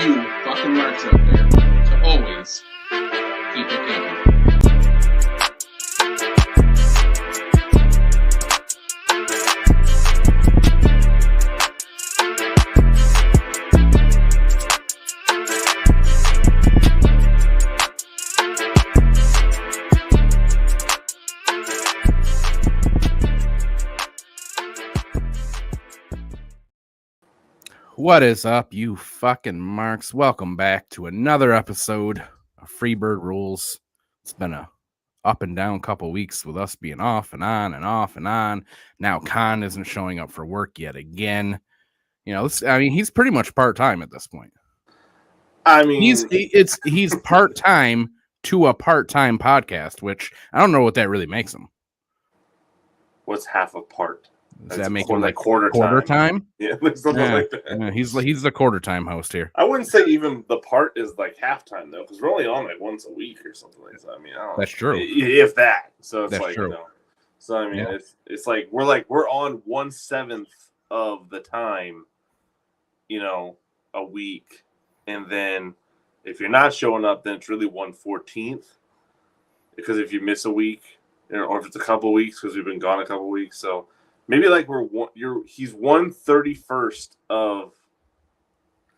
you fucking marks out there to always keep it kinky. What is up, you fucking marks? Welcome back to another episode of Freebird Rules. It's been a up and down couple weeks with us being off and on and off and on. Now Khan isn't showing up for work yet again. You know, he's pretty much part-time at this point. I mean, he's part-time to a part-time podcast, which I don't know what that really makes him. What's half a part? Does that make him like quarter time? Yeah, something like that. Yeah, he's the quarter time host here. I wouldn't say even the part is like halftime though, because we're only on like once a week or something like that. I mean, I don't That's true. If that. So it's That's like, true. you know. So I mean, Yeah. it's like we're on 1/7 of the time, you know, a week, and then if you're not showing up, then it's really 1/14, because if you miss a week, or if it's a couple weeks because we've been gone a couple weeks, so. Maybe like he's 1/31st of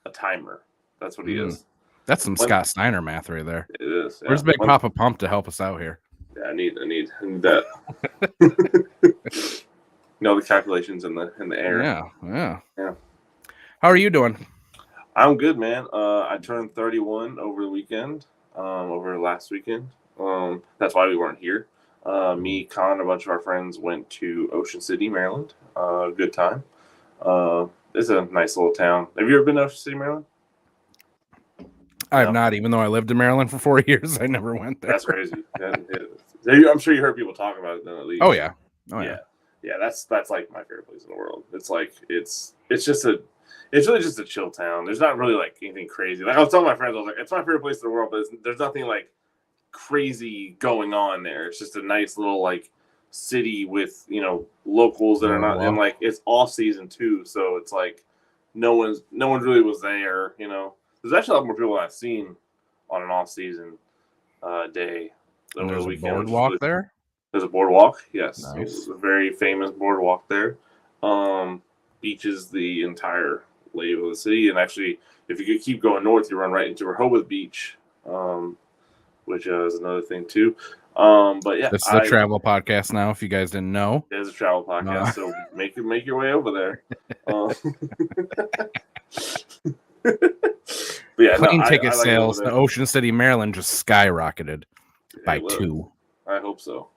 a timer. That's what he is. That's some Scott Steiner math right there. It is. Yeah. Where's Big Papa Pump to help us out here? Yeah, I need that. The calculations in the air. Yeah. Yeah. How are you doing? I'm good, man. I turned 31 over the weekend. Over last weekend. That's why we weren't here. Me, Con, a bunch of our friends went to Ocean City, Maryland. Good time. It's a nice little town. Have you ever been to Ocean City, Maryland? I have not, even though I lived in Maryland for 4 years. I never went there. That's crazy. I'm sure you heard people talk about it then at least. Oh yeah. Yeah. That's like my favorite place in the world. It's like it's really just a chill town. There's not really like anything crazy. Like I was telling my friends, I was like, it's my favorite place in the world, but there's nothing like crazy going on there. It's just a nice little like city with locals that are not, and like it's off season too, so it's like no one really was there. There's actually a lot more people I've seen on an off season day. And there's a boardwalk there. There's a boardwalk, yes. Nice. It's a very famous boardwalk there. Beaches the entire lay of the city, and actually, if you could keep going north, you run right into Rehoboth Beach. Which is another thing too. But yeah, this is a travel podcast now. If you guys didn't know, it is a travel podcast, so make your way over there. But yeah, plane ticket sales to Ocean City, Maryland, just skyrocketed by 2. I hope so.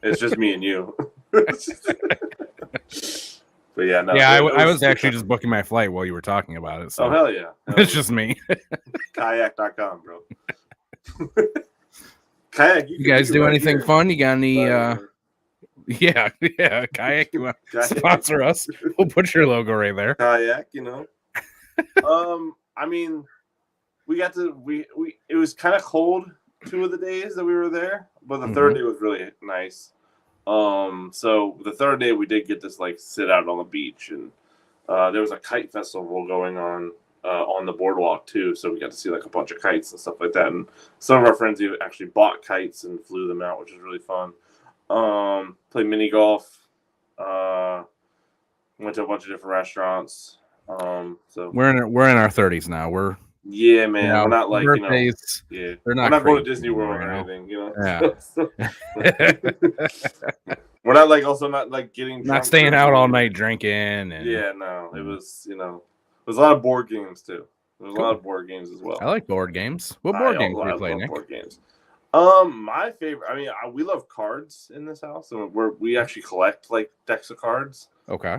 It's just me and you. But yeah, no. Yeah, I was actually just booking my flight while you were talking about it. So. Oh hell yeah! It's just me. Kayak.com, bro. Kayak. You guys do anything fun? You got any? Yeah. Kayak. You want to sponsor us? We'll put your logo right there. Kayak, I mean, we it was kind of cold 2 of the days that we were there, but the third day was really nice. So the third day we did get to like sit out on the beach, and there was a kite festival going on the boardwalk too. So we got to see like a bunch of kites and stuff like that. And some of our friends even actually bought kites and flew them out, which was really fun. Played mini golf. Went to a bunch of different restaurants. So we're in our 30s now. We're man. We're not like birthdays, they're not. We're not going to Disney World or anything. Yeah. We're not like also not like getting not staying out all night drinking. And... Yeah, no. It was there's a lot of board games too. There's a lot of board games as well. I like board games. What board games do you play, Nick? Board games. My favorite. I mean, we love cards in this house, and we actually collect like decks of cards. Okay.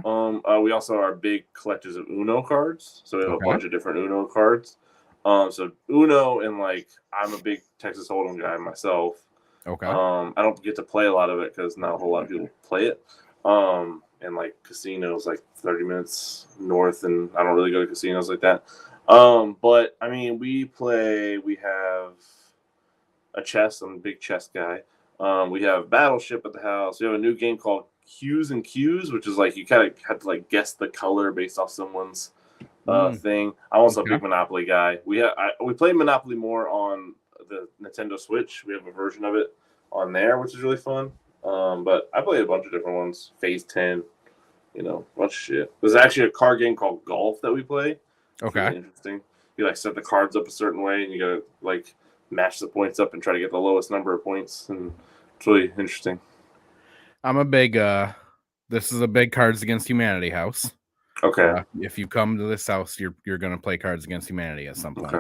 We also are big collectors of Uno cards, so we have a bunch of different Uno cards. So Uno, and like I'm a big Texas Hold'em guy myself. Okay. I don't get to play a lot of it because not a whole lot of people play it. And like casinos, like 30 minutes north, and I don't really go to casinos like that. But I mean, we have a chess. I'm a big chess guy. We have Battleship at the house. We have a new game called Q's and Q's, which is like you kind of have to like guess the color based off someone's thing. I'm also a Okay. big Monopoly guy. We play Monopoly more on the Nintendo Switch. We have a version of it on there, which is really fun. But I played a bunch of different ones. Phase 10, a bunch of shit. There's actually a card game called Golf that we play. It's Okay. really interesting. You like set the cards up a certain way, and you gotta like match the points up and try to get the lowest number of points, and it's really interesting. I'm a big this is a big Cards Against Humanity house. Okay. If you come to this house, you're gonna play Cards Against Humanity at some point.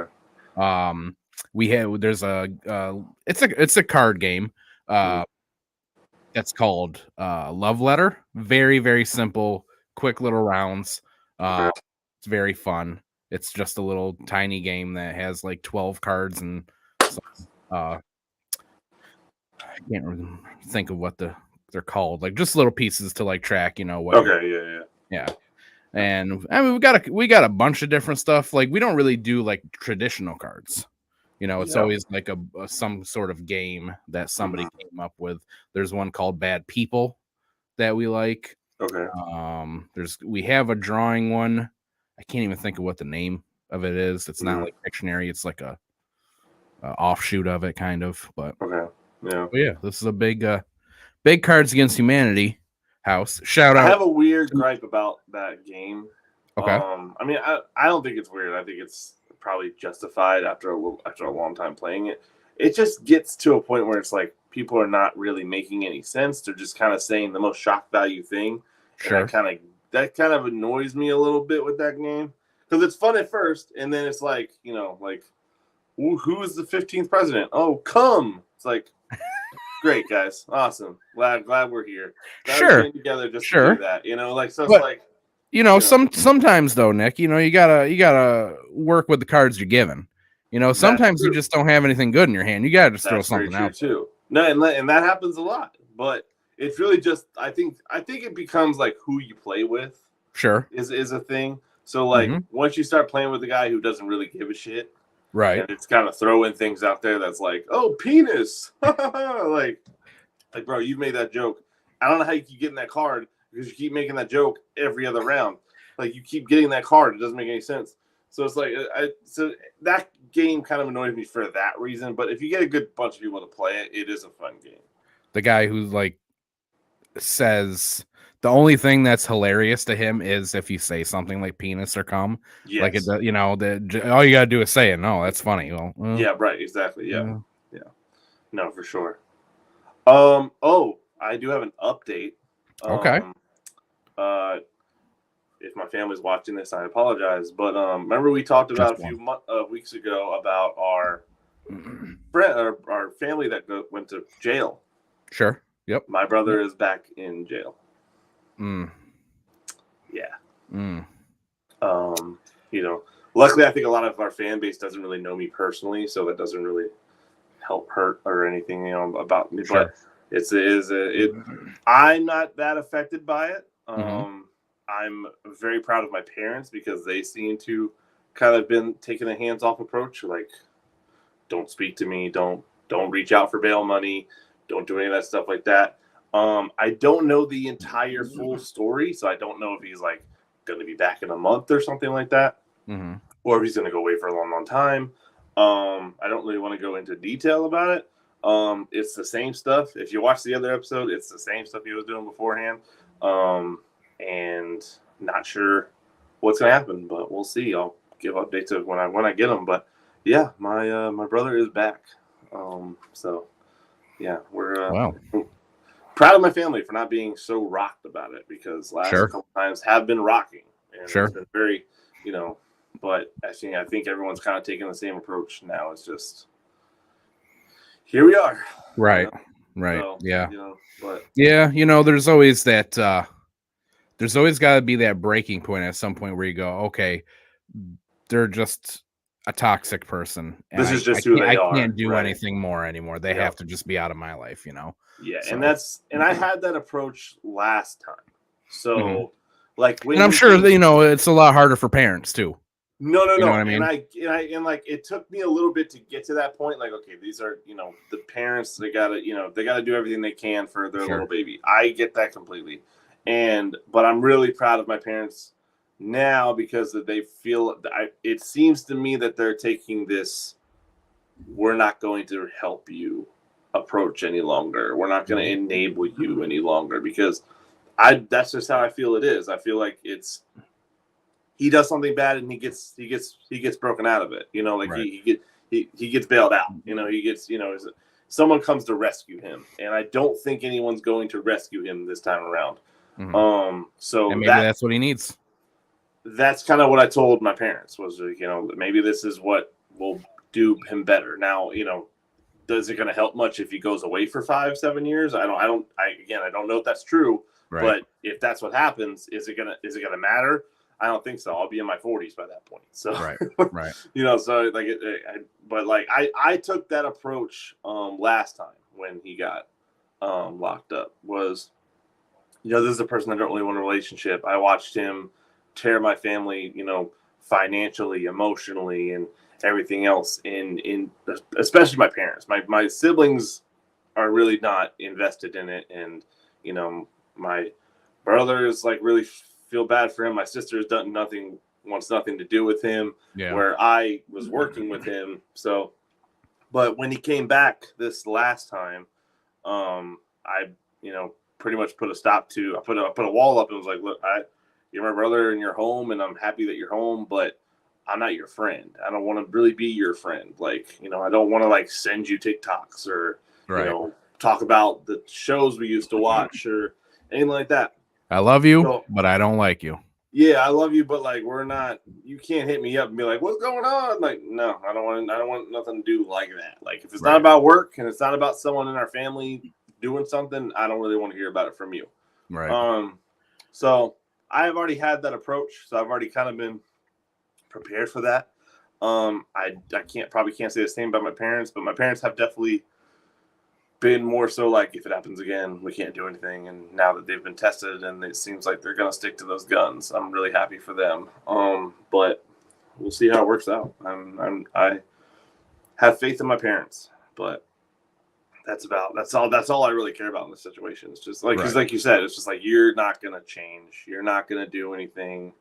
Okay. There's it's a card game that's called Love Letter. Very, very simple, quick little rounds. Okay. It's very fun. It's just a little tiny game that has like 12 cards and I can't really think of what they're called. Like just little pieces to like track, what. Okay. Yeah. And I mean, we got a bunch of different stuff. Like we don't really do like traditional cards. It's always like a some sort of game that somebody came up with. There's one called Bad People that we like. Okay. We have a drawing one. I can't even think of what the name of it is. It's not like Pictionary. It's like a offshoot of it, kind of. But okay. Yeah. But yeah, this is a big Cards Against Humanity house. Shout out. I have a weird gripe about that game. Okay. I mean, I don't think it's weird. I think it's probably justified after a long time playing it. It just gets to a point where it's like people are not really making any sense. They're just kind of saying the most shock value thing. Sure. And that kind of annoys me a little bit with that game because it's fun at first, and then it's like who is the 15th president? Oh, come! It's like. Great, guys. Awesome. Glad we're here. Glad we're getting together just to do that. Sometimes though, Nick, you gotta work with the cards you're given. Sometimes you just don't have anything good in your hand. You gotta just throw something out too. No, and that happens a lot. But it's really just I think it becomes like who you play with. Sure. Is a thing. So once you start playing with a guy who doesn't really give a shit. Right. And it's kind of throwing things out there that's like, oh, penis. like, bro, you've made that joke. I don't know how you keep getting that card because you keep making that joke every other round. Like, you keep getting that card. It doesn't make any sense. So it's like, so that game kind of annoys me for that reason. But if you get a good bunch of people to play it, it is a fun game. The guy who says the only thing that's hilarious to him is if you say something like penis or cum. Yes. Like all you gotta do is say it. No, that's funny. Well, yeah, right, exactly. Yeah. No, for sure. I do have an update. Okay. If my family's watching this, I apologize. But remember we talked about a few weeks ago about our our family that went to jail. Sure. Yep. My brother is back in jail. Yeah. Luckily I think a lot of our fan base doesn't really know me personally, so that doesn't really hurt or anything, about me. Sure. But I'm not that affected by it. I'm very proud of my parents because they seem to kind of been taking a hands-off approach, like don't speak to me, don't reach out for bail money, don't do any of that stuff like that. I don't know the entire full story, so I don't know if he's like going to be back in a month or something like that, or if he's going to go away for a long, long time. I don't really want to go into detail about it. It's the same stuff. If you watch the other episode, it's the same stuff he was doing beforehand. And not sure what's going to happen, but we'll see. I'll give updates of when I get them. But yeah, my brother is back. So yeah, we're proud of my family for not being so rocked about it, because last couple times have been rocking, and it's been very, but actually I think everyone's kind of taking the same approach now. It's just here we are. Right. So, yeah. But there's always that there's always got to be that breaking point at some point where you go, okay, they're just a toxic person. This is just who they are. I can't do anything more anymore. They have to just be out of my life, Yeah, so. And I had that approach last time. So and I'm sure it's a lot harder for parents too. No. You know what I mean? And it took me a little bit to get to that point. Like, okay, these are the parents. They gotta do everything they can for their little baby. I get that completely. But I'm really proud of my parents now because they feel it seems to me that they're taking this we're not going to help you approach any longer. We're not going to enable you any longer because that's just how I feel it is. I feel like it's he does something bad and he gets broken out of it. You know, like Right. he gets bailed out. You know, he gets, you know, someone comes to rescue him, and I don't think anyone's going to rescue him this time around. So and maybe that's what he needs. That's kind of what I told my parents was, you know, maybe this is what will do him better. Now, you know, is it going to help much if he goes away for 5-7 years? I don't know if that's true, Right. but if that's what happens, is it gonna matter? I don't think so. I'll be in my 40s by that point. So, right. You know, so like, but like I took that approach last time when he got locked up was, you know, this is a person I don't really want a relationship. I watched him tear my family, you know, financially, emotionally, and everything else in especially my parents. My siblings are really not invested in it, and you know, my brother is like really feel bad for him. My sister's wants nothing to do with him. Yeah. Where I was working with him. So, but when he came back this last time, I, you know, pretty much put a stop to. I put a wall up and was like, look, you're my brother and you're home, and I'm happy that you're home, but I'm not your friend. I don't want to really be your friend. Like, you know, I don't want to like send you TikToks or you know, talk about the shows we used to watch or anything like that. I love you, but I don't like you. Yeah, I love you, but like we're not. You can't hit me up and be like, "What's going on?" Like, no, I don't want nothing to do like that. Like, if it's not about work and it's not about someone in our family doing something, I don't really want to hear about it from you. Right. So I have already had that approach. So I've already kind of been prepared for that. I probably can't say the same about my parents, but my parents have definitely been more so like, if it happens again, we can't do anything. And now that they've been tested and it seems like they're going to stick to those guns, I'm really happy for them. But we'll see how it works out. I have faith in my parents, but that's all I really care about in this situation. It's just like, because like you said, it's just like, you're not going to change. You're not going to do anything.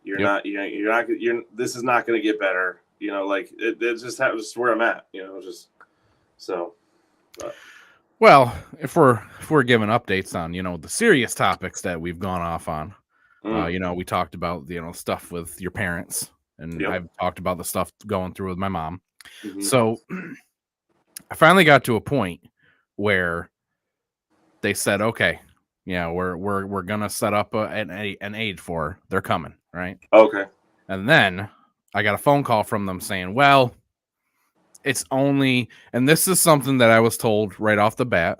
This is not going to get better. You know, like it's just where I'm at, you know, just so, but. Well, if we're giving updates on, you know, the serious topics that we've gone off on, you know, we talked about, you know, stuff with your parents, and I've talked about the stuff going through with my mom. So I finally got to a point where they said, okay, yeah, we're gonna set up an aid for her. They're coming, right? Okay. And then I got a phone call from them saying, well, it's only, and this is something that I was told right off the bat,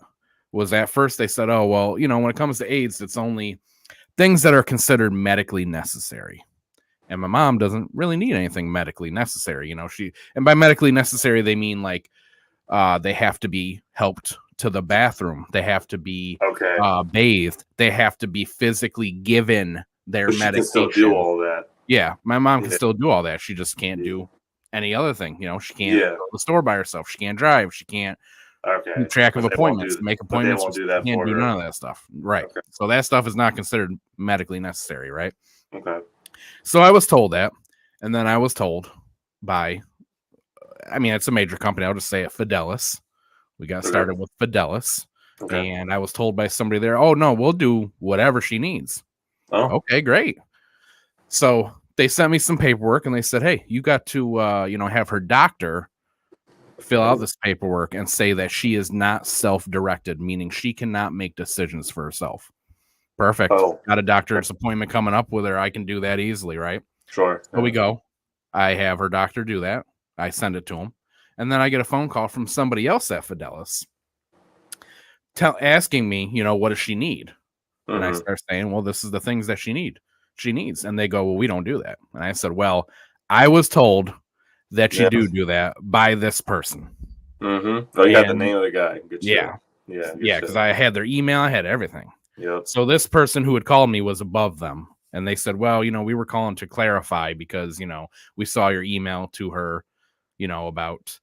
was at first they said, oh, well, you know, when it comes to AIDS, it's only things that are considered medically necessary. And my mom doesn't really need anything medically necessary. You know, and by medically necessary, they mean like they have to be helped to the bathroom. They have to be bathed. They have to be physically given their medication. Can still do all that. Yeah, my mom can still do all that. She just can't do any other thing. You know, she can't go to the store by herself. She can't drive. She can't keep track of appointments, make appointments. They won't can't do none of that stuff. Right. Okay. So that stuff is not considered medically necessary, right? Okay. So I was told that, and then I was told by, I mean, it's a major company. I'll just say it, Fidelis. We got started with Fidelis, and I was told by somebody there, oh, no, we'll do whatever she needs. Oh. Okay, great. So they sent me some paperwork, and they said, hey, you got to, you know, have her doctor fill out this paperwork and say that she is not self-directed, meaning she cannot make decisions for herself. Perfect. Got a doctor's appointment coming up with her. I can do that easily, right? Sure. So we go. I have her doctor do that. I send it to him. And then I get a phone call from somebody else at Fidelis asking me, you know, what does she need? And I start saying, well, this is the things that she needs. And they go, well, we don't do that. And I said, well, I was told that you do that by this person. Oh, you got the name of the guy. Good yeah. Because I had their email. I had everything. Yep. So this person who had called me was above them. And they said, well, you know, we were calling to clarify because, you know, we saw your email to her, you know, about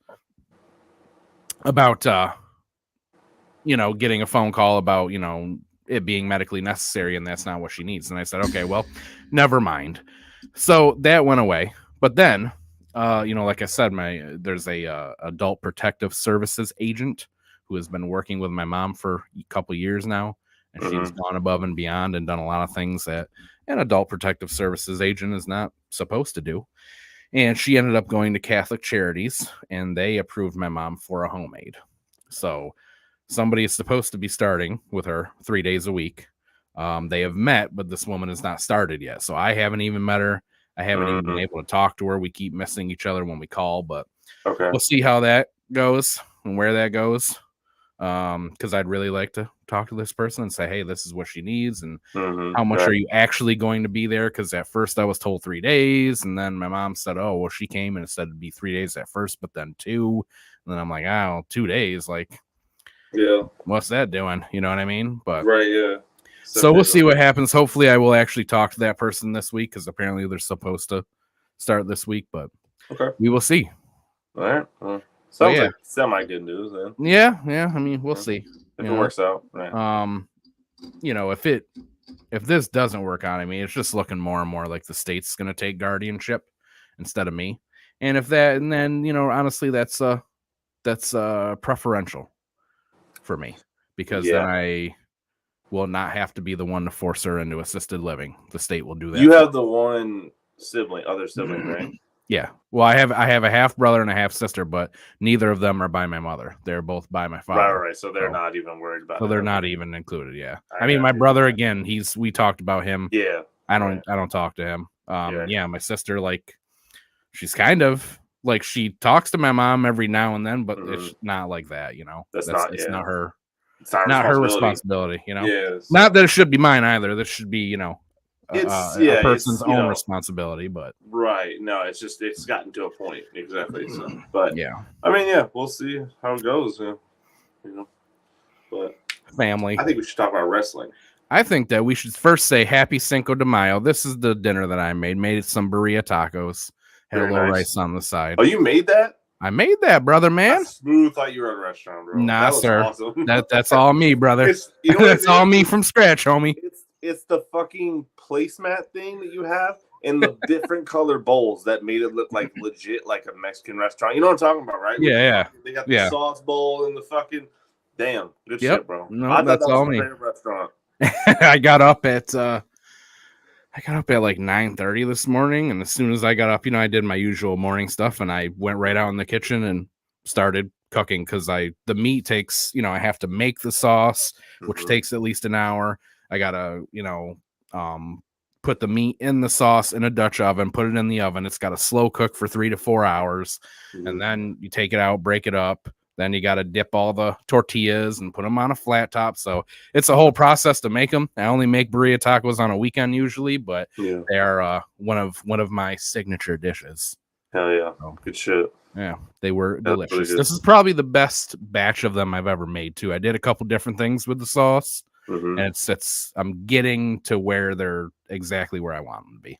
you know, getting a phone call about, you know, it being medically necessary, and that's not what she needs. And I said, okay, well, never mind. So that went away. But then, like I said, there's a adult protective services agent who has been working with my mom for a couple years now, and she's gone above and beyond and done a lot of things that an adult protective services agent is not supposed to do. And she ended up going to Catholic Charities, and they approved my mom for a home aid. So somebody is supposed to be starting with her 3 days a week. They have met, but this woman has not started yet. So I haven't even met her. I haven't even been able to talk to her. We keep missing each other when we call, but we'll see how that goes and where that goes. Because I'd really like to talk to this person and say, hey, this is what she needs, and how much are you actually going to be there? Because at first I was told 3 days, and then my mom said, oh, well, she came and it said it'd be 3 days at first, but then 2. And then I'm like, oh, 2 days, like, yeah, what's that doing? You know what I mean? But yeah. So we'll see what happens. Hopefully I will actually talk to that person this week, because apparently they're supposed to start this week, but we will see. All right. Sounds like semi good news then. Yeah. I mean, we'll see if it works out. Right. If this doesn't work out, I mean, it's just looking more and more like the state's going to take guardianship instead of me. And if that, and then honestly, that's preferential for me, because then I will not have to be the one to force her into assisted living. The state will do that. You have the one other sibling, right? Yeah. Well, I have a half brother and a half sister, but neither of them are by my mother. They're both by my father. Right. So they're not even worried about it. So they're not even included. Yeah. I mean, my brother, again, we talked about him. Yeah. I don't talk to him. My sister, like, she's kind of like, she talks to my mom every now and then, but it's not like that, It's not her. It's not her responsibility, Yes. Not that it should be mine either. This should be, a person's own responsibility, but right. No, it's gotten to a point. Exactly. So, but I mean, we'll see how it goes. But family. I think we should talk about wrestling. I think that we should first say Happy Cinco de Mayo. This is the dinner that I made. Made some burrito tacos. Had a little rice on the side. Oh, you made that? I made that, brother, man. That's smooth. Thought you were at a restaurant, bro. Nah, sir. Awesome. That's all me, brother. That's all me from scratch, homie. It's the fucking placemat thing that you have in the different color bowls that made it look like legit, like a Mexican restaurant. You know what I'm talking about, right? Yeah. They got the sauce bowl and the fucking damn good shit, bro. No, I that's all me. Restaurant. I got up at like 9:30 this morning, and as soon as I got up, I did my usual morning stuff, and I went right out in the kitchen and started cooking, because the meat takes, I have to make the sauce, which takes at least an hour. I gotta, put the meat in the sauce in a Dutch oven, put it in the oven. It's got to slow cook for 3 to 4 hours, and then you take it out, break it up. Then you got to dip all the tortillas and put them on a flat top. So it's a whole process to make them. I only make burrito tacos on a weekend usually, but they are one of my signature dishes. Hell yeah. So, good shit. Yeah, they were delicious. This is probably the best batch of them I've ever made too. I did a couple different things with the sauce, and I'm getting to where they're exactly where I want them to be.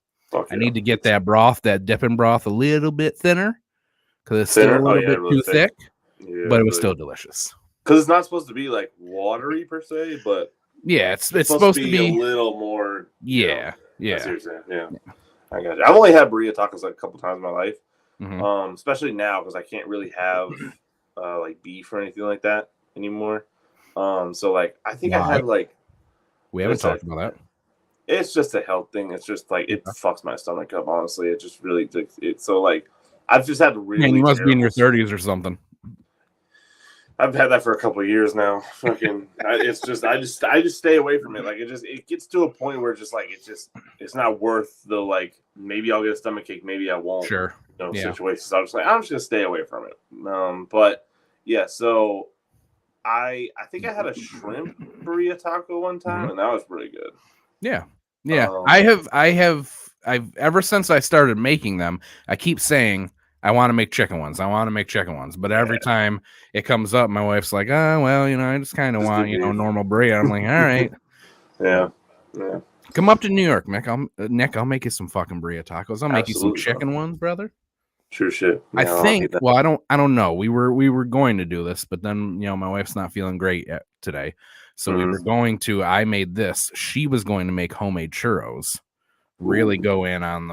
I need to get that broth, that dipping broth, a little bit thinner, because it's still a little bit really too thick. Yeah, but it was still delicious. Because it's not supposed to be like watery per se, but it's supposed to be a little more. Yeah. I got you. I've only had burrito tacos like a couple times in my life, especially now because I can't really have like beef or anything like that anymore. So like I think I had like we haven't talked about that. It's just a health thing. It's just like it fucks my stomach up. Honestly, it just really it's so like I've just had to really. Man, you must be in your 30s or something. I've had that for a couple of years now. Fucking, it's just I just stay away from it. Like it gets to a point where it's not worth the like. Maybe I'll get a stomach ache, maybe I won't. Sure. Situations. So I'm just gonna stay away from it. But yeah, so I think I had a shrimp burrito taco one time, and that was really good. Yeah. I've ever since I started making them, I keep saying I want to make chicken ones. But every time it comes up, my wife's like, oh, well, I just kind of want, normal burrito. I'm like, all right. Yeah. Come up to New York, Nick. I'll make you some fucking burrito tacos. I'll make you some chicken ones, brother. True shit. I think, I don't know. We were going to do this, but then, my wife's not feeling great today. So we were I made this. She was going to make homemade churros. Really go in on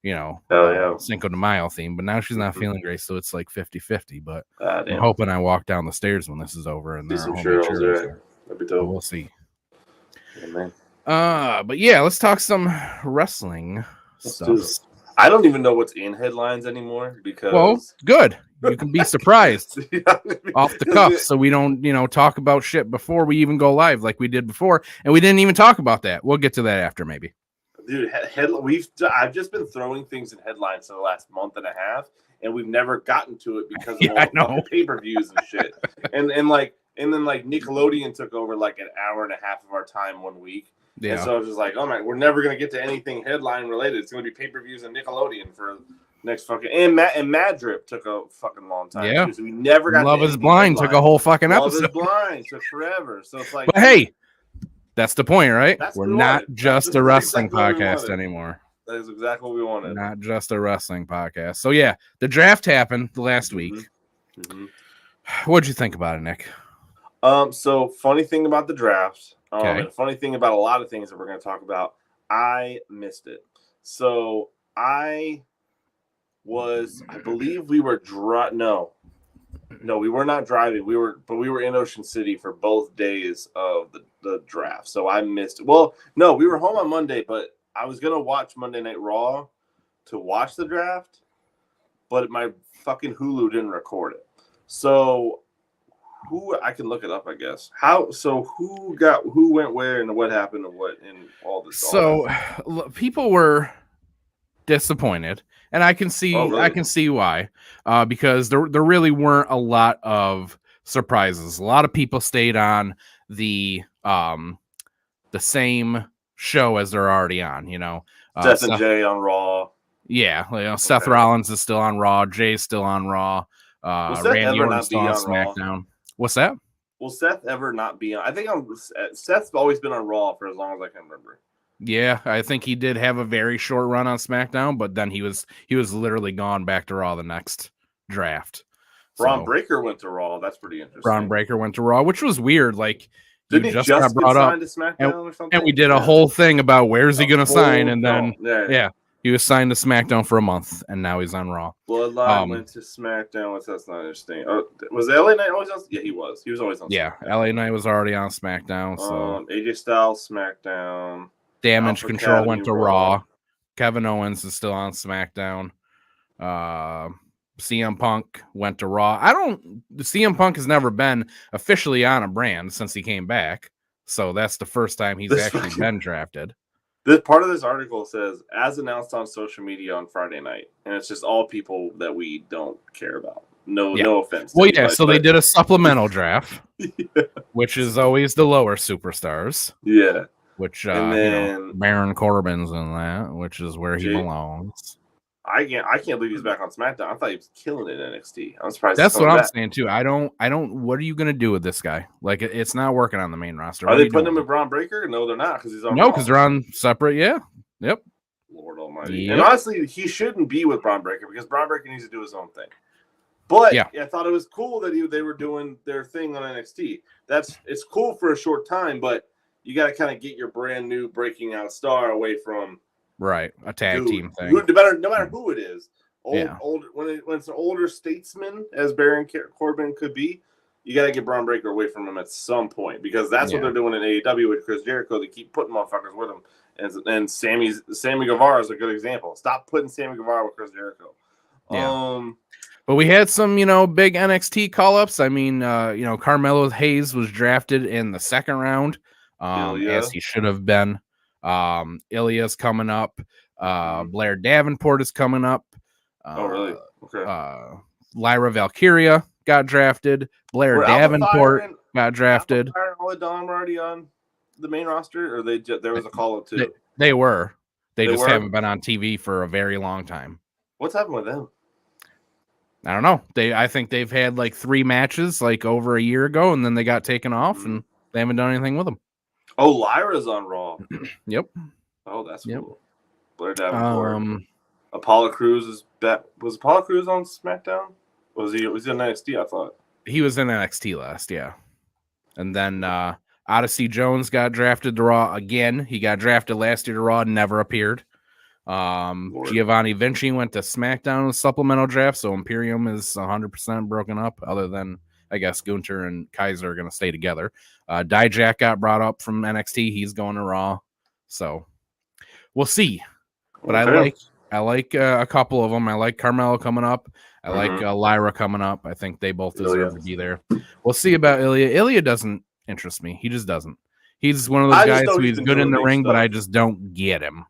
Cinco de Mayo theme. But now she's not feeling great, so it's like 50-50. But I'm damn. hoping I walk down the stairs when this is over and there are some homemade churros. churros. Right. That'd be But dope. we'll see. Yeah, man. But yeah, let's talk some wrestling stuff. I don't even know what's in headlines anymore because good. You can be surprised off the cuff, so we don't, talk about shit before we even go live like we did before, and we didn't even talk about that. We'll get to that after, maybe. Dude, I've just been throwing things in headlines for the last month and a half, and we've never gotten to it because of all the pay-per-views and shit. and then Nickelodeon took over like an hour and a half of our time one week. Yeah. And so I was just like, oh my, we're never gonna get to anything headline related. It's gonna be pay-per-views and Nickelodeon for next fucking and Madrip took a fucking long time. Yeah. Too, so we never got Love is Blind headline. Took a whole fucking episode. Love is Blind took forever. So it's like, but hey, that's the point, right? We're not just a wrestling podcast anymore. That is exactly what we wanted. Not just a wrestling podcast. So yeah, the draft happened last week. Mm-hmm. What'd you think about it, Nick? So funny thing about the draft. And funny thing about a lot of things that we're going to talk about, I missed it. So I believe we were no, we were not driving. We were in Ocean City for both days of the draft. So I missed it. Well, no, we were home on Monday, but I was going to watch Monday Night Raw to watch the draft, but my fucking Hulu didn't record it. So I can look it up, I guess. Who went where and what happened and what in all this. So people were disappointed, and I can see why. Because there really weren't a lot of surprises. A lot of people stayed on the same show as they're already on. Seth and Jay on Raw. Yeah, Seth Rollins is still on Raw. Jay's still on Raw. Randy Orton's still on SmackDown. Raw? What's that? Will Seth ever not be on? I think Seth's always been on Raw for as long as I can remember. Yeah, I think he did have a very short run on SmackDown, but then he was literally gone back to Raw the next draft. Braun Breaker went to Raw. That's pretty interesting. Braun Breaker went to Raw, which was weird. Like, didn't he just got brought up to SmackDown or something? And we did a whole thing about where's he going to sign, and then he was signed to SmackDown for a month, and now he's on Raw. Bloodline went to SmackDown. That's not interesting. Was LA Knight always on? Yeah, he was. He was always on. Yeah, SmackDown. LA Knight was already on SmackDown. So AJ Styles SmackDown. Damage Control Academy went to Raw. Kevin Owens is still on SmackDown. CM Punk went to Raw. CM Punk has never been officially on a brand since he came back, so that's the first time he's actually been drafted. This part of this article says, as announced on social media on Friday night, and it's just all people that we don't care about. No offense. Well, yeah, so they did a supplemental draft, which is always the lower superstars. Yeah. Which, Baron Corbin's in that, which is where he belongs. I can't believe he's back on SmackDown. I thought he was killing it in NXT. I'm surprised. That's what I'm saying too. I don't. What are you gonna do with this guy? Like, it's not working on the main roster. Are they putting him with Braun Breaker? No, they're not, because he's on. No, because they're on separate. Yeah. Yep. Lord Almighty. Yep. And honestly, he shouldn't be with Braun Breaker because Braun Breaker needs to do his own thing. But I thought it was cool that they were doing their thing on NXT. It's cool for a short time, but you got to kind of get your brand new breaking out star away from. Right, a tag team thing. No matter who it is, when it's an older statesman, as Baron Corbin could be, you got to get Braun Breaker away from him at some point, because that's what they're doing in AEW with Chris Jericho. They keep putting motherfuckers with him, and Sammy Guevara is a good example. Stop putting Sammy Guevara with Chris Jericho. Yeah. But we had some, big NXT call-ups. I mean, Carmelo Hayes was drafted in the second round, as he should have been. Ilya's coming up. Blair Davenport is coming up. Oh, really? Okay. Lyra Valkyria got drafted. Blair Davenport got drafted. Fire and All Dawn were already on the main roster, or there was a call up too? They were. They just haven't been on TV for a very long time. What's happened with them? I don't know. I think they've had like 3 matches like over a year ago, and then they got taken off, and they haven't done anything with them. Oh, Lyra's on Raw. Yep. Oh, that's cool. Blair Davenport. Apollo Crews is back. Was Apollo Crews on SmackDown? Was he in NXT? I thought he was in NXT last. Yeah. And then Odyssey Jones got drafted to Raw again. He got drafted last year to Raw, never appeared. Giovanni Vinci went to SmackDown in supplemental draft, so Imperium is 100% broken up, other than, I guess, Gunter and Kaiser are going to stay together. Dijak got brought up from NXT. He's going to Raw. So we'll see. But Okay. I like a couple of them. I like Carmelo coming up. I like Lyra coming up. I think they both deserve to be there. We'll see about Ilya. Ilya doesn't interest me. He just doesn't. He's one of those guys who he's good in the ring, but I just don't get him.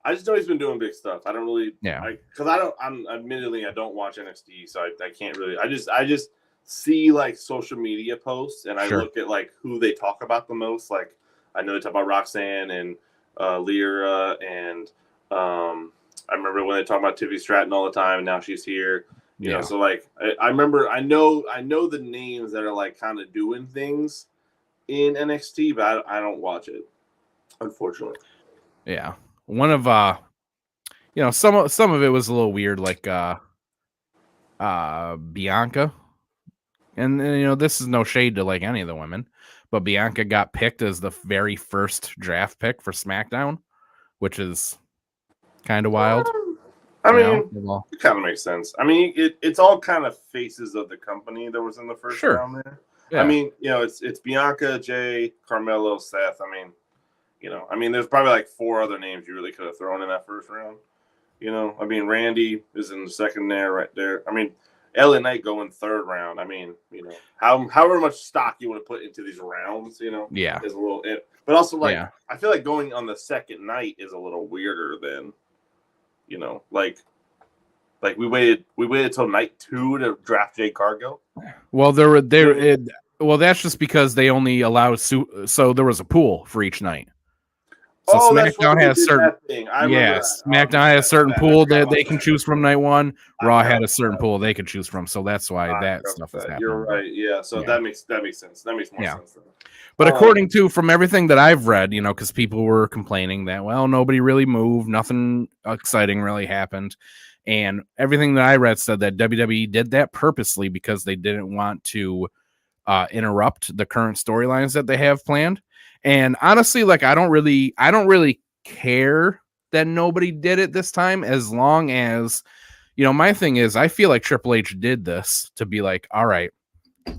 I just know he's been doing big stuff. I don't really, because I'm admittedly I don't watch NXT, so I can't really. I just see like social media posts, and I look at like who they talk about the most. Like I know they talk about Roxanne and Lyra, and I remember when they talk about Tiffany Stratton all the time, and now she's here. You know, so like I remember, I know the names that are like kind of doing things in NXT, but I don't watch it, unfortunately. Yeah. One of some of it was a little weird, like Bianca, and this is no shade to like any of the women, but Bianca got picked as the very first draft pick for SmackDown, which is kind of wild. I mean, it kind of makes sense. I mean, it's all kind of faces of the company that was in the first round there. Yeah. I mean, it's Bianca, Jay, Carmelo, Seth. I mean, there's probably like 4 other names you really could have thrown in that first round. I mean, Randy is in the second there, right there. I mean, LA Knight going 3rd round. I mean, however much stock you want to put into these rounds, is a little. But also, like, I feel like going on the second night is a little weirder than, like we waited till night 2 to draft Jay Cargill. Well, well, that's just because they only allowed so there was a pool for each night. So SmackDown has certain SmackDown has a certain pool that they can choose from night 1. Raw had a certain pool they could choose from, so that's why that stuff is happening. You're right, yeah. So that makes sense. That makes more sense. But according to from everything that I've read, because people were complaining that nobody really moved, nothing exciting really happened, and everything that I read said that WWE did that purposely because they didn't want to interrupt the current storylines that they have planned. And honestly, like I don't really care that nobody did it this time, as long as my thing is I feel like Triple H did this to be like, all right,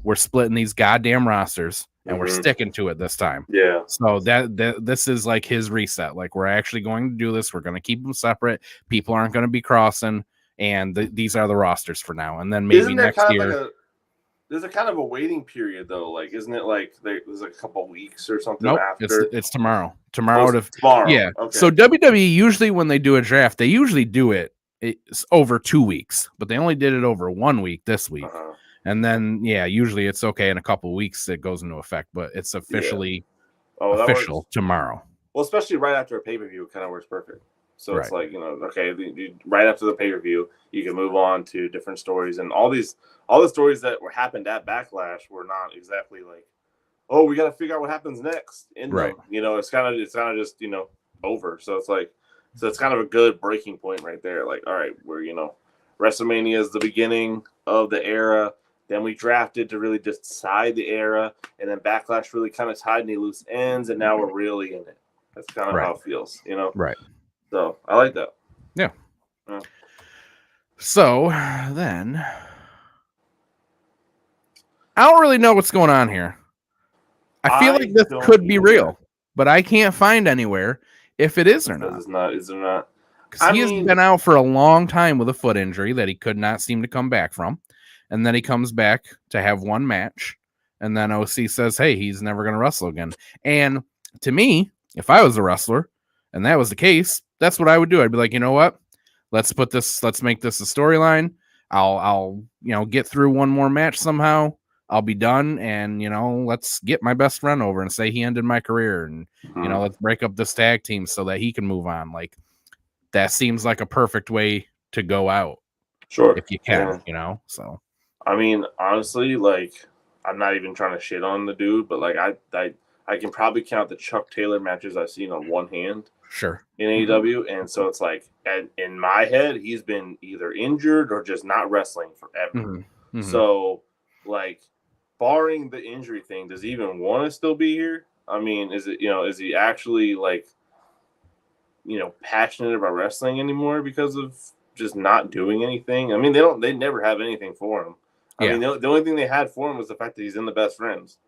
we're splitting these goddamn rosters and we're sticking to it this time. Yeah. So that this is like his reset. Like we're actually going to do this. We're going to keep them separate. People aren't going to be crossing, and these are the rosters for now. And then maybe next year. There's a kind of a waiting period, though. Like, isn't it like there's a couple weeks or something after? It's tomorrow. Tomorrow. Yeah. Okay. So WWE usually when they do a draft, they usually do it's over 2 weeks, but they only did it over 1 week this week. And then, usually it's okay in a couple weeks it goes into effect, but it's officially official tomorrow. Well, especially right after a pay-per-view, it kind of works perfect. So it's like, okay, right after the pay-per-view, you can move on to different stories. And all the stories that happened at Backlash were not exactly like, oh, we got to figure out what happens next. It's kind of just, over. So it's like, it's kind of a good breaking point right there. Like, all right, we're, WrestleMania is the beginning of the era. Then we drafted to really decide the era. And then Backlash really kind of tied any loose ends. And now we're really in it. That's kind of how it feels, Right. So I like that. Yeah. So then I don't really know what's going on here. I feel like this could be real, but I can't find anywhere if it is or not. Is it not? Because he has been out for a long time with a foot injury that he could not seem to come back from. And then he comes back to have one match. And then OC says, hey, he's never going to wrestle again. And to me, if I was a wrestler and that was the case, that's what I would do. I'd be like, you know what? Let's make this a storyline. I'll get through one more match somehow. I'll be done. And, let's get my best friend over and say he ended my career. And, let's break up this tag team so that he can move on. Like, that seems like a perfect way to go out. Sure. If you can, so. I mean, honestly, like, I'm not even trying to shit on the dude, but, like, I can probably count the Chuck Taylor matches I've seen on one hand. Sure. In AEW. And so it's like, in my head, he's been either injured or just not wrestling forever. So, like, barring the injury thing, does he even want to still be here? I mean, is he actually, like, passionate about wrestling anymore because of just not doing anything. I mean, they never have anything for him. I mean, the only thing they had for him was the fact that he's in the Best Friends.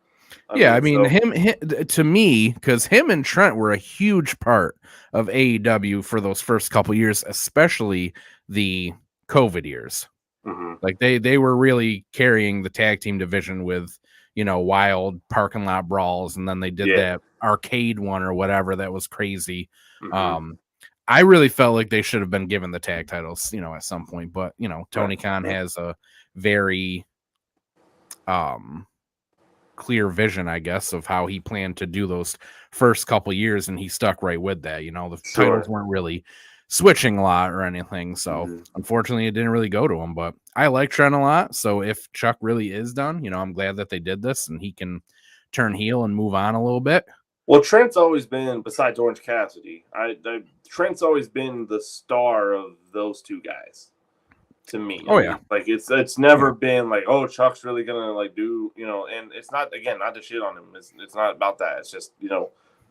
Him to me, because him and Trent were a huge part of AEW for those first couple years, especially the COVID years. Mm-hmm. Like they were really carrying the tag team division with, wild parking lot brawls, and then they did that arcade one or whatever that was crazy. Mm-hmm. I really felt like they should have been given the tag titles, at some point, but Tony Khan has a very clear vision, I guess, of how he planned to do those first couple years, and he stuck right with that. The titles weren't really switching a lot or anything, so unfortunately it didn't really go to him. But I like Trent a lot, so if Chuck really is done, I'm glad that they did this and he can turn heel and move on a little bit. Well, Trent's always been, besides Orange Cassidy, Trent's always been the star of those two guys. To me, like it's never been like, oh, Chuck's really gonna like do, and it's not, again, not to shit on him. It's not about that. It's just,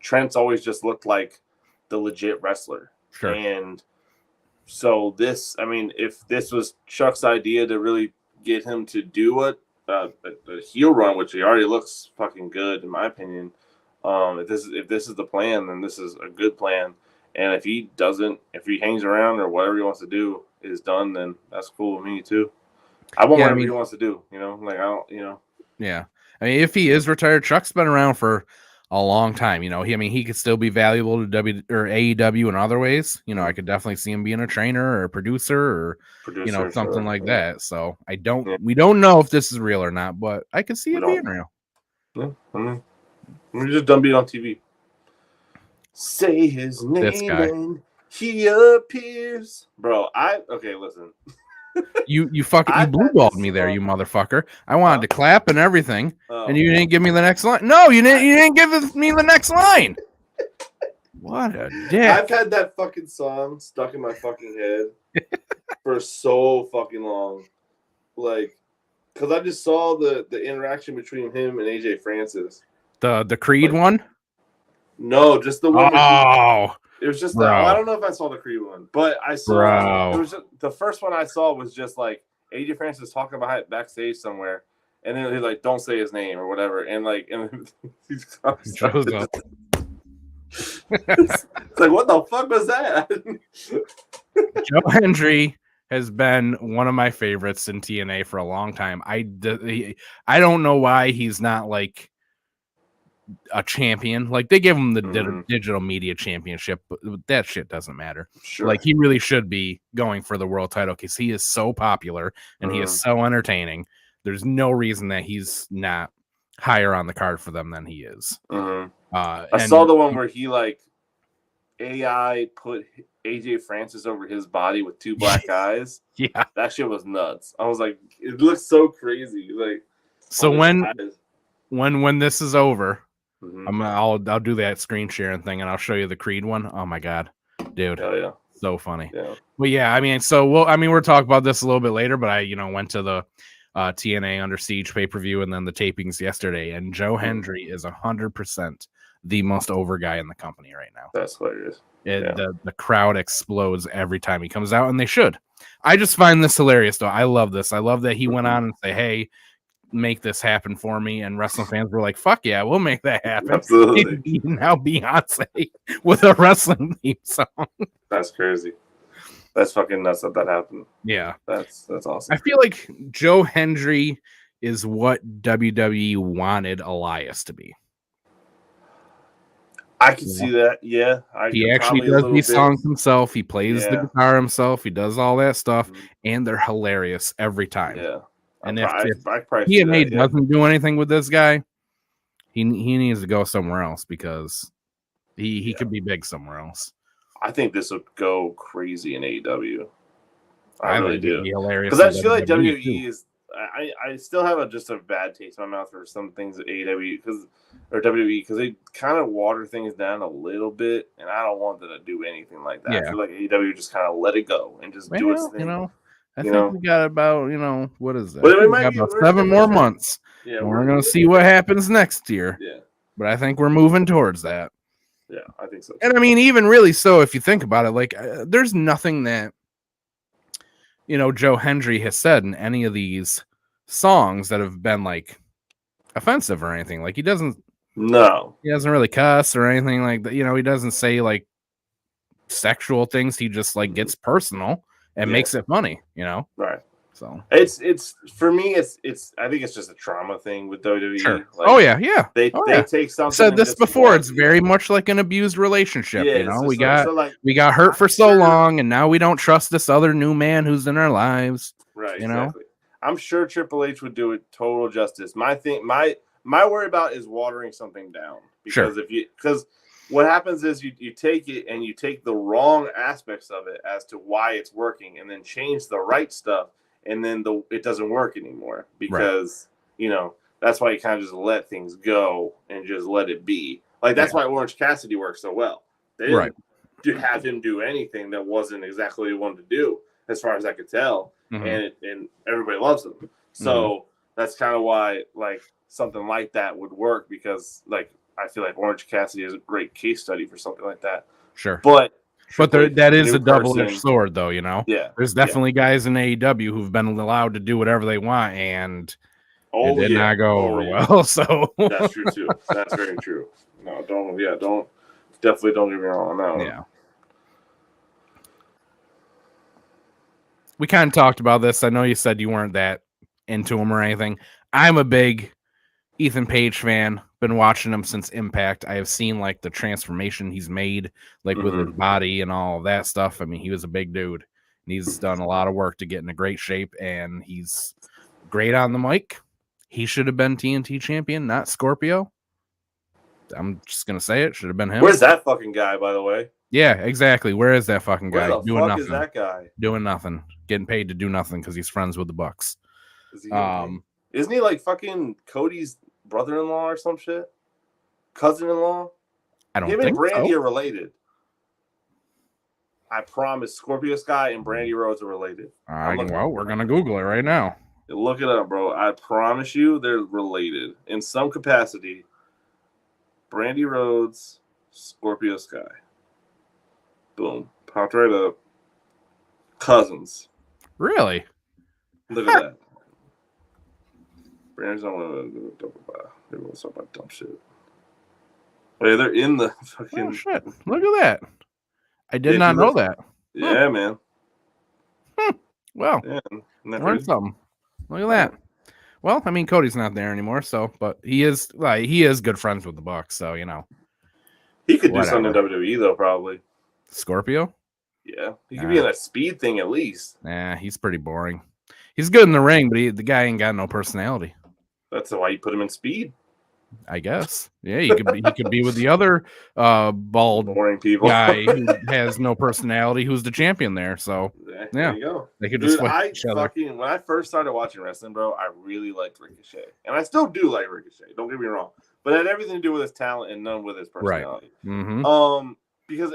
Trent's always just looked like the legit wrestler. Sure. And so this, I mean, if this was Chuck's idea to really get him to do a heel run, which he already looks fucking good in my opinion. If this is the plan, then this is a good plan. And if he hangs around or whatever he wants to do is done, then that's cool with me too. I want whatever he wants to do, like I don't, Yeah. I mean, if he is retired, Chuck's been around for a long time. He could still be valuable to AEW in other ways. I could definitely see him being a trainer or a producer or something like that. So we don't know if this is real or not, but I can see it being real. Yeah, I mean, we're just done being on TV. Say his name and he appears. Bro, listen. You blue-balled me there, you motherfucker. I wanted to clap and everything, and you didn't give me the next line. No, you didn't give me the next line. What a dick. I've had that fucking song stuck in my fucking head for so fucking long. Like, because I just saw the interaction between him and AJ Francis. The Creed one? No, just the one. Oh, it was just I don't know if I saw the Creed one, but I saw. It was the first one I saw was just like AJ Francis talking about it backstage somewhere, and then he's like, "Don't say his name" or whatever, and he's shows up. It's like, what the fuck was that? Joe Hendry has been one of my favorites in TNA for a long time. I don't know why he's not like a champion. Like, they give him the digital media championship, but that shit doesn't matter. Sure. Like, he really should be going for the world title because he is so popular and he is so entertaining. There's no reason that he's not higher on the card for them than he is. I saw the one where he AI put AJ Francis over his body with two black eyes. Yeah, that shit was nuts. I was like, it looks so crazy. Like, so when this is over, I'll do that screen sharing thing and I'll show you the Creed one. Oh my god, dude! Hell yeah, so funny. Yeah. But yeah, I mean, we'll talk about this a little bit later. But I, went to the TNA Under Siege pay-per-view and then the tapings yesterday, and Joe Hendry is 100% the most over guy in the company right now. That's hilarious. The crowd explodes every time he comes out, and they should. I just find this hilarious, though. I love this. I love that he went on and say, "Hey, make this happen for me," and wrestling fans were like, "Fuck yeah, we'll make that happen." Absolutely. Now Beyonce with a wrestling theme song. That's crazy. That's fucking nuts that happened. Yeah, that's awesome. I feel like Joe Hendry is what WWE wanted Elias to be. I can see that. Yeah, he actually does these songs himself. He plays the guitar himself. He does all that stuff, and they're hilarious every time. Yeah. And if TNA doesn't do anything with this guy, he needs to go somewhere else because he could be big somewhere else. I think this would go crazy in AEW. I really do. Hilarious. Because I feel like WWE is. I still have just a bad taste in my mouth for some things at AEW or WWE because they kind of water things down a little bit, and I don't want them to do anything like that. Yeah. I feel like AEW just kind of let it go and just do its thing. I think we got about, what is that? We got about 7 more months. Yeah, we're going to see what happens next year. Yeah. But I think we're moving towards that. Yeah, I think so. Too. And I mean, even really so, if you think about it, like there's nothing that Joe Hendry has said in any of these songs that have been like offensive or anything. Like he doesn't really cuss or anything like that. He doesn't say like sexual things. He just like gets personal and makes it funny. Right. So it's for me. It's I think it's just a trauma thing with WWE. Sure. Like, They take something. I said this before. It's very much like an abused relationship. Yeah, we got hurt for so long, and now we don't trust this other new man who's in our lives. Right. Exactly. I'm sure Triple H would do it total justice. My worry about is watering something down because what happens is you take it and you take the wrong aspects of it as to why it's working, and then change the right stuff. And then it doesn't work anymore because, that's why you kind of just let things go and just let it be. Like, that's why Orange Cassidy works so well. They didn't have him do anything that wasn't exactly what he wanted to do, as far as I could tell. Mm-hmm. And everybody loves him. So that's kind of why, like, something like that would work because, like, I feel like Orange Cassidy is a great case study for something like that. Sure. But that is a double-edged sword, though, Yeah. There's definitely guys in AEW who've been allowed to do whatever they want, and it did not go over well. So that's true too. That's very true. No, don't definitely don't get me wrong on that one. Yeah. We kind of talked about this. I know you said you weren't that into him or anything. I'm a big Ethan Page fan. Been watching him since Impact. I have seen like the transformation he's made, like with his body and all of that stuff. I mean, he was a big dude, and he's done a lot of work to get into great shape, and he's great on the mic. He should have been TNT champion, not Scorpio. I'm just gonna say it. Should have been him. Where's that fucking guy, by the way? Yeah, exactly. Where is that fucking guy? Where the doing fuck nothing. Is that guy? Doing nothing. Getting paid to do nothing because he's friends with the Bucks. Isn't he like fucking Cody's brother-in-law or some shit? Cousin-in-law? I don't think Him and Brandy so. are related. I promise Scorpio Sky and Brandy Rhodes are related. Well, we're gonna Google it right now. Look it up, bro. I promise you they're related in some capacity. Brandy Rhodes, Scorpio Sky. Boom. Popped right up. Cousins. Really? Look at that. Brandy's not one of they want to talk about dumb shit. Wait, they're in the fucking. Oh, shit. Look at that. I did not know that. Yeah, man. Well, learned something. Look at that. Well, I mean, Cody's not there anymore, but he is good friends with the Bucks, so he could do something in WWE though, probably. Scorpio? Yeah, he could be in a speed thing at least. Nah, he's pretty boring. He's good in the ring, but the guy ain't got no personality. That's why you put him in speed. I guess. Yeah, he could be with the other bald boring people guy who has no personality, who's the champion there. So there you go. They could just when I first started watching wrestling, bro, I really liked Ricochet. And I still do like Ricochet, don't get me wrong. But it had everything to do with his talent and none with his personality. Right. Mm-hmm. Because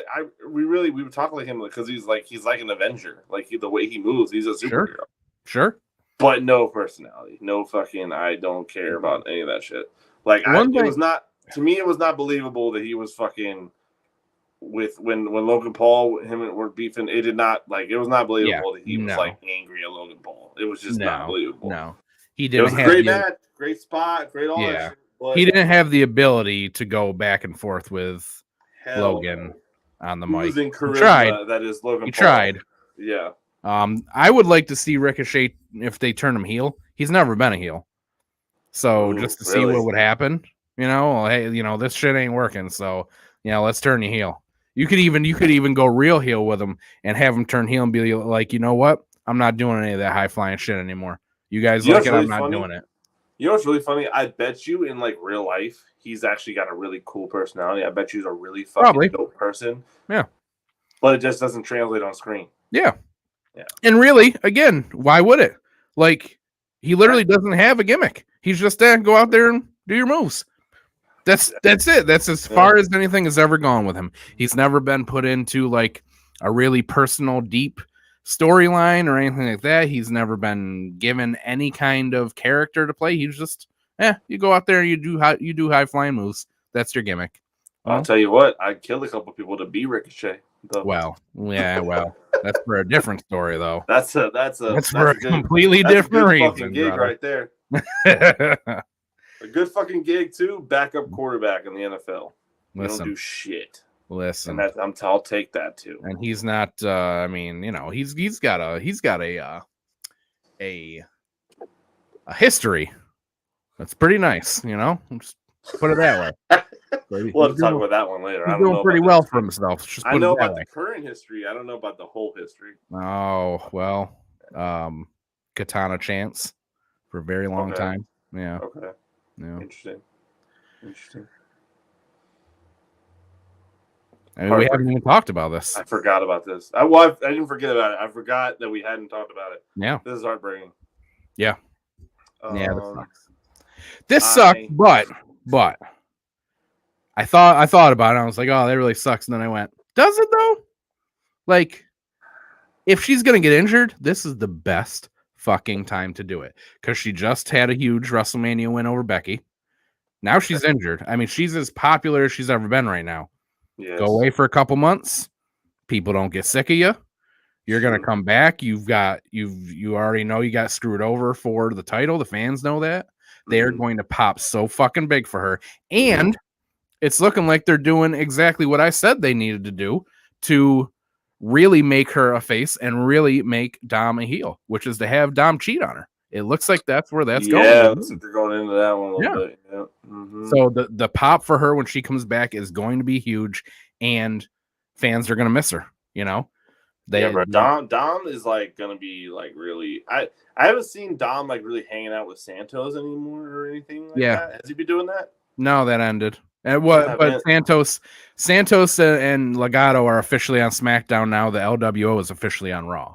we would talk like him because he's like an Avenger. Like the way he moves, he's a superhero. Sure. But no personality. No fucking I don't care about any of that shit. Like it was not believable that he was fucking with when Logan Paul him were beefing. It did not it was not believable that he was like angry at Logan Paul. It was just not believable. No, he didn't. It was a great match, great spot, great all that shit. But he didn't have the ability to go back and forth with Logan on the mic. Losing charisma, he tried. That is Logan. He tried. Yeah. I would like to see Ricochet if they turn him heel. He's never been a heel. So just to see what would happen, hey, this shit ain't working. So, let's turn you heel. You could even go real heel with him and have him turn heel and be like, you know what? I'm not doing any of that high flying shit anymore. You guys like it, I'm not doing it. You know what's really funny? I bet you in like real life, he's actually got a really cool personality. I bet you he's a really fucking dope person. Yeah. But it just doesn't translate on screen. Yeah. And really, again, why would it? Like, he literally doesn't have a gimmick. He's just go out there and do your moves. That's it. That's as far as anything has ever gone with him. He's never been put into like a really personal, deep storyline or anything like that. He's never been given any kind of character to play. He's just, you go out there and you do high flying moves. That's your gimmick. I'll tell you what, I killed a couple people to be Ricochet. Though. Well, that's for a different story, though. That's for a completely different reason. Fucking gig right there. A good fucking gig too. Backup quarterback in the NFL. You don't do shit. Listen, and I'll take that too. And he's not. I mean, he's got a history that's pretty nice. Just put it that way. We'll have to talk about that one later. He's doing pretty well for himself. I know about the current history. I don't know about the whole history. Oh well, Katana Chance for a very long time. Yeah. Okay. Yeah. Interesting. I mean, we haven't even talked about this. I forgot about this. I didn't forget about it. I forgot that we hadn't talked about it. Yeah. This is heartbreaking. Yeah. Yeah, this sucks. This sucks, but I thought about it. I was like, oh, that really sucks. And then I went, does it though? Like, if she's gonna get injured, this is the best fucking time to do it. Because she just had a huge WrestleMania win over Becky. Now she's injured. I mean, she's as popular as she's ever been right now. Yes. Go away for a couple months. People don't get sick of you. You're gonna come back. You already know you got screwed over for the title. The fans know that. They're going to pop so fucking big for her. And it's looking like they're doing exactly what I said they needed to do to really make her a face and really make Dom a heel, which is to have Dom cheat on her. It looks like that's where that's going. Yeah, they're going into that one a little bit. Yeah. Mm-hmm. So the pop for her when she comes back is going to be huge, and fans are going to miss her. But Dom is like going to be like really. I haven't seen Dom like really hanging out with Santos anymore or anything like that. Has he been doing that? No, that ended. And but Santos and Legado are officially on SmackDown now. The LWO is officially on Raw.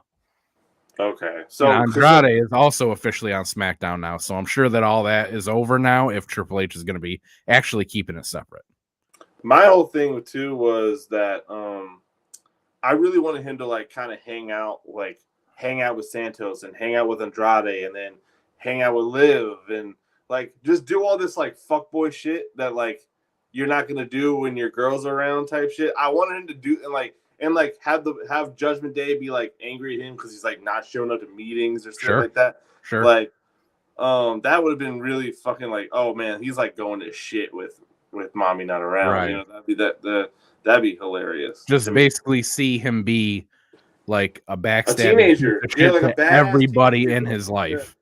Okay, so Andrade is also officially on SmackDown now. So I'm sure that all that is over now. If Triple H is going to be actually keeping it separate. My whole thing too was that I really wanted him to like kind of hang out with Santos and hang out with Andrade and then hang out with Liv and like just do all this like fuckboy shit that like you're not gonna do when your girl's around type shit. I wanted him to do and have Judgment Day be like angry at him because he's like not showing up to meetings or stuff like that. Sure. Like that would have been really fucking like, oh man, he's like going to shit with mommy not around. Right. That'd be hilarious. Just basically see him be like a backstabber, teenager, like a everybody teenager. In his life.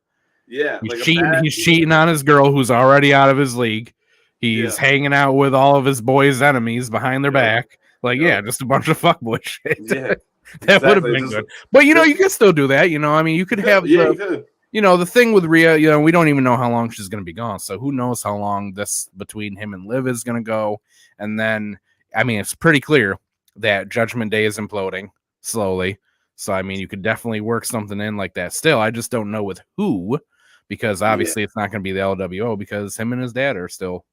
Yeah, he's cheating on his girl who's already out of his league. He's hanging out with all of his boys' enemies behind their back. Like, just a bunch of fuckboy shit. Yeah, that would have been good. But you can still do that. I mean, you could have the thing with Rhea. We don't even know how long she's going to be gone. So who knows how long this between him and Liv is going to go. And then, I mean, it's pretty clear that Judgment Day is imploding slowly. So I mean, you could definitely work something in like that. Still, I just don't know with who, because obviously it's not going to be the LWO because him and his dad are still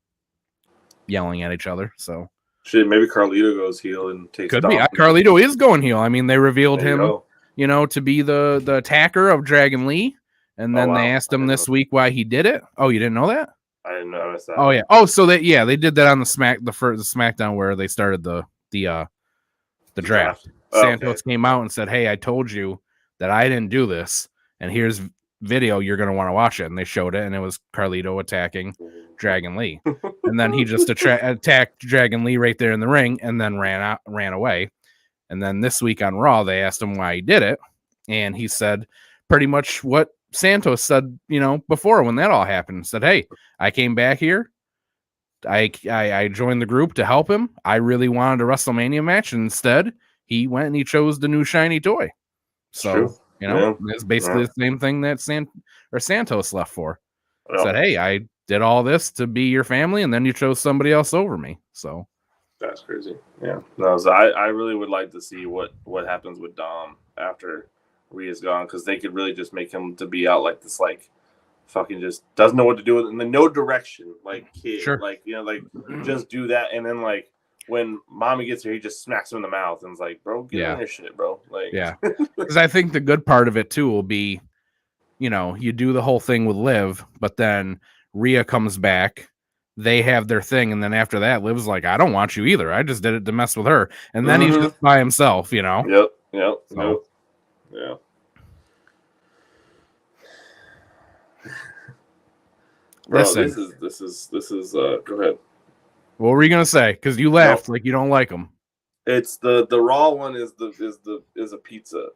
yelling at each other. So shit, maybe Carlito goes heel and takes. Could be. Carlito is going heel. I mean, they revealed him, to be the attacker of Dragon Lee, and then they asked him this week why he did it. Oh, you didn't know that? I didn't notice that. Oh yeah. Oh, so they did that on the SmackDown where they started the draft. Santos came out and said, "Hey, I told you that I didn't do this, and here's video. You're gonna want to watch it." And they showed it, and it was Carlito attacking Dragon Lee, and then he just attacked Dragon Lee right there in the ring, and then ran away. And then this week on Raw, they asked him why he did it, and he said pretty much what Santos said, before when that all happened. Said, "Hey, I came back here. I joined the group to help him. I really wanted a WrestleMania match, and instead he went and he chose the new shiny toy." So it's basically the same thing that Santos left for. Said, "Hey, I did all this to be your family, and then you chose somebody else over me." So that's crazy. Yeah, no, so I really would like to see what happens with Dom after Rhea's gone, because they could really just make him to be out like this, like fucking just doesn't know what to do with it, and no direction, like kid, just do that, and then like when mommy gets here, he just smacks him in the mouth and is like, "Bro, get on your shit, bro." Like, because I think the good part of it too will be, you do the whole thing with Liv, but then Rhea comes back, they have their thing, and then after that, Liv's like, I don't want you either. I just did it to mess with her, and then he's just by himself, you know. Yep. So. Yeah. Bro, Listen, this is. Go ahead. What were you gonna say? Because you laughed like you don't like them. It's the raw one is a pizza.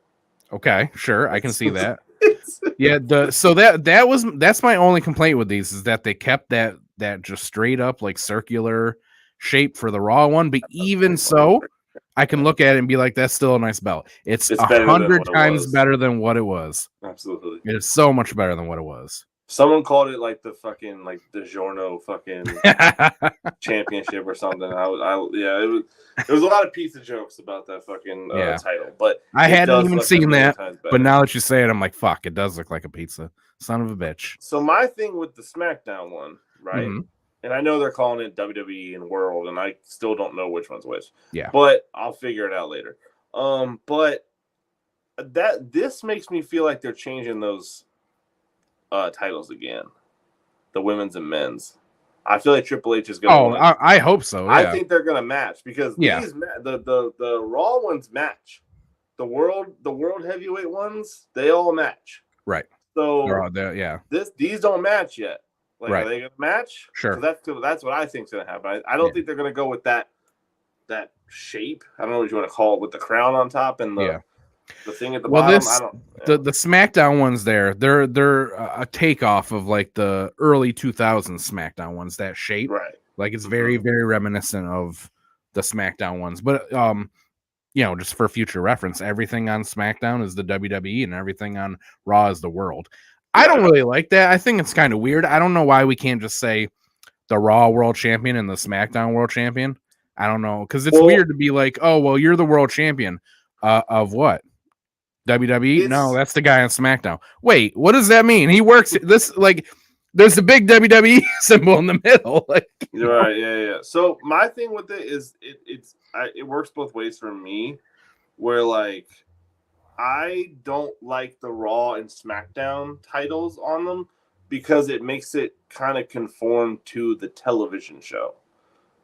Okay, sure, I can see that. Yeah, that's my only complaint with these is that they kept that just straight up like circular shape for the raw one. But even so, I can look at it and be like, that's still a nice belt. It's 100 times better than what it was. Absolutely, it is so much better than what it was. Someone called it like the fucking like the Giorno fucking championship or something. It was a lot of pizza jokes about that fucking title, but I hadn't even seen that. But now that you say it, I'm like, fuck, it does look like a pizza. Son of a bitch. So my thing with the SmackDown one, right? Mm-hmm. And I know they're calling it WWE and World, and I still don't know which one's which. Yeah, but I'll figure it out later. But this makes me feel like they're changing those titles again, the women's and men's. I feel like Triple H is going. I hope so. Yeah. I think they're going to match because these the Raw ones match, the world heavyweight ones they all match. Right. So they're all there, yeah. These don't match yet. Like, right. Are they going to match? Sure. So that's what I think is going to happen. I don't think they're going to go with that shape. I don't know what you want to call it with the crown on top and the thing at the bottom. The SmackDown ones they're a takeoff of like the early 2000s SmackDown ones. That shape, right? Like it's very very reminiscent of the SmackDown ones. But just for future reference, everything on SmackDown is the WWE and everything on Raw is the World. I don't really like that. I think it's kind of weird. I don't know why we can't just say the Raw World Champion and the SmackDown World Champion. I don't know, because it's weird to be like, oh well, you're the World Champion of what? WWE? No, that's the guy on SmackDown. Wait, what does that mean? He works this like there's a big WWE symbol in the middle. Like, right, yeah. So my thing with it is it works both ways for me, where like I don't like the Raw and SmackDown titles on them because it makes it kind of conform to the television show.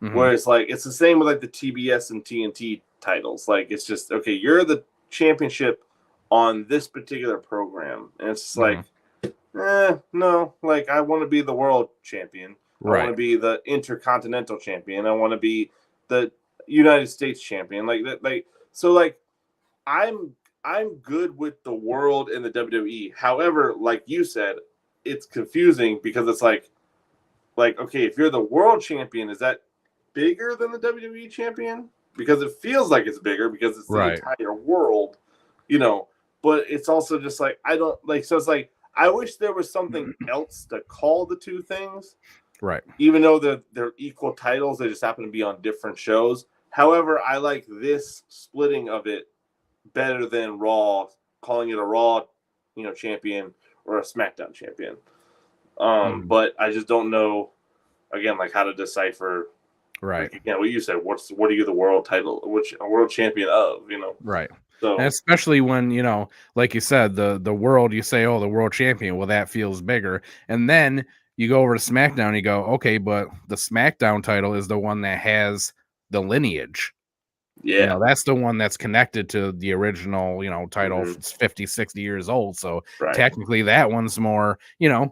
Mm-hmm. Where it's like it's the same with like the TBS and TNT titles. Like it's just okay, you're the championship on this particular program, and it's just like, no, like I want to be the world champion. Right. I want to be the intercontinental champion. I want to be the United States champion. Like that, like so, like I'm good with the world and the WWE. However, like you said, it's confusing because it's like okay, if you're the world champion, is that bigger than the WWE champion? Because it feels like it's bigger because it's the entire world, but it's also just like, I don't like, so it's like, I wish there was something else to call the two things. Right. Even though they're equal titles, they just happen to be on different shows. However, I like this splitting of it better than Raw, calling it a Raw, champion or a SmackDown champion. But I just don't know, again, like how to decipher. Right. Like, again, what you said, what are you the world title, which a world champion of, Right. So, and especially when, like you said, the world, you say, oh, the world champion, well, that feels bigger. And then you go over to SmackDown and you go, okay, but the SmackDown title is the one that has the lineage. Yeah. That's the one that's connected to the original, title. Mm-hmm. It's 50, 60 years old. So technically that one's more,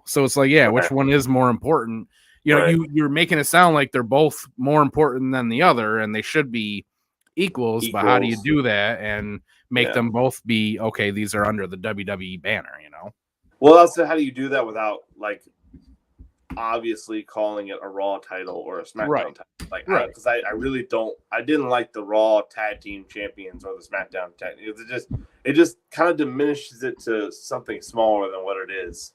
so it's like, which one is more important? You're making it sound like they're both more important than the other and they should be equals. But how do you do that and make them both be okay? These are under the WWE banner, Well, also, how do you do that without like obviously calling it a Raw title or a SmackDown title? Like, because I really don't. I didn't like the Raw Tag Team Champions or the SmackDown Tag. It just kind of diminishes it to something smaller than what it is,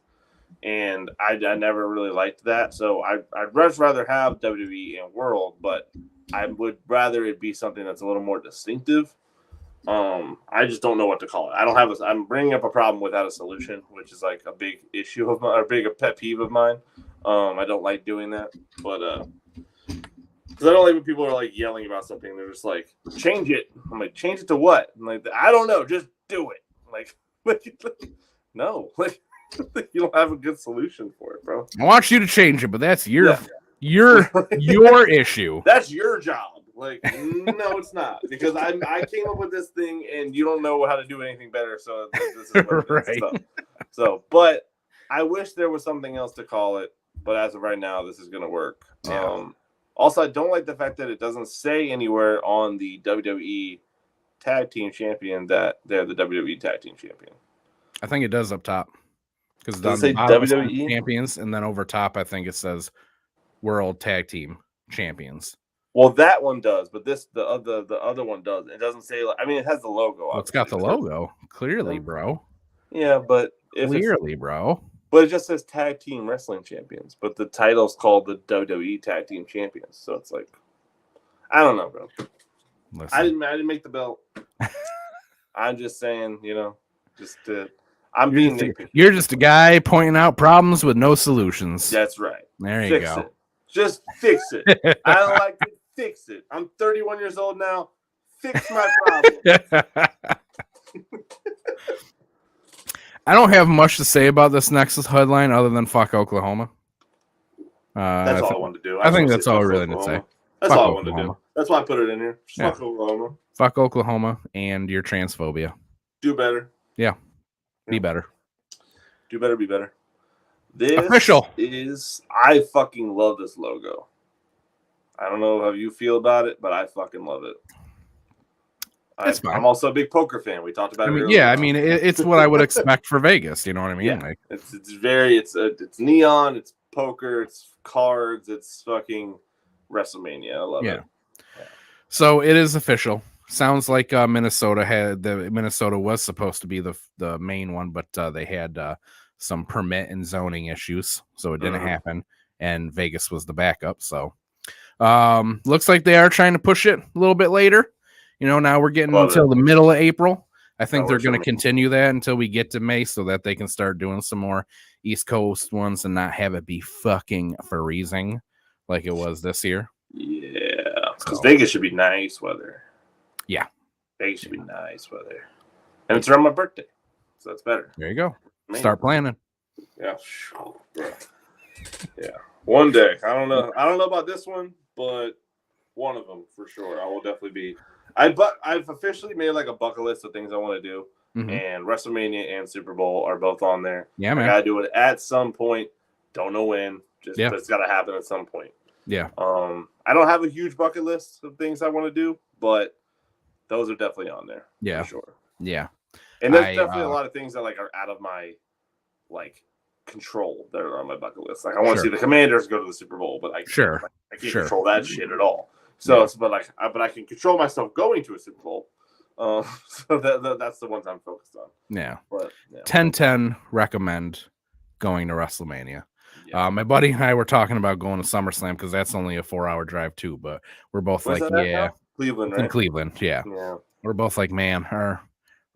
and I never really liked that. So I'd much rather have WWE and World, but I would rather it be something that's a little more distinctive. I just don't know what to call it. I'm bringing up a problem without a solution, which is like a big issue of mine, or a pet peeve of mine. I don't like doing that, but because I don't like when people are like yelling about something. They're just like, change it. I'm like, change it to what? I'm like, I don't know. Just do it. Like no, like you don't have a good solution for it, bro. I want you to change it, but that's your Your issue. That's your job. Like, no, it's not, because I came up with this thing and you don't know how to do anything better. So this is what it is. Right. So, but I wish there was something else to call it. But as of right now, this is going to work. Yeah. Also, I don't like the fact that it doesn't say anywhere on the WWE Tag Team Champion that they're the WWE Tag Team Champion. I think it does up top. Because Does it say WWE champions, and then over top, I think it says World Tag Team Champions. Well, that one does, but the other one doesn't. It doesn't say. I mean, it has the logo. Well, it's got the logo clearly, bro. Yeah, but bro. But it just says Tag Team Wrestling Champions, but the title's called the WWE Tag Team Champions. So it's like, I don't know, bro. Listen. I didn't make the belt. I'm just saying, I'm being nitpicky. You're just a guy pointing out problems with no solutions. That's right. There you go. It. Just fix it. I don't like it. Fix it. I'm 31 years old now. Fix my problem. I don't have much to say about this next headline other than fuck Oklahoma. That's all I wanted to do. I think that's all we really need to say. That's all I wanted to do. That's why I put it in here. Fuck Oklahoma. Fuck Oklahoma and your transphobia. Do better. Yeah. Be better. Do better, be better. This official I fucking love this logo. I don't know how you feel about it, but I fucking love it. I'm also a big poker fan. We talked about it earlier. Yeah, I mean, it's what I would expect for Vegas. You know what I mean? Yeah. Like, it's neon, it's poker, it's cards, it's fucking WrestleMania. I love it. Yeah. So it is official. Sounds like Minnesota was supposed to be the main one, but they had some permit and zoning issues, so it didn't happen. And Vegas was the backup. So looks like they are trying to push it a little bit later. Now we're getting until the middle of April. I think they're going to continue that until we get to May so that they can start doing some more East Coast ones and not have it be fucking freezing like it was this year. Yeah, because Vegas should be nice weather. Yeah. Vegas should be nice weather. And it's around my birthday, so that's better. There you go. Start planning. Yeah. Yeah. One day. I don't know about this one, but one of them for sure. I will definitely be. I've officially made like a bucket list of things I want to do, and WrestleMania and Super Bowl are both on there. Yeah, man. I gotta do it at some point. Don't know when. But it's gotta happen at some point. Yeah. I don't have a huge bucket list of things I want to do, but those are definitely on there. Yeah. For sure. Yeah. And there's definitely a lot of things that are out of my control that are on my bucket list. Like I want to see the Commanders go to the Super Bowl, but I can't control that shit at all. So, but I can control myself going to a Super Bowl. So that's the ones I'm focused on. Yeah. But 10-10 recommend going to WrestleMania. Yeah. My buddy and I were talking about going to SummerSlam because that's only a 4-hour drive too. But we're both Cleveland, right? In Cleveland, yeah. We're both like, man, our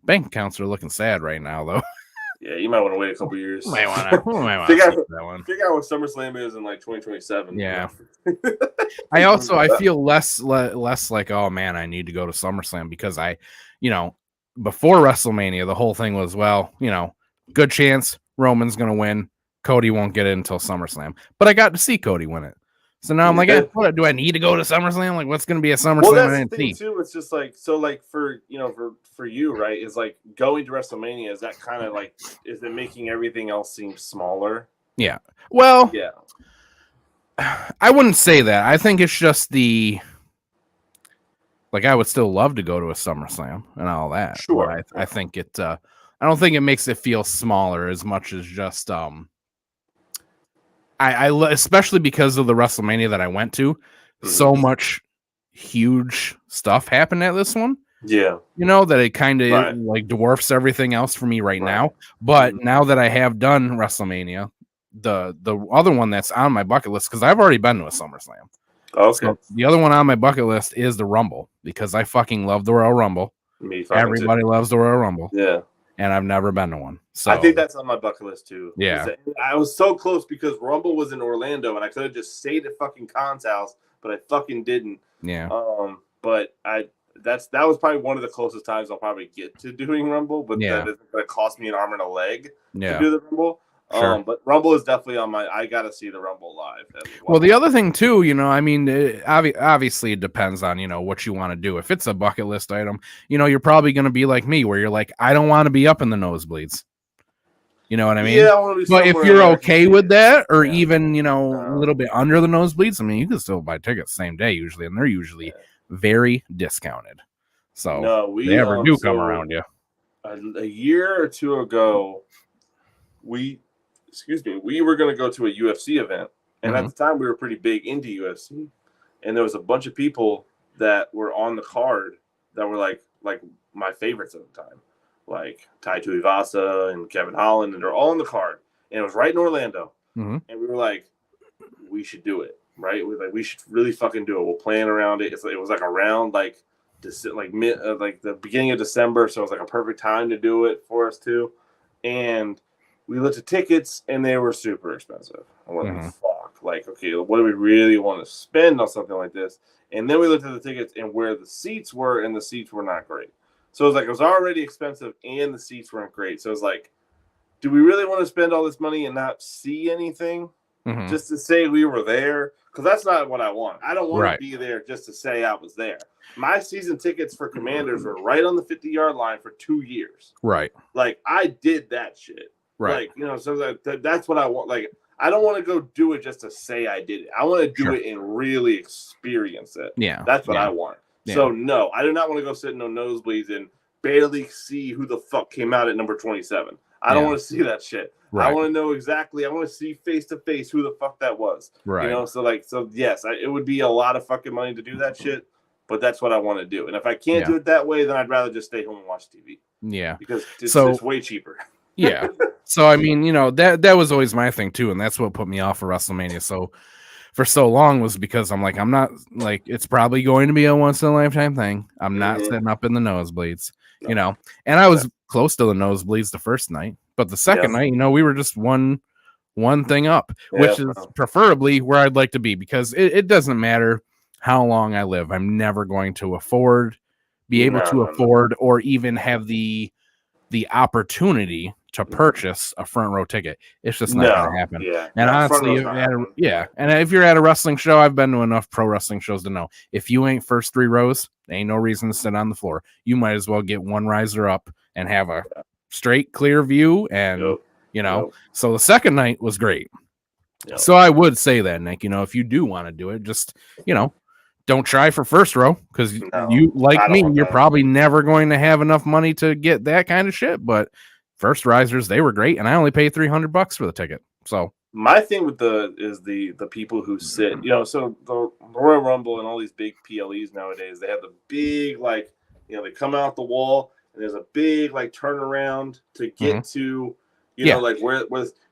bank accounts are looking sad right now, though. Yeah, you might want to wait a couple years. Might want to figure out what SummerSlam is in 2027. Yeah. I feel less like, oh man, I need to go to SummerSlam because before WrestleMania, the whole thing was, good chance Roman's gonna win. Cody won't get it until SummerSlam. But I got to see Cody win it. So now I'm like, what do I need to go to SummerSlam? Like, what's going to be a SummerSlam? Well, that's the thing too. It's just for you, right? Is like going to WrestleMania. Is that kind of is it making everything else seem smaller? Yeah. Well, yeah. I wouldn't say that. I think it's just I would still love to go to a SummerSlam and all that. Sure. I think it. I don't think it makes it feel smaller as much as just I especially because of the WrestleMania that I went to, so much huge stuff happened at this one. Yeah. That it kind of dwarfs everything else for me right now. But now that I have done WrestleMania, the other one that's on my bucket list, because I've already been to a SummerSlam. Okay. So the other one on my bucket list is the Rumble, because I fucking love the Royal Rumble. Everybody loves the Royal Rumble. Yeah. And I've never been to one. So I think that's on my bucket list too. Yeah. I was so close because Rumble was in Orlando and I could have just stayed at fucking Khan's house, but I fucking didn't. Yeah. But that was probably one of the closest times I'll probably get to doing Rumble, but that is going to cost me an arm and a leg to do the Rumble. Sure. But Rumble is definitely on my. I gotta see the Rumble live. Well, the other thing too, I mean, obviously it depends on what you want to do. If it's a bucket list item, you're probably going to be like me, where you're like, I don't want to be up in the nosebleeds. You know what I mean? Yeah, I want to be. But if you're okay with that, or even No. a little bit under the nosebleeds, I mean, you can still buy tickets same day usually, and they're usually very discounted. So no, they ever do come around you. A year or two ago, we were going to go to a UFC event, and at the time we were pretty big into UFC, and there was a bunch of people that were on the card that were like my favorites at the time, like Tai Tuivasa and Kevin Holland, and they're all on the card, and it was right in Orlando, and we were like, we should do it, right? We should really fucking do it. We'll plan around it. It was like around like the beginning of December, so it was like a perfect time to do it for us too, and we looked at tickets, and they were super expensive. I'm like, fuck. Like, okay, what do we really want to spend on something like this? And then we looked at the tickets and where the seats were, and the seats were not great. So it was like, it was already expensive, and the seats weren't great. So it was like, do we really want to spend all this money and not see anything? Just to say we were there? Because that's not what I want. I don't want to be there just to say I was there. My season tickets for Commanders were right on the 50-yard line for 2 years. Right. Like, I did that shit. Right. Like, so that's what I want. Like, I don't want to go do it just to say I did it. I want to do it and really experience it. Yeah. That's what I want. Yeah. So, no, I do not want to go sit in the nosebleeds and barely see who the fuck came out at number 27. I don't want to see that shit. Right. I want to know exactly. I want to see face to face who the fuck that was. Right. So yes, it would be a lot of fucking money to do that shit, but that's what I want to do. And if I can't do it that way, then I'd rather just stay home and watch TV. Yeah. Because it's way cheaper. Yeah. So, I mean, that was always my thing too. And that's what put me off of WrestleMania. So for so long was because I'm like, I'm not like, it's probably going to be a once in a lifetime thing. I'm not sitting up in the nosebleeds, and I was close to the nosebleeds the first night, but the second night, we were just one thing up, which is preferably where I'd like to be, because it doesn't matter how long I live. I'm never going to be able to afford or even have the opportunity to purchase a front row ticket. It's just not going to happen. Yeah. And honestly, and if you're at a wrestling show, I've been to enough pro wrestling shows to know, if you ain't first 3 rows, there ain't no reason to sit on the floor. You might as well get one riser up and have a straight, clear view. And, so the second night was great. Yep. So I would say that, Nick, if you do want to do it, just, don't try for first row, because you, like me, you're probably never going to have enough money to get that kind of shit. But first risers, they were great, and I only paid $300 for the ticket. So my thing with the people who sit, so the Royal Rumble and all these big PLEs nowadays, they have the big, like, they come out the wall and there's a big like turnaround to get to, like where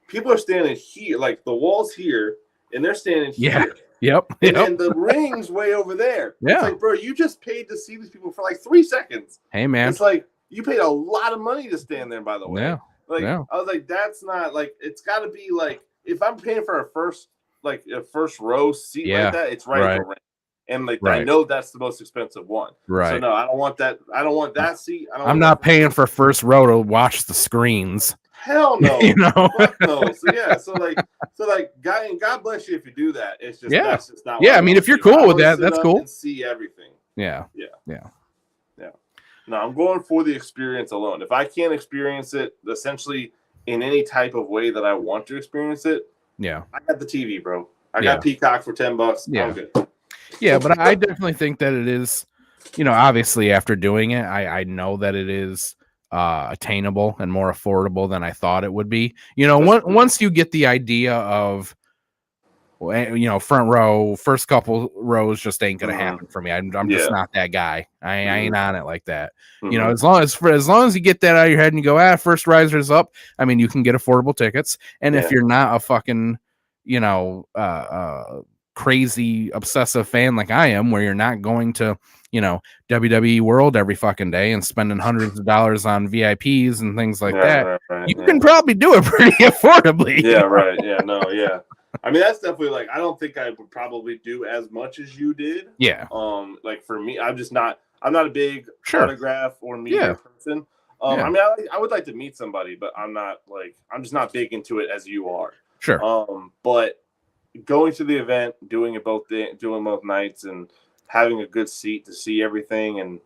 people are standing here, like the wall's here and they're standing here. Yep. And the ring's way over there. Yeah. It's like, bro, you just paid to see these people for like 3 seconds. Hey, man. It's like, you paid a lot of money to stand there, by the way. Yeah. I was like, that's not like, it's got to be like, if I'm paying for a first row seat like that, it's right at the ring. And like, I know that's the most expensive one. Right. So no, I don't want that. I don't want that seat. I'm not paying for first row to watch the screens. Hell no. Fuck no. So God bless you if you do that. It's just that's just not. Yeah, I mean, if you're cool with that, that's cool. And see everything. Yeah. No, I'm going for the experience alone. If I can't experience it essentially in any type of way that I want to experience it, I got the TV, bro. I got Peacock for $10. Yeah. I'm good. Yeah, but I definitely think that it is, obviously after doing it, I know that it is attainable and more affordable than I thought it would be. Once you get the idea of, front row, first couple rows just ain't gonna happen for me. I'm just not that guy. I ain't on it like that. As long as you get that out of your head and you go, first riser's up. I mean, you can get affordable tickets, and if you're not a fucking, crazy obsessive fan like I am, where you're not going to, WWE World every fucking day and spending hundreds of dollars on VIPs and things like that, you can probably do it pretty affordably. Yeah, right. Yeah, no, yeah. I mean, that's definitely like, I don't think I would probably do as much as you did. Yeah. Like for me, I'm not a big autograph or media person. I mean, I would like to meet somebody, but I'm just not big into it as you are. Sure. But going to the event, doing both nights, and having a good seat to see everything, and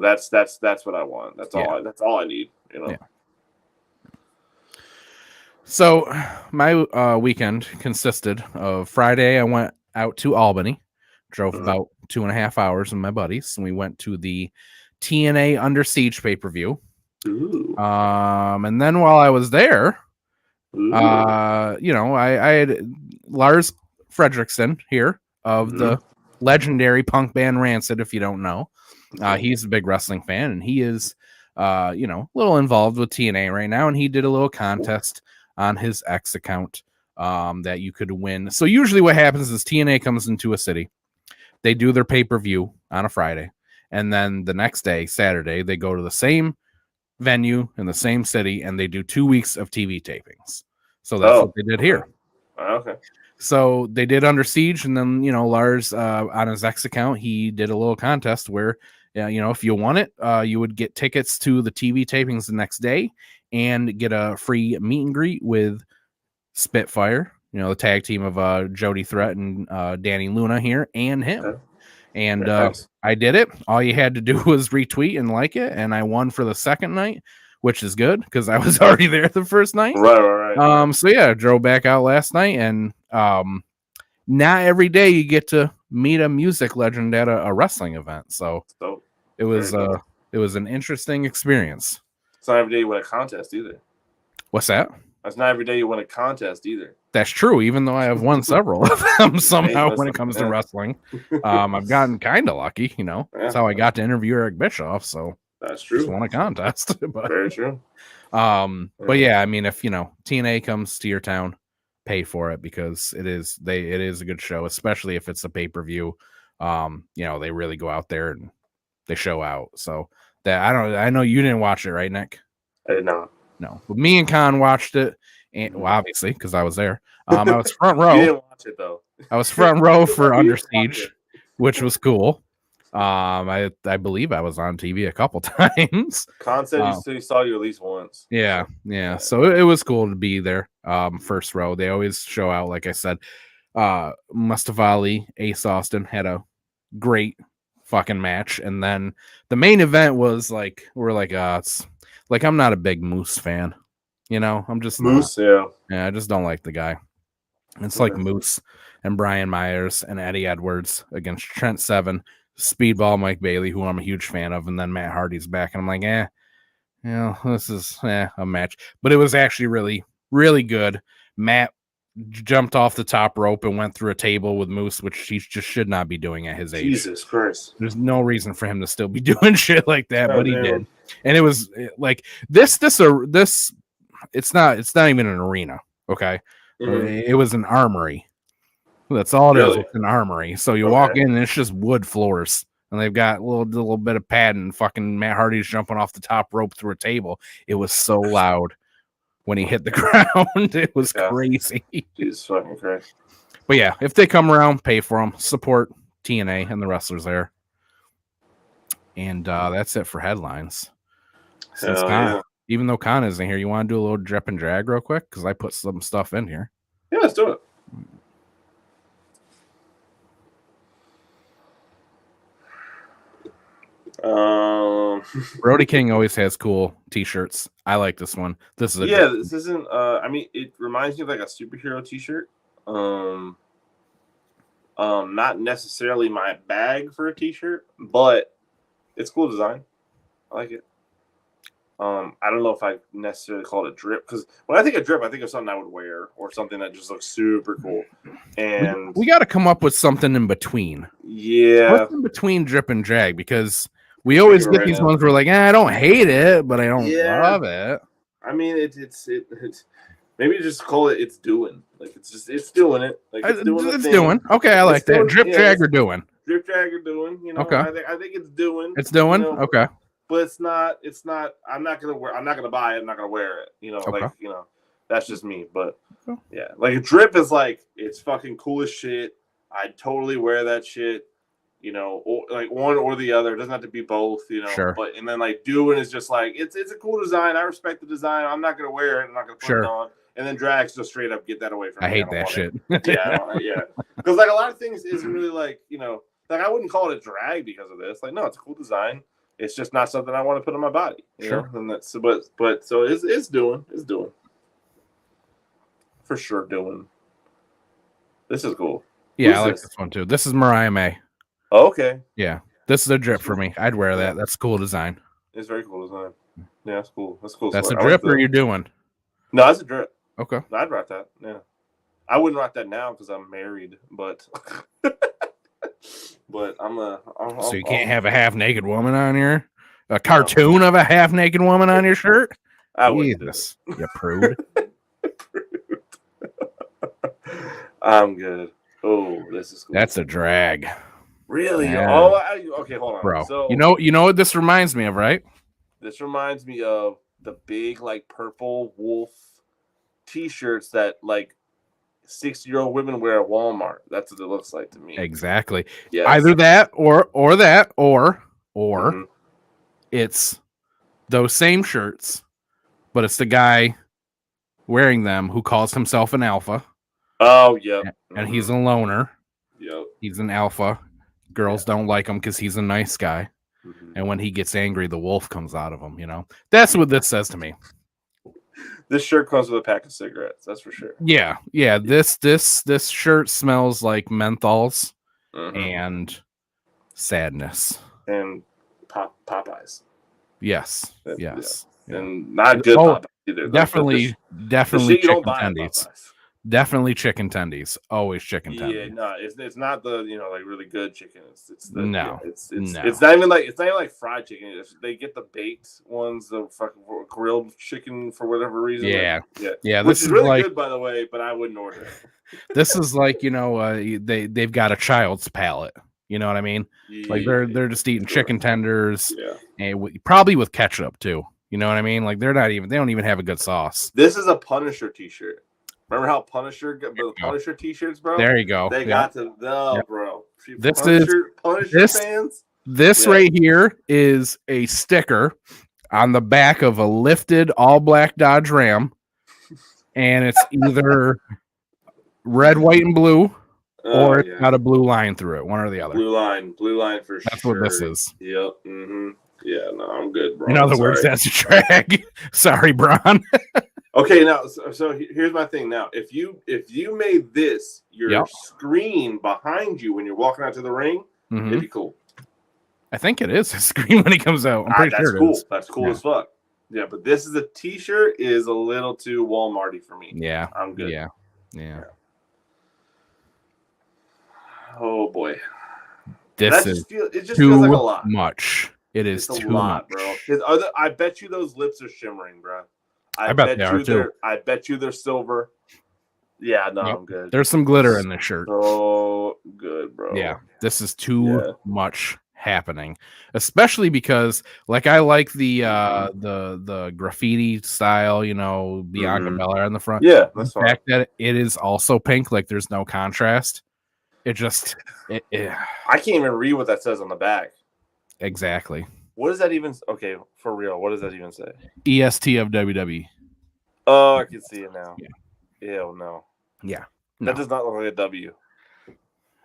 that's what I want. That's all I need. Yeah. So my weekend consisted of Friday. I went out to Albany, drove about 2.5 hours with my buddies, and we went to the TNA Under Siege pay-per-view. And then while I was there, I had Lars Fredrickson here of the legendary punk band Rancid, if you don't know. He's a big wrestling fan, and he is a little involved with TNA right now, and he did a little contest on his X account that you could win. So usually what happens is TNA comes into a city, they do their pay-per-view on a Friday, and then the next day, Saturday, they go to the same venue in the same city, and they do 2 weeks of TV tapings. So that's what they did here. Okay. So they did Under Siege, and then Lars on his X account, he did a little contest where if you won it, you would get tickets to the TV tapings the next day and get a free meet and greet with Spitfire, the tag team of Jody Threat and Danny Luna here, and him. Okay. And I did it. All you had to do was retweet and like it, and I won for the second night, which is good because I was already there the first night. Right. So yeah, drove back out last night, and not every day you get to meet a music legend at a wrestling event. So it was an interesting experience. It's not every day you win a contest either. What's that? That's not every day you win a contest either. That's true, even though I have won several of them somehow when it comes to wrestling. I've gotten kind of lucky, That's how I got to interview Eric Bischoff, so that's true. Just won a contest. But, very true. But yeah, I mean, if TNA comes to your town, pay for it because it is a good show, especially if it's a pay-per-view. They really go out there and they show out. So that I know you didn't watch it, right, Nick? I did not. No, but me and Con watched it, and well, obviously because I was there. I was front row. You didn't watch it though. I was front row for Under Siege, which was cool. I believe I was on TV a couple times. Con said he saw you at least once. Yeah. So it was cool to be there. First row. They always show out, like I said. Mustafa Ali, Ace Austin had a great fucking match, and then the main event was it's like I'm not a big Moose fan. I'm just Moose, not. Yeah, I just don't like the guy. It's like Moose and Brian Myers and Eddie Edwards against Trent Seven, Speedball Mike Bailey, who I'm a huge fan of, and then Matt Hardy's back, and I'm like, this is a match. But it was actually really, really good. Matt jumped off the top rope and went through a table with Moose, which he just should not be doing at his age. Jesus Christ. There's no reason for him to still be doing shit like that, but he did. And it was like this it's not even an arena, okay? It was an armory. That's all it is. It's an armory. So you walk in and it's just wood floors. And they've got a little bit of padding. Fucking Matt Hardy's jumping off the top rope through a table. It was so loud when he hit the ground. It was crazy. Jesus fucking Christ. But yeah, if they come around, pay for them. Support TNA and the wrestlers there. And that's it for headlines. Even though Con isn't here, you want to do a little drip and drag real quick? Because I put some stuff in here. Yeah, let's do it. Brody King always has cool t-shirts. I like this one. This is this isn't I mean, it reminds me of like a superhero t-shirt. Not necessarily my bag for a t-shirt, but it's cool design. I like it. I don't know if I necessarily call it a drip, because when I think of drip, I think of something I would wear or something that just looks super cool. And we got to come up with something in between. Yeah, what's in between drip and drag? Because we always get these ones where we're like, I don't hate it, but I don't love it. I mean, it's maybe just call it. It's doing it's doing it. Like it's doing. Okay, I like that. Drip drag or doing. Drip drag or doing. Okay. I think it's doing. It's doing. Okay. But it's not. I'm not gonna buy it. I'm not gonna wear it. That's just me. But yeah, like a drip is like, it's fucking cool as shit. I'd totally wear that shit. you know, or like one or the other. It doesn't have to be both, you know. Sure. But and then like doing is just like it's a cool design. I respect the design. I'm not gonna wear it. I'm not gonna put it on. And then drags just straight up get that away from me. I hate that shit. Yeah. Because like a lot of things isn't really like, you know, like I wouldn't call it a drag because of this. Like no, it's a cool design. It's just not something I want to put on my body. You know? And that's but so it's doing for sure doing. This is cool. Yeah, I like this one too. This is Mariah May. Oh, okay. Yeah, this is a drip for me. I'd wear that. That's a cool design. It's very cool design. Yeah, that's cool. That's cool. That's a drip, or you're doing? No, that's a drip. Okay. I'd rock that. Yeah, I wouldn't rock that now because I'm married, but but so you can't have a half naked woman on here. A cartoon of a half naked woman on your shirt. I wouldn't. Jesus, you prude. I'm good. Oh, this is cool. That's a drag. Really? Yeah. Okay, hold on, bro. So you know what this reminds me of, right? This reminds me of the big like purple wolf T-shirts that like 60-year-old women wear at Walmart. That's what it looks like to me. Exactly. Yes. Either that or Mm-hmm. it's those same shirts, but it's the guy wearing them who calls himself an alpha. Oh, yeah. And he's a loner. Yep. He's an alpha. Girls don't like him because he's a nice guy. Mm-hmm. And when he gets angry, the wolf comes out of him, you know? That's what this says to me. This shirt comes with a pack of cigarettes, that's for sure. Yeah. This shirt smells like menthols and sadness. And Popeyes. Yes. And, yes. Yeah. And not good Popeyes either. Definitely chicken tendies. Popeyes. Definitely chicken tendies. Always chicken tendies. Yeah, no, it's not the like really good chicken. It's no. It's not even like fried chicken. They get the baked ones, the fucking grilled chicken for whatever reason. Yeah. Which this is really like, good, by the way, but I wouldn't order it. This is like they've got a child's palate. You know what I mean? Like they're just eating chicken tenders, and probably with ketchup too. You know what I mean? Like they don't even have a good sauce. This is a Punisher T-shirt. Remember how Punisher T-shirts, bro? There you go. They got to bro. Punisher fans. This right here is a sticker on the back of a lifted all black Dodge Ram, and it's either red, white, and blue, or it's got a blue line through it. One or the other. Blue line for sure. That's what this is. Yep. Mm-hmm. Yeah. No, I'm good, bro. In other words, that's a drag. Sorry, Bron. Okay, now so here's my thing. Now, if you made this your screen behind you when you're walking out to the ring, it'd be cool. I think it is a screen when it comes out. I'm pretty sure cool. That's cool as fuck. Yeah, but this is a T-shirt is a little too Walmarty for me. Yeah, I'm good. Yeah. Oh boy, it just feels like a lot. Much. It is too much, bro. I bet you those lips are shimmering, bro. I bet they are too. I bet you they're silver. Yeah, no, I'm good. There's some glitter in this shirt. So good, bro. Yeah, this is too much happening, especially because like I like the graffiti style, Bianca Belair on the front. Yeah, that's fine. The fact that it is also pink, like there's no contrast. It just I can't even read what that says on the back. Exactly. What does that even? Okay, for real. What does that even say? EST of WWE. Oh, I can see it now. Yeah. Ew, no. Yeah. That does not look like a W.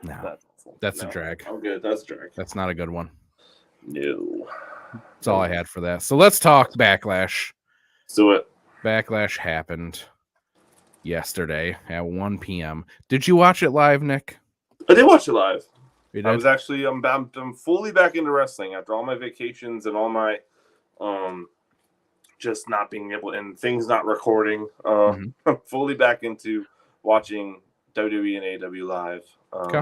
No. That's a drag. I'm good. That's a drag. That's not a good one. No. That's all I had for that. So let's talk Backlash. Let's do it. Backlash happened yesterday at 1 p.m. Did you watch it live, Nick? I did watch it live. I was actually I'm fully back into wrestling after all my vacations and all my just not being able and things not recording. I'm fully back into watching WWE and AEW live.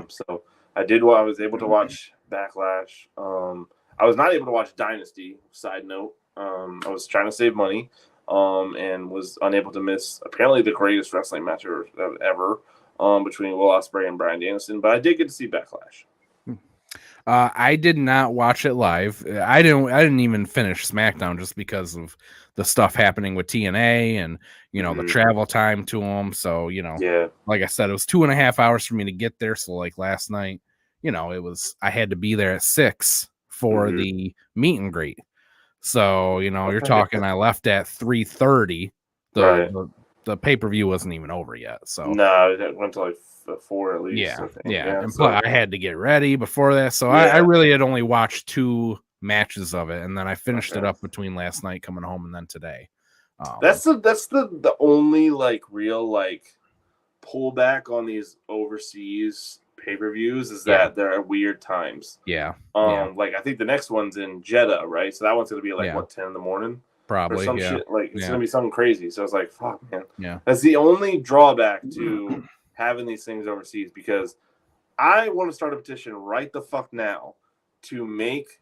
So I was able to watch Backlash. I was not able to watch Dynasty, side note. I was trying to save money and was unable to miss apparently the greatest wrestling match ever between Will Ospreay and Bryan Danielson, but I did get to see Backlash. I did not watch it live. I didn't even finish SmackDown just because of the stuff happening with TNA and the travel time to them. So like I said, it was 2.5 hours for me to get there. So like last night, I had to be there at 6 for the meet and greet. So, you're talking, I left at 3:30. The pay-per-view wasn't even over yet. So no, it went to like 4 at least. Yeah. And so, I had to get ready before that. So I really had only watched 2 matches of it, and then I finished it up between last night coming home and then today. That's the only like real like pullback on these overseas pay-per-views is that they're at weird times. Like I think the next one's in Jeddah, right? So that one's gonna be like 10 in the morning, probably, or some shit. Like it's gonna be something crazy. So it's like, fuck, man. Yeah, that's the only drawback to having these things overseas, because I want to start a petition right the fuck now to make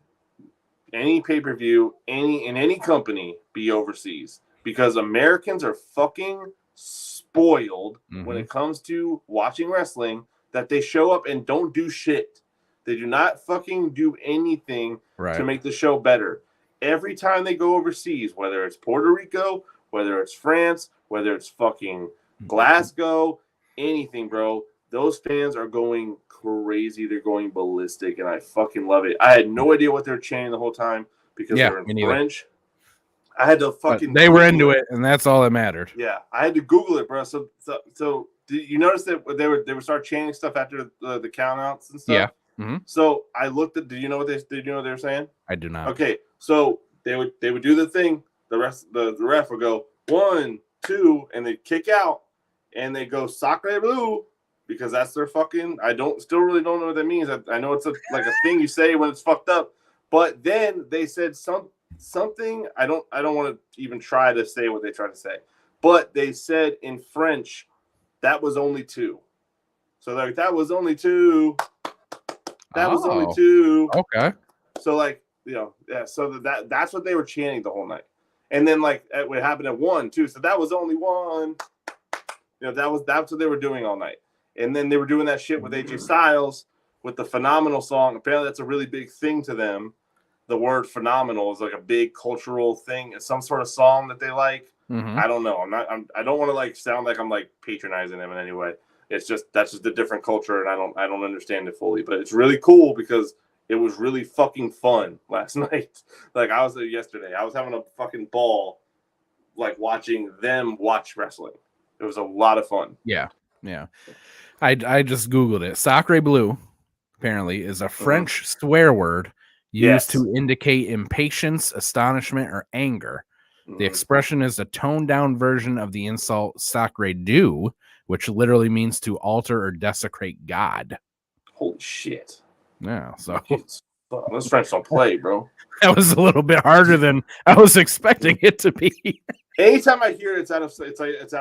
any pay-per-view in any company be overseas, because Americans are fucking spoiled when it comes to watching wrestling, that they show up and don't do shit. They do not fucking do anything to make the show better. Every time they go overseas, whether it's Puerto Rico, whether it's France, whether it's fucking Glasgow, anything, bro, those fans are going crazy. They're going ballistic, and I fucking love it. I had no idea what they were chanting the whole time because they were in French. I had to fucking. But they were into it, and that's all that mattered. Yeah, I had to Google it, bro. So did you notice that they would start chanting stuff after the countouts and stuff? Yeah. So I looked at. Did you know what they were saying? I do not. Okay, so they would do the thing. The ref would go 1, 2, and they kick out, and they go Sacre Blue, because that's their fucking. Still really don't know what that means. I know it's like a thing you say when it's fucked up, but then they said something. I don't want to even try to say what they try to say, but they said in French that was only 2. So like that was only 2. That was only 2. Okay. So like so that's what they were chanting the whole night, and then like it would happen at 1, 2. So that was only 1. That's what they were doing all night, and then they were doing that shit with AJ Styles with the Phenomenal song. Apparently, that's a really big thing to them. The word phenomenal is like a big cultural thing. It's some sort of song that they like. I don't know. I don't want to like sound like I'm like patronizing them in any way. That's just a different culture, and I don't understand it fully. But it's really cool because it was really fucking fun last night. Like I was there yesterday. I was having a fucking ball, like watching them watch wrestling. It was a lot of fun. Yeah. I just Googled it. Sacre Bleu apparently is a French swear word used to indicate impatience, astonishment, or anger. The expression is a toned-down version of the insult Sacre Dieu, which literally means to alter or desecrate God. Holy shit. Yeah, so those French don't play, bro. That was a little bit harder than I was expecting it to be. Anytime I hear it, it's out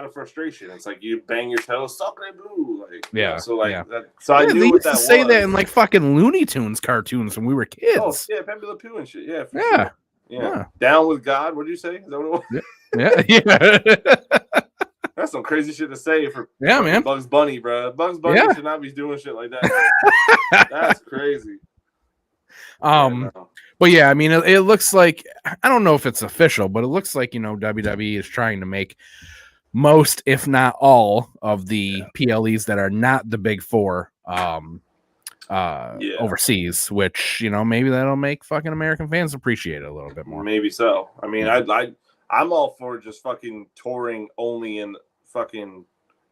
of frustration. It's like you bang your toes, Sacre Bleu, like So I knew they what used that to say was. that in like fucking Looney Tunes cartoons when we were kids. Oh yeah, Pepe Le Pew and shit. Yeah, sure. Yeah. Down with God. What did you say? Is that what it was? Yeah. That's some crazy shit to say for man. Bugs Bunny, bro. Bugs Bunny should not be doing shit like that. That's crazy. But yeah, I mean, it looks like, I don't know if it's official, but it looks like, WWE is trying to make most, if not all, of the PLEs that are not the big 4 overseas, which, maybe that'll make fucking American fans appreciate it a little bit more. Maybe so. I mean, I'm all for just fucking touring only in fucking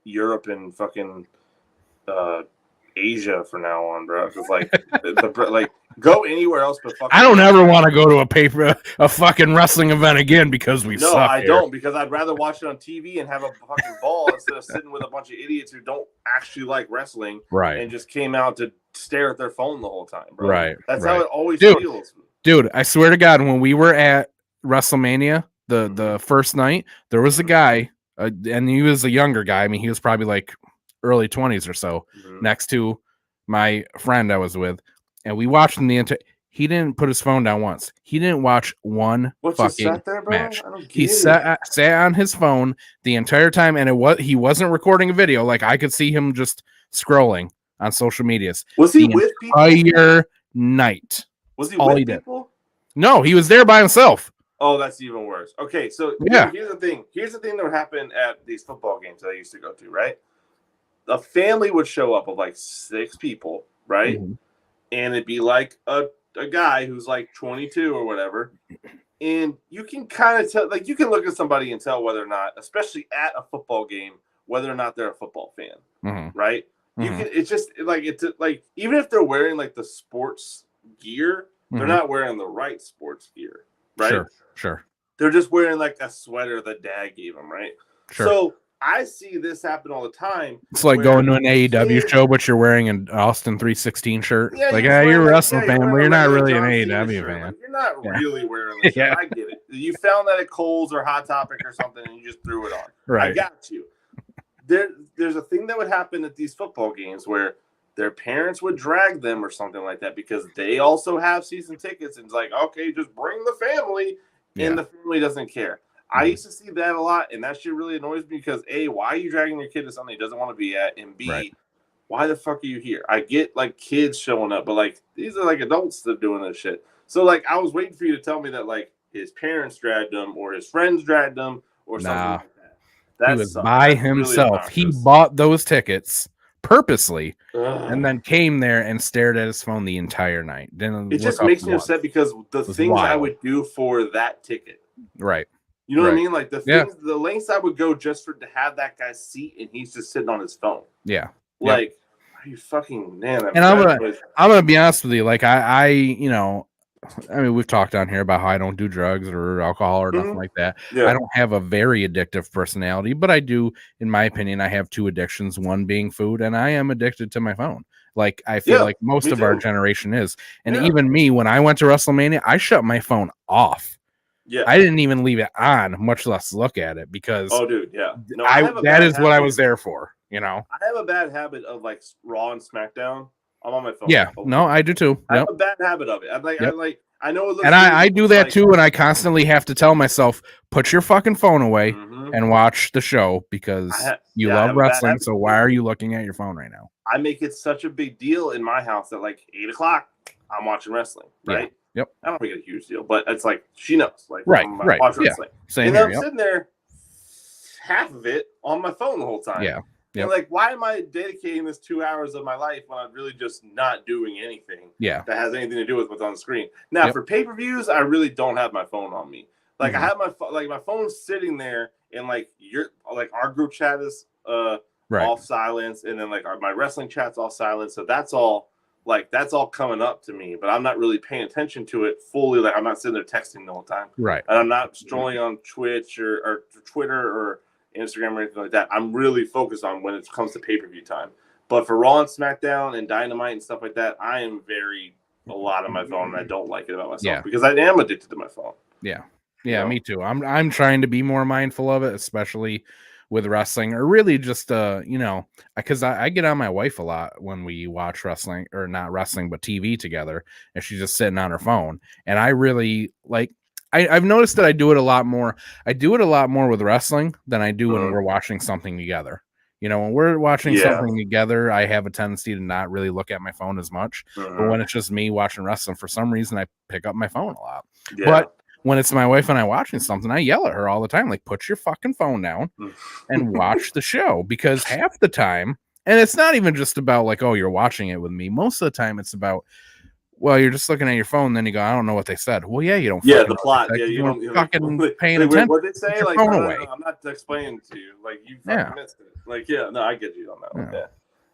Europe and fucking Asia for now on, bro. Because like go anywhere else but fucking. I don't ever want to go to a fucking wrestling event again because we suck. No, I here. don't, because I'd rather watch it on TV and have a fucking ball instead of sitting with a bunch of idiots who don't actually like wrestling, and just came out to stare at their phone the whole time, bro. That's how it always feels. Dude, I swear to God, when we were at WrestleMania the first night, there was a guy, and he was a younger guy. I mean, he was probably like early 20s or so, next to my friend I was with, and we watched him the entire. He didn't put his phone down once. He didn't watch one fucking match. He sat on his phone the entire time, and he wasn't recording a video. Like I could see him just scrolling on social medias. Was he with people? Entire night. Was he with people? No, he was there by himself. Oh, that's even worse. Okay, so here's the thing. Here's the thing that would happen at these football games that I used to go to, right? A family would show up of like 6 people, right? and it'd be like a guy who's like 22 or whatever, and you can kind of tell, like you can look at somebody and tell whether or not, especially at a football game, whether or not they're a football fan, right? You can. It's just like even if they're wearing like the sports gear, they're not wearing the right sports gear, right? Sure. They're just wearing like a sweater that dad gave them, right? Sure. So I see this happen all the time. It's like going to an AEW show, but you're wearing an Austin 316 shirt. Yeah, like, you're a wrestling fan, but you're not really an John AEW Cena fan. Like, you're not really wearing the shirt. I get it. You found that at Kohl's or Hot Topic or something, and you just threw it on. Right. I got you. There's a thing that would happen at these football games where their parents would drag them or something like that because they also have season tickets, and it's like, okay, just bring the family, and the family doesn't care. I used to see that a lot, and that shit really annoys me because A, why are you dragging your kid to something he doesn't want to be at? And B, why the fuck are you here? I get like kids showing up, but like these are like adults that are doing this shit. So like I was waiting for you to tell me that like his parents dragged him or his friends dragged him or something like that. He was by himself. Really, he bought those tickets purposely and then came there and stared at his phone the entire night. It just makes me upset because the things I would do for that ticket. Right. You know what I mean? Like the things, the lengths I would go just to have that guy's seat and he's just sitting on his phone. Yeah. Like, are you fucking man? And I'm gonna be honest with you. Like I mean, we've talked on here about how I don't do drugs or alcohol or nothing like that. Yeah. I don't have a very addictive personality, but I do, in my opinion, I have two addictions, one being food, and I am addicted to my phone. Like I feel like most of our generation is. And even me, when I went to WrestleMania, I shut my phone off. Yeah. I didn't even leave it on, much less look at it because no, that is what I was there for, you know. I have a bad habit of like Raw and SmackDown. I'm on my phone. Yeah, no, I do too. I have a bad habit of it. I'm like, I know it looks. And I do that too, and I constantly have to tell myself, put your fucking phone away and watch the show because you love wrestling. So why are you looking at your phone right now? I make it such a big deal in my house that like 8 o'clock, I'm watching wrestling, right? Yeah. Yep. I don't make it a huge deal, but it's like she knows, like right. Watch wrestling. Same and here, I'm sitting there, half of it on my phone the whole time. Yeah. Yep. And like, why am I dedicating this 2 hours of my life when I'm really just not doing anything that has anything to do with what's on the screen? Now, for pay-per-views, I really don't have my phone on me. Like, I have my phone's sitting there, and like our group chat is off silence, and then like my wrestling chat's off silence. So that's all coming up to me, but I'm not really paying attention to it fully. Like I'm not sitting there texting the whole time, right? And I'm not strolling on Twitch or Twitter or Instagram or anything like that. I'm really focused on when it comes to pay-per-view time. But for Raw and SmackDown and Dynamite and stuff like that, I am a lot on my phone, and I don't like it about myself because I am addicted to my phone. Yeah, me too. I'm trying to be more mindful of it, especially with wrestling, or really just because I get on my wife a lot when we watch wrestling, or not wrestling but TV together, and she's just sitting on her phone, and I really like. I've noticed that I do it a lot more. I do it a lot more with wrestling than I do when we're watching something together. You know, when we're watching something together, I have a tendency to not really look at my phone as much. But when it's just me watching wrestling, for some reason, I pick up my phone a lot. Yeah. But when it's my wife and I watching something, I yell at her all the time, like, put your fucking phone down and watch the show. Because half the time, and it's not even just about like, oh, you're watching it with me. Most of the time, it's about, well, you're just looking at your phone, then you go, I don't know what they said. Well, yeah, you don't. Yeah, the plot. Yeah, you don't fucking paying attention. What they say? Like, no, I'm not explaining to you. Like, you fucking missed it. Like, no, I get you on that one.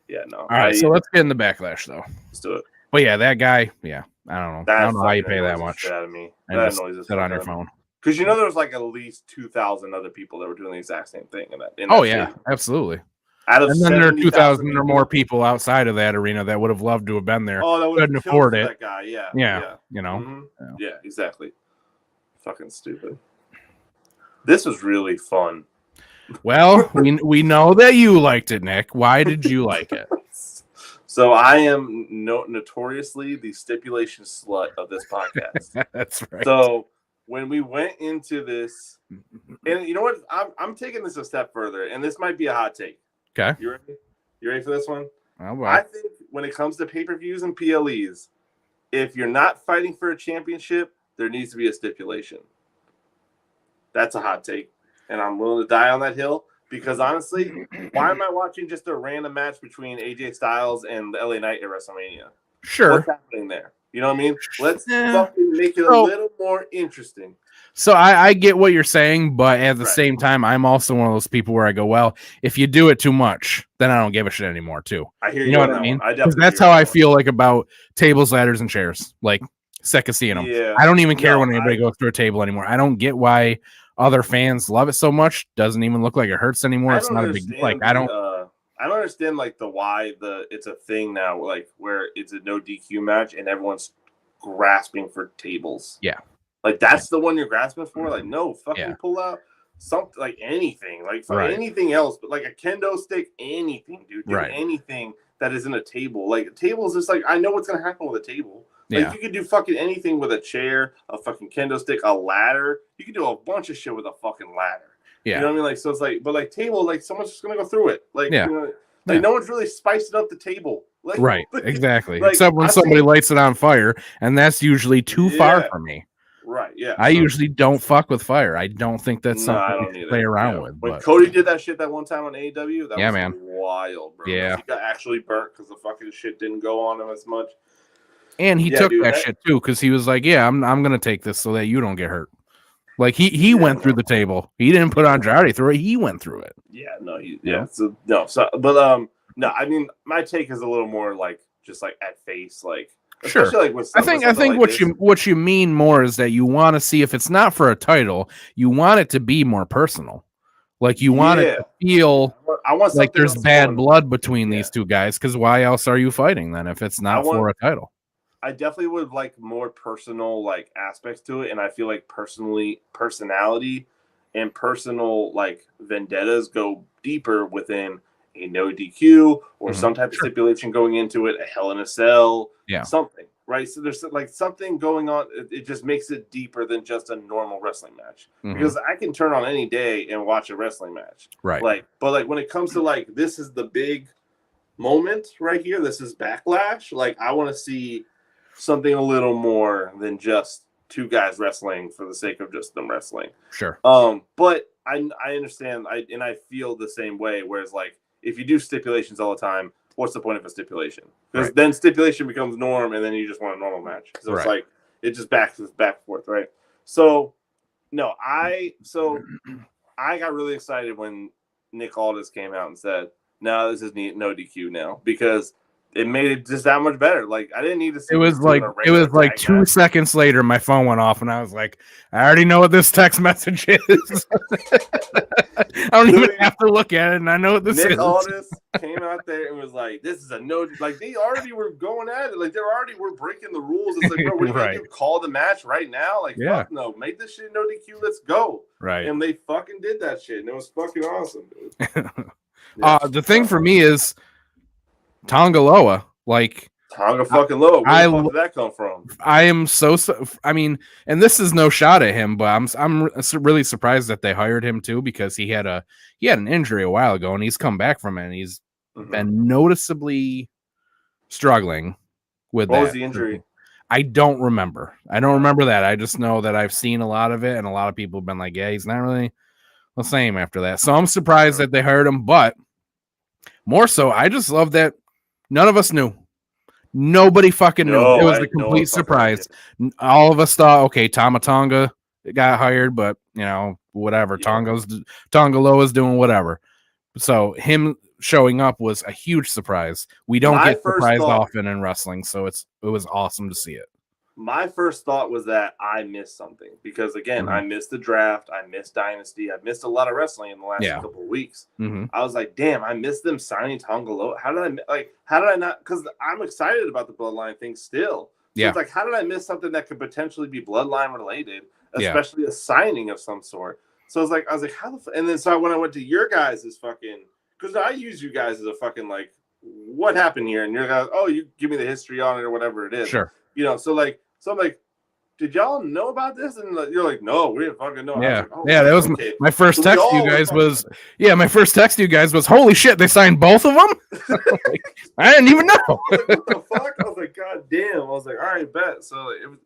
Yeah, no. All right, so let's get in the Backlash, though. Let's do it. But yeah, that guy. Yeah, I don't know. I don't know how you pay that much. Out of me. That annoys sit on your phone. Because there was like at least 2,000 other people that were doing the exact same thing in that. Absolutely. And then there are 2,000 or more people outside of that arena that would have loved to have been there. Oh, that would couldn't afford it. That guy. Yeah. You know. Yeah, exactly. Fucking stupid. This was really fun. Well, we know that you liked it, Nick. Why did you like it? So I am notoriously the stipulation slut of this podcast. That's right. So when we went into this, and you know what? I'm taking this a step further, and this might be a hot take. Okay. You ready? You ready for this one? Oh, wow. I think when it comes to pay-per-views and PLEs, if you're not fighting for a championship, there needs to be a stipulation. That's a hot take. And I'm willing to die on that hill because honestly, why am I watching just a random match between AJ Styles and the LA Knight at WrestleMania? Sure. What's happening there? You know what I mean? Let's fucking make it a little more interesting. So I get what you're saying, but at the Right. same time, I'm also one of those people where I go, well, if you do it too much, then I don't give a shit anymore, too. I hear you know what I mean? Because that's how I feel like about tables, ladders, and chairs. Like, sick of seeing them. Yeah. I don't even care when anybody goes through a table anymore. I don't get why other fans love it so much. Doesn't even look like it hurts anymore. It's not a big like. I don't understand like why it's a thing now, like where it's a no DQ match and everyone's grasping for tables. Yeah. Like that's the one you're grasping for. Like no, fucking pull out something like anything, like anything else, but like a kendo stick, anything, dude. Do anything that isn't a table. Like a table is just like I know what's gonna happen with a table. Like you could do fucking anything with a chair, a fucking kendo stick, a ladder. You can do a bunch of shit with a fucking ladder. Yeah. You know what I mean? Like so it's like, but like table, like someone's just gonna go through it. Like yeah. You know, like no one's really spicing up the table. Like, right. Exactly. Like, except when somebody lights it on fire, and that's usually too far for me. Right, yeah. I usually don't fuck with fire. I don't think that's something to play around with. When Cody did that shit that one time on AEW, that was wild, bro. Yeah. He got actually burnt because the fucking shit didn't go on him as much. And he took that shit too, because he was like, yeah, I'm gonna take this so that you don't get hurt. Like he went through the table. He didn't put on Andrade through it. He went through it. Yeah, no, I mean my take is a little more like just like at face, like sure. Like with I think like what you mean more is that you want to see if it's not for a title, you want it to be more personal. Like you want it to feel I want like there's bad blood between these two guys, because why else are you fighting then if it's not for a title? I definitely would like more personal like aspects to it, and I feel like personality and personal like vendettas go deeper within a no DQ or some type of stipulation going into it, a Hell in a Cell, something, right? So there's like something going on. It just makes it deeper than just a normal wrestling match, because I can turn on any day and watch a wrestling match, right? Like, but like when it comes to like this is the big moment right here. This is Backlash. Like I want to see something a little more than just two guys wrestling for the sake of just them wrestling. Sure. But I understand. I feel the same way. Whereas like if you do stipulations all the time, what's the point of a stipulation? Because then stipulation becomes norm, and then you just want a normal match. So it's like it just back and forth, right? So no, I got really excited when Nick Aldis came out and said, "No, this is no DQ now," because it made it just that much better. Like I didn't need to see. It was like 2 seconds later, my phone went off, and I was like, I already know what this text message is. I don't even have to look at it, and I know what this is. Nick Aldis came out there and was like, "This is a no." Like they already were going at it. Like they already were breaking the rules. It's like, bro, what are you gonna do? Call the match right now? Like, fuck no, make this shit no DQ. Let's go. Right. And they fucking did that shit, and it was fucking awesome, dude. The thing for me is Tonga Loa, like Tonga fucking Loa. Where the fuck did that come from? I am so. I mean, and this is no shot at him, but I'm really surprised that they hired him too, because he had an injury a while ago, and he's come back from it, and he's been noticeably struggling with that. What was the injury? I don't remember. I don't remember that. I just know that I've seen a lot of it, and a lot of people have been like, "Yeah, he's not really the same after that." So I'm surprised that they hired him, but more so, I just love that. None of us knew. Nobody fucking knew. It was a complete surprise. All of us thought, okay, Tama Tonga got hired, but whatever. Yeah. Tonga Loa's doing whatever. So him showing up was a huge surprise. We don't get surprised often in wrestling, so it was awesome to see it. My first thought was that I missed something, because again, I missed the draft, I missed Dynasty, I missed a lot of wrestling in the last couple of weeks. I was like, damn, I missed them signing Tonga Loa. How did I not? Because I'm excited about the Bloodline thing still. So it's like, how did I miss something that could potentially be Bloodline related, especially a signing of some sort? So I was like, how the and then so when I went to your guys' fucking, because I use you guys as a fucking like, what happened here? And you're like, oh, you give me the history on it or whatever it is. Sure. So I'm like, did y'all know about this? And you're like, no, we didn't fucking know. Yeah, that was my first text to you guys was, my first text to you guys was, holy shit, they signed both of them? I didn't even know. What the fuck? I was like, god damn. I was like, all right, bet. So it was,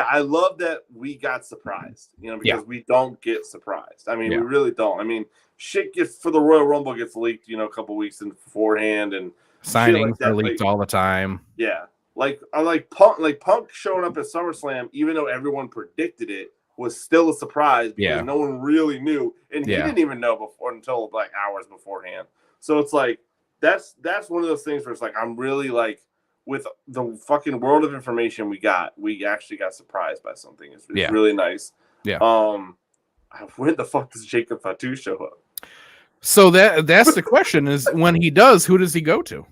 I love that we got surprised, because we don't get surprised. I mean, we really don't. I mean, shit gets for the Royal Rumble gets leaked, a couple weeks beforehand, and signings are leaked all the time. Yeah. like Punk showing up at SummerSlam, even though everyone predicted it, was still a surprise because no one really knew, and he didn't even know before until like hours beforehand. So it's like that's one of those things where it's like I'm really like with the fucking world of information we actually got surprised by something. It's really nice. Yeah. When the fuck does Jacob Fatu show up? So that's the question: is when he does, who does he go to?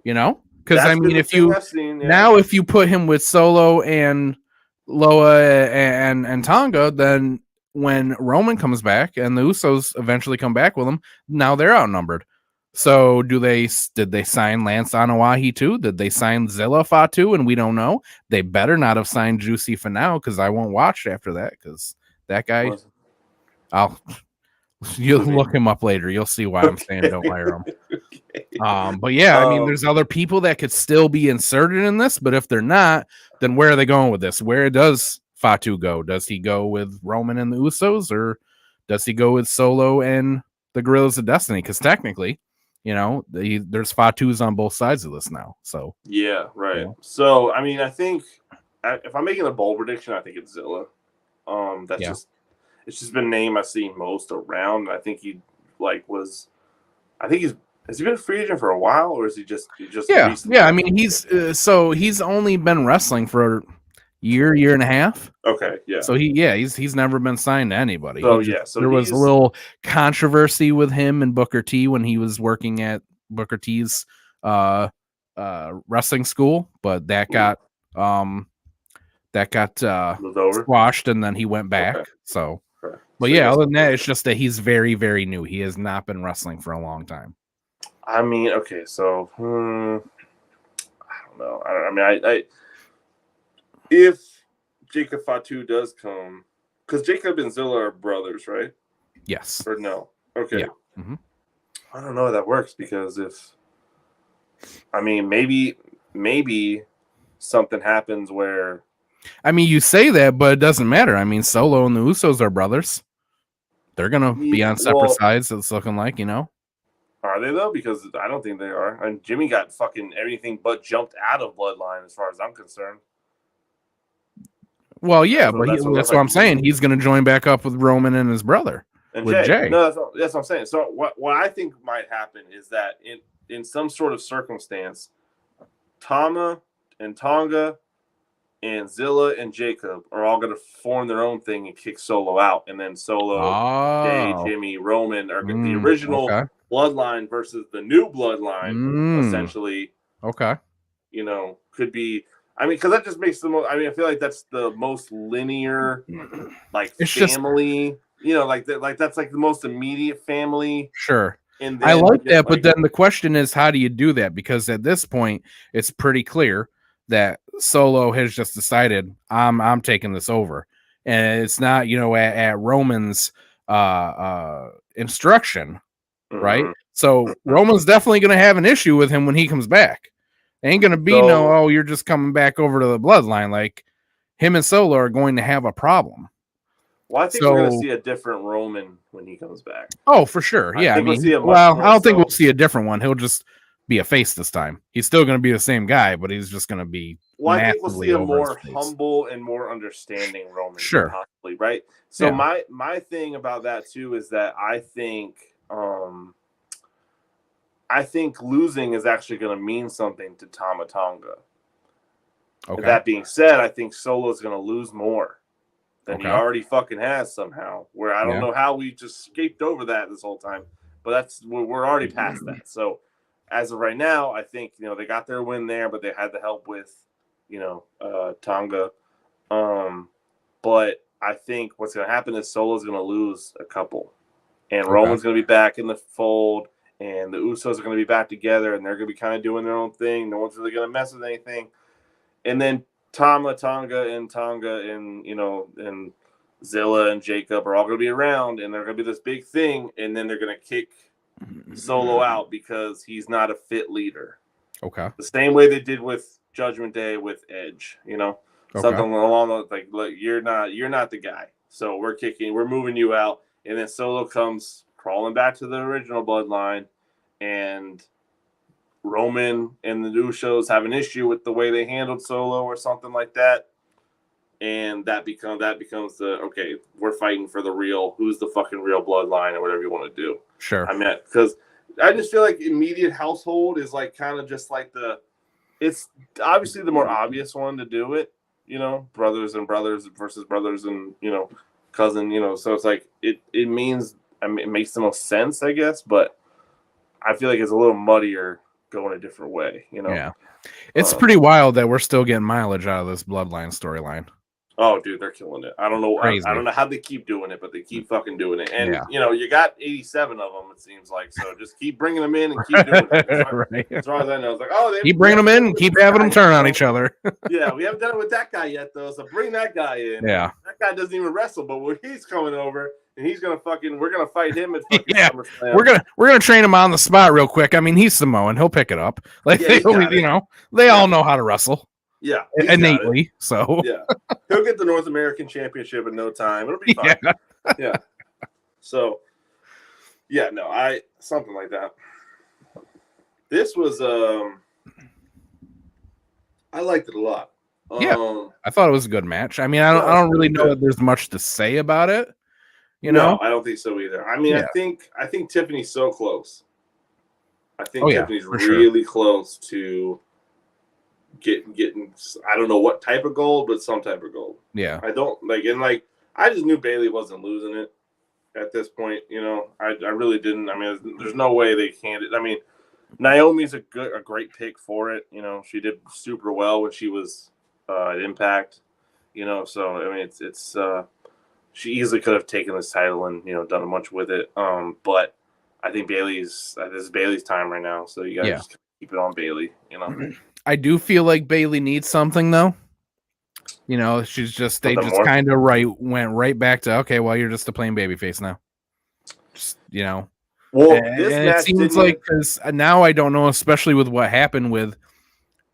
You know, because I mean, if you put him with Solo and Loa and Tonga, then when Roman comes back and the Usos eventually come back with him, now they're outnumbered. So did they sign Lance Anoa'i too? Did they sign Zilla Fatu? And we don't know. They better not have signed Juicy for now because I won't watch after that because that guy. You'll look him up later. You'll see why I'm saying don't hire him. But yeah, I mean, there's other people that could still be inserted in this, but if they're not, then where are they going with this? Where does Fatu go? Does he go with Roman and the Usos, or does he go with Solo and the Guerrillas of Destiny? Because technically, you know, there's Fatus on both sides of this now. So yeah, right. You know? So I mean, I think if I'm making a bold prediction, I think it's Zilla. It's just been a name I've seen most around. I think has he been a free agent for a while, or is he just yeah. I mean, he's only been wrestling for a year and a half. Okay, yeah. So he's never been signed to anybody. So there was a little controversy with him and Booker T when he was working at Booker T's wrestling school, but that got squashed, and then he went back. Okay. So. But yeah, other than that, it's just that he's very, very new. He has not been wrestling for a long time. I mean, okay, so I don't know. I if Jacob Fatu does come, because Jacob and Zilla are brothers, right? Yes. Or no? Okay. Yeah. Mm-hmm. I don't know how that works because maybe something happens where. I mean, you say that, but it doesn't matter. I mean, Solo and the Usos are brothers. They're gonna be on separate sides. It's looking like, you know. Are they though? Because I don't think they are. And Jimmy got fucking everything but jumped out of Bloodline, as far as I'm concerned. Well, yeah, but that's what I'm saying. He's gonna join back up with Roman and his brother and Jay. No, that's what I'm saying. So what I think might happen is that in some sort of circumstance, Tama and Tonga and Zilla and Jacob are all going to form their own thing and kick Solo out. And then Solo, Jay, Jimmy, Roman are the original bloodline versus the new bloodline, essentially. Okay. You know, could be. I mean, because that just makes the most. I mean, I feel like that's the most linear, like it's family. Just, you know, like that's like the most immediate family. Sure. And I like that, but then the question is, how do you do that? Because at this point, it's pretty clear that Solo has just decided I'm taking this over, and it's not, you know, at Roman's instruction, right? So Roman's definitely going to have an issue with him when he comes back. Ain't going to be you're just coming back over to the bloodline. Like, him and Solo are going to have a problem. Well, I think we're going to see a different Roman when he comes back. Oh, for sure. Yeah, I mean, I don't think we'll see a different one. He'll just be a face this time. He's still going to be the same guy, but he's just going to be. Well, I think we'll see a more humble and more understanding Roman, possibly, right? So my thing about that too is that I think losing is actually going to mean something to Tama Tonga. Okay. And that being said, I think Solo is going to lose more than he already fucking has somehow. Where I don't know how we just escaped over that this whole time, but we're already past that. So. As of right now, I think, you know, they got their win there, but they had the help with, you know, Tonga. But I think what's going to happen is Solo's going to lose a couple. And Roman's going to be back in the fold, and the Usos are going to be back together, and they're going to be kind of doing their own thing. No one's really going to mess with anything. And then Tonga, and, you know, and Zilla and Jacob are all going to be around, and they're going to be this big thing, and then they're going to kick Solo out because he's not a fit leader. Okay. The same way they did with Judgment Day with Edge, you know, something along those like, look, you're not the guy. So we're moving you out, and then Solo comes crawling back to the original bloodline, and Roman and the Usos have an issue with the way they handled Solo or something like that. And that becomes the, okay, we're fighting for the real, who's the fucking real bloodline or whatever you want to do. Sure. I mean, because I just feel like immediate household is like kind of just like it's obviously the more obvious one to do it, you know, brothers versus brothers and, you know, cousin, you know, so it's like it means, I mean, it makes the most sense, I guess, but I feel like it's a little muddier going a different way, you know. Yeah. It's pretty wild that we're still getting mileage out of this bloodline storyline. Oh, dude, they're killing it. I don't know. I don't know how they keep doing it, but they keep fucking doing it. And you know, you got 87 of them. It seems like so. Just keep bringing them in and keep doing it. Right. As far as I know, it's like, oh, they keep bringing them in and keep having them turn on each other. Yeah, we haven't done it with that guy yet, though. So bring that guy in. Yeah, that guy doesn't even wrestle, but when he's coming over and he's gonna we're gonna fight him at fucking SummerSlam. We're gonna train him on the spot real quick. I mean, he's Samoan. He'll pick it up. Like they all know how to wrestle. Yeah, innately. So yeah, he'll get the North American Championship in no time. It'll be fine. Yeah. So, yeah, no, something like that. This was I liked it a lot. I thought it was a good match. I mean, I don't really know that there's much to say about it. You know, no, I don't think so either. I mean, I think Tiffany's so close. I think Tiffany's really close to getting I don't know what type of gold, but some type of gold. Yeah. I don't I just knew Bayley wasn't losing it at this point, you know. I really didn't. I mean, there's no way they can't. I mean, Naomi's a great pick for it, you know. She did super well when she was at Impact, you know, so I mean it's she easily could have taken this title and, you know, done a bunch with it. But I think this is Bayley's time right now, so you gotta just keep it on Bayley, you know. I do feel like Bayley needs something though. You know, they just kind of went right back to, okay, well, you're just a plain babyface now. Just, you know. Well, and it seems like, because now I don't know, especially with what happened with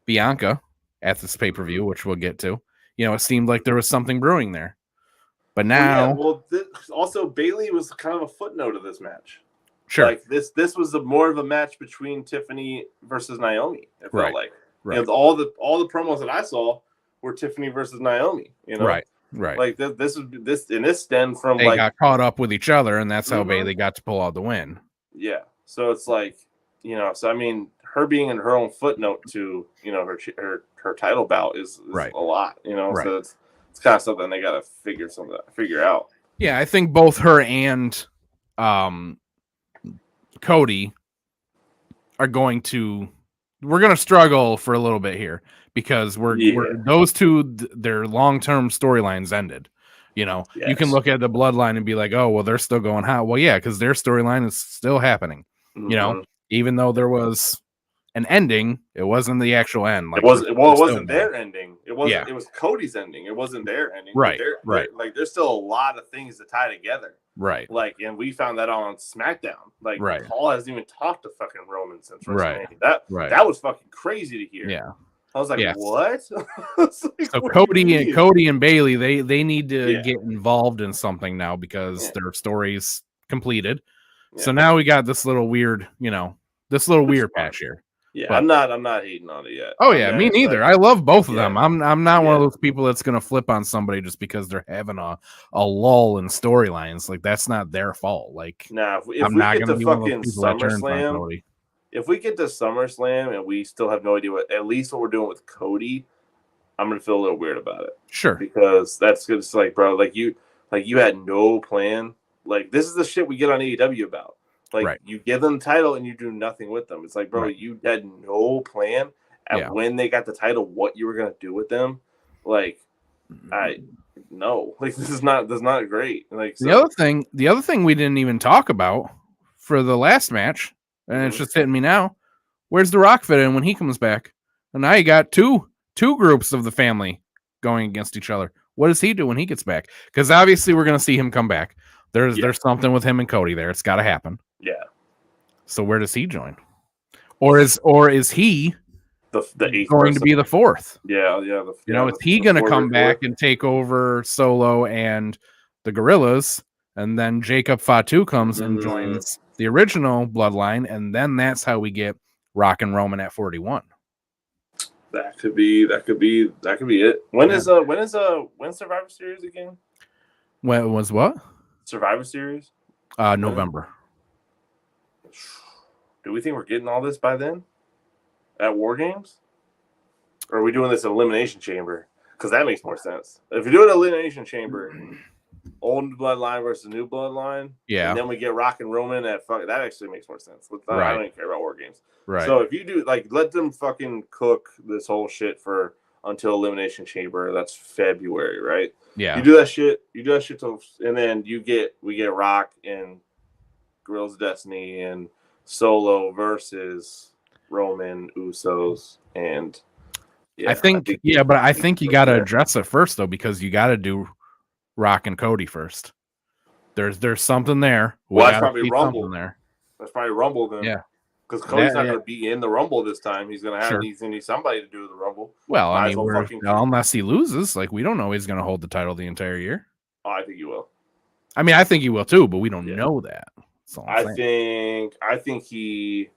Bianca at this pay-per-view, which we'll get to. You know, it seemed like there was something brewing there. But now, also Bayley was kind of a footnote of this match. Sure. Like this was more of a match between Tiffany versus Naomi. It felt like. Right. You know, all the promos that I saw were Tiffany versus Naomi. You know, right. Like this stemmed from they got caught up with each other, and that's how Bayley got to pull out the win. Yeah. So it's like, you know, so I mean, her being in her own footnote to, you know, her title bout is a lot. You know, so it's kind of something they got to figure out. Yeah, I think both her and Cody are going to. We're going to struggle for a little bit here because we're those two, their long-term storylines ended. You know, you can look at the bloodline and be like, oh, well, they're still going hot. Well, yeah, because their storyline is still happening. You know, even though there was an ending, it wasn't the actual end. Like, it wasn't their ending. It wasn't. It was Cody's ending. It wasn't their ending. Right. Like, there's still a lot of things to tie together. Right. Like, and we found that on SmackDown. Like, Paul hasn't even talked to fucking Roman since WrestleMania. That was fucking crazy to hear. Yeah. I was like, what? So Cody and Bayley, they need to get involved in something now because their story's completed. Yeah. So now we got this little weird, patch here. Yeah, but I'm not hating on it yet. Oh yeah, me neither. I love both of them. I'm not one of those people that's gonna flip on somebody just because they're having a lull in storylines. Like, that's not their fault. Like, if we get to fucking SummerSlam, if we get to SummerSlam and we still have no idea what we're doing with Cody, I'm gonna feel a little weird about it. Sure, because that's just like, bro, like you had no plan. Like, this is the shit we get on AEW about. Like, you give them the title and you do nothing with them. It's like, bro, you had no plan when they got the title, what you were gonna do with them. Like, this is not great. Like, so. The other thing we didn't even talk about for the last match, and it's just hitting me now. Where's The Rock fit in when he comes back? And now you got two groups of the family going against each other. What does he do when he gets back? Because obviously we're gonna see him come back. There's something with him and Cody there. It's got to happen. Yeah. So where does he join? Or is he the eighth going to be the fourth? Yeah. Is he going to come back and take over Solo and the Gorillas, and then Jacob Fatu comes and joins the original bloodline, and then that's how we get Rock and Roman at 41. That could be it. When's Survivor Series again? When it was what? Survivor Series? November. Do we think we're getting all this by then? At War Games? Or are we doing this at Elimination Chamber? Because that makes more sense. If you're doing Elimination Chamber, old bloodline versus new bloodline, yeah, and then we get Rock and Roman at that actually makes more sense. Right. I don't even care about War Games. Right. So if you do let them fucking cook this whole shit for until Elimination Chamber. That's February, right? Yeah. You do that shit till, and then we get Rock and Guerrillas of Destiny and Solo versus Roman, Usos, and I think you got to address it first though, because you got to do Rock and Cody first. There's something there. That's probably Rumble. There. That's probably Rumble then. Yeah. Because Cody's not going to be in the Rumble this time. He's going to need somebody to do the Rumble. Well, I mean, unless he loses, like we don't know he's going to hold the title the entire year. Oh, I think he will. I mean, I think he will too, but we don't know that. I think he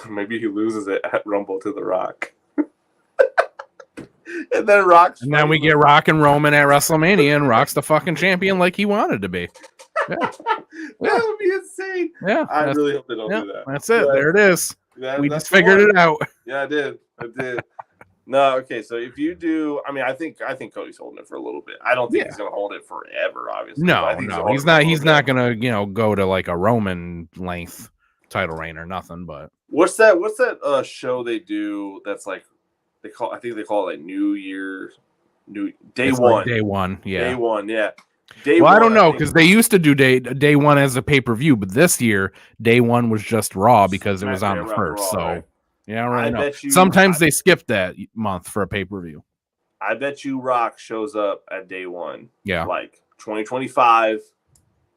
maybe he loses it at Rumble to The Rock. And then we get Rock and Roman at WrestleMania, and Rock's the fucking champion like he wanted to be. Yeah. That would be insane. Yeah, I really hope they don't do that. That's it. Yeah. There it is. We just figured it out. Yeah, I did. No, okay. So if you do, I mean, I think Cody's holding it for a little bit. I don't think he's going to hold it forever. Obviously, no. He's not going to go to like a Roman length title reign or nothing. But what's that show they do? That's like I think they call it like New Year, Day One. Like day one, yeah. Day One, yeah. I don't know, because they used to do day one as a pay-per-view, but this year Day One was just Raw because it was on the first. Raw, so right? yeah, I don't really know. Sometimes they skip that month for a pay-per-view. I bet you Rock shows up at Day One. Yeah, like 2025.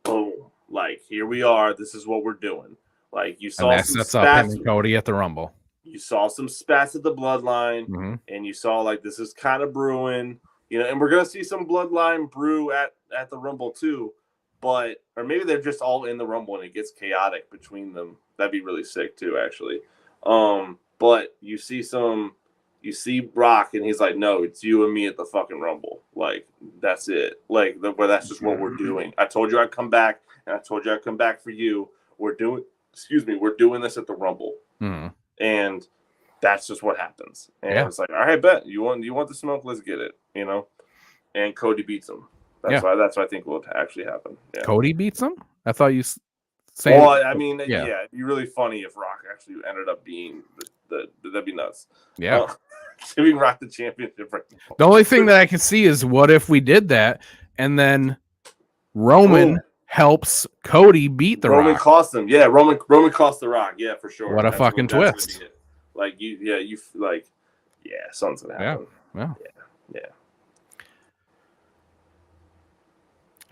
Boom! Like here we are. This is what we're doing. Like you saw some sets up him and Cody at the Rumble. You saw some spats at the Bloodline, and you saw like this is kind of brewing, and we're gonna see some Bloodline brew at the Rumble too, or maybe they're just all in the Rumble and it gets chaotic between them. That'd be really sick too, actually. But you see Brock and he's like, no, it's you and me at the fucking Rumble. Like that's it. Like where that's just what we're doing. I told you I'd come back, and I told you I'd come back for you. We're doing this at the Rumble. And that's just what happens. And it's like, all right, bet you want the smoke, let's get it, And Cody beats him. That's why I think will actually happen. Yeah. Cody beats him? I thought you saying. Well, I mean, it'd be really funny if Rock actually ended up being that'd be nuts. Yeah. Giving Rock the championship right now. The only thing that I can see is what if we did that and then Roman helps Cody beat the Roman Rock. Cost him. Yeah, Roman cost the Rock. Yeah, for sure. What a fucking twist. Like something's gonna happen. Yeah.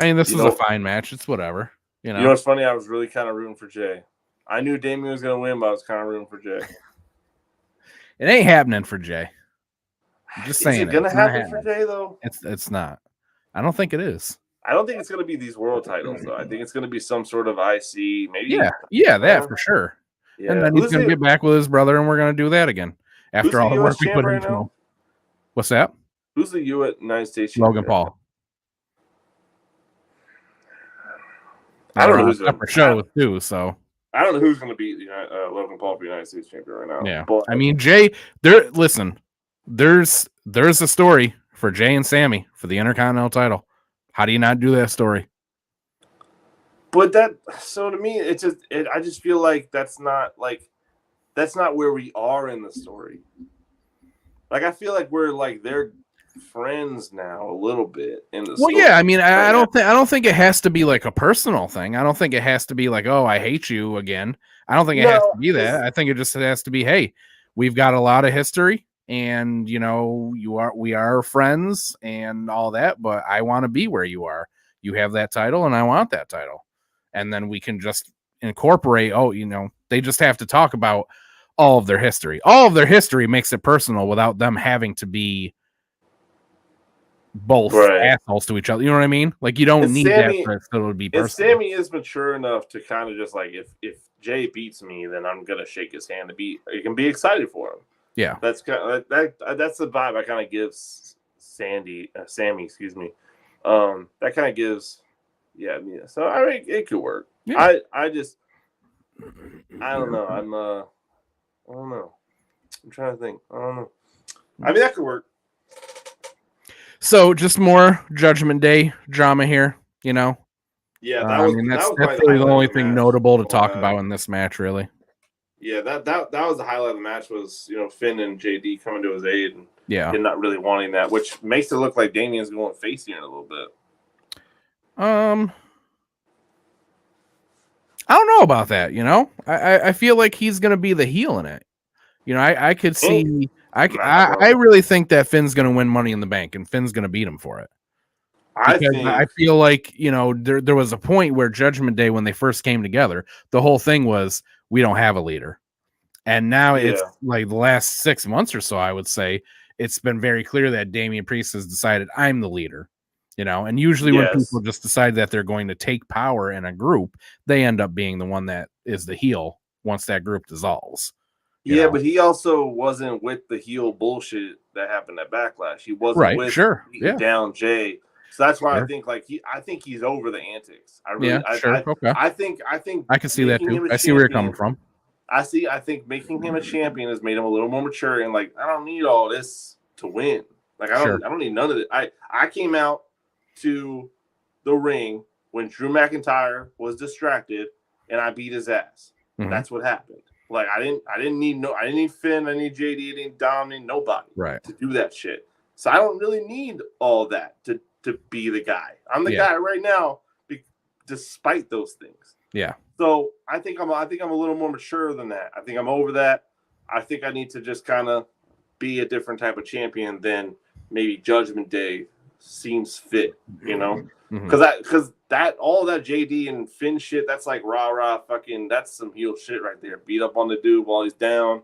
I mean, this is a fine match. It's whatever. You know what's funny? I was really kind of rooting for Jay. I knew Damian was gonna win, but I was kind of rooting for Jay. It ain't happening for Jay. I'm just saying. Is it gonna happen for Jay though? It's not. I don't think it is. I don't think it's going to be these world titles, though. I think it's going to be some sort of IC, maybe. Yeah, that for sure. Yeah. And then he's going to get back with his brother, and we're going to do that again after all the work we put into him. What's that? Who's the United States champion? Logan Paul. I don't know who's going to show too. So I don't know who's going to beat Logan Paul for United States champion right now. Yeah, but I mean, Jay. Listen, there's a story for Jay and Sammy for the Intercontinental title. How do you not do that story? But to me, I just feel like that's not where we are in the story. Like, I feel like we're like they're friends now a little bit in the story. Well, yeah, I mean, I don't think it has to be like a personal thing. I don't think it has to be like, oh, I hate you again. I don't think it has to be that. I think it just has to be, hey, we've got a lot of history. And we are friends and all that, but I want to be where you are. You have that title, and I want that title. And then we can just incorporate. They just have to talk about all of their history. All of their history makes it personal without them having to be both assholes to each other. You know what I mean? Like you don't need that for it to be personal. Sammy is mature enough to kind of just like if Jay beats me, then I'm gonna shake his hand you can be excited for him. Yeah, that's kind of that's the vibe I kind of gives Sammy, excuse me. That kind of gives, yeah. So I mean, it could work. Yeah. I don't know. I don't know. I'm trying to think. I don't know. I mean, that could work. So just more Judgment Day drama here, you know. Yeah, that's really the only thing notable to talk about in this match, really. Yeah, that was the highlight of the match was Finn and JD coming to his aid and not really wanting that, which makes it look like Damien's going face here in a little bit. I don't know about that. I feel like he's gonna be the heel in it. I could see. I really think that Finn's gonna win Money in the Bank and Finn's gonna beat him for it. I feel like there was a point where Judgment Day, when they first came together, the whole thing was we don't have a leader, and now it's like the last 6 months or so, I would say it's been very clear that Damian Priest has decided I'm the leader. And usually when people just decide that they're going to take power in a group, they end up being the one that is the heel once that group dissolves. But he also wasn't with the heel bullshit that happened at Backlash. He wasn't with down Jay. So that's why I think he's over the antics. Okay. I think I can see that too. I see where you're coming from. I think making him a champion has made him a little more mature and I don't need all this to win. I don't need none of it. I came out to the ring when Drew McIntyre was distracted and I beat his ass. Mm-hmm. That's what happened. I didn't need Finn, I need JD, I didn't dominate nobody to do that shit. So I don't really need all that to be the guy. I'm the guy right now, despite those things. Yeah. So I think I'm a little more mature than that. I think I'm over that. I think I need to just kind of be a different type of champion than maybe Judgment Day seems fit, because that all that JD and Finn shit, that's like rah fucking, that's some heel shit right there. Beat up on the dude while he's down.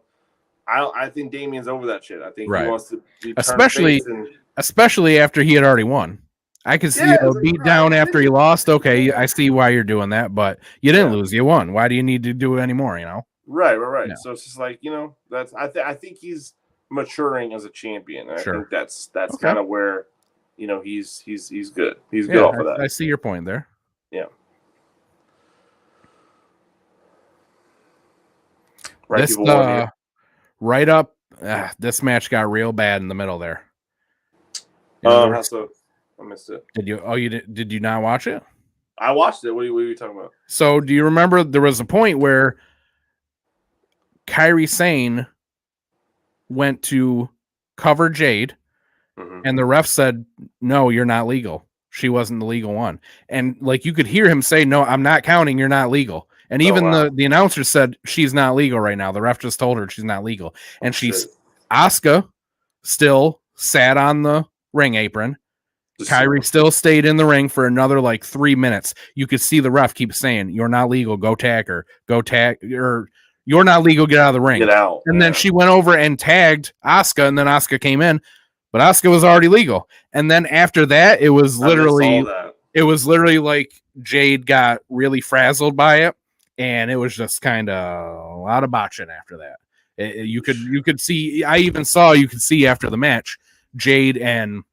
I think Damien's over that shit. I think he wants to be especially after he had already won. I can see beat down after he lost. Okay, I see why you're doing that, but you didn't lose. You won. Why do you need to do it anymore? Right. Yeah. So it's just that's I think he's maturing as a champion. And I think that's kind of where he's good. He's good off of that. I see your point there. Yeah. Right up. This match got real bad in the middle there. So I missed it. Did you? Oh, you did? Did you not watch it? I watched it. What are you talking about? So, do you remember there was a point where Kairi Sane went to cover Jade, and the ref said, "No, you're not legal. She wasn't the legal one." And you could hear him say, "No, I'm not counting. You're not legal." And even the announcer said she's not legal right now. The ref just told her she's not legal, and Asuka still sat on the ring apron. Kairi still stayed in the ring for another 3 minutes. You could see the ref keep saying, "You're not legal. Go tag her. Go tag," or "You're not legal. Get out of the ring." Get out. And then she went over and tagged Asuka, and then Asuka came in, but Asuka was already legal. And then after that, it was literally like Jade got really frazzled by it, and it was just kind of a lot of botching after that. You could see. I even saw you could see after the match, Jade and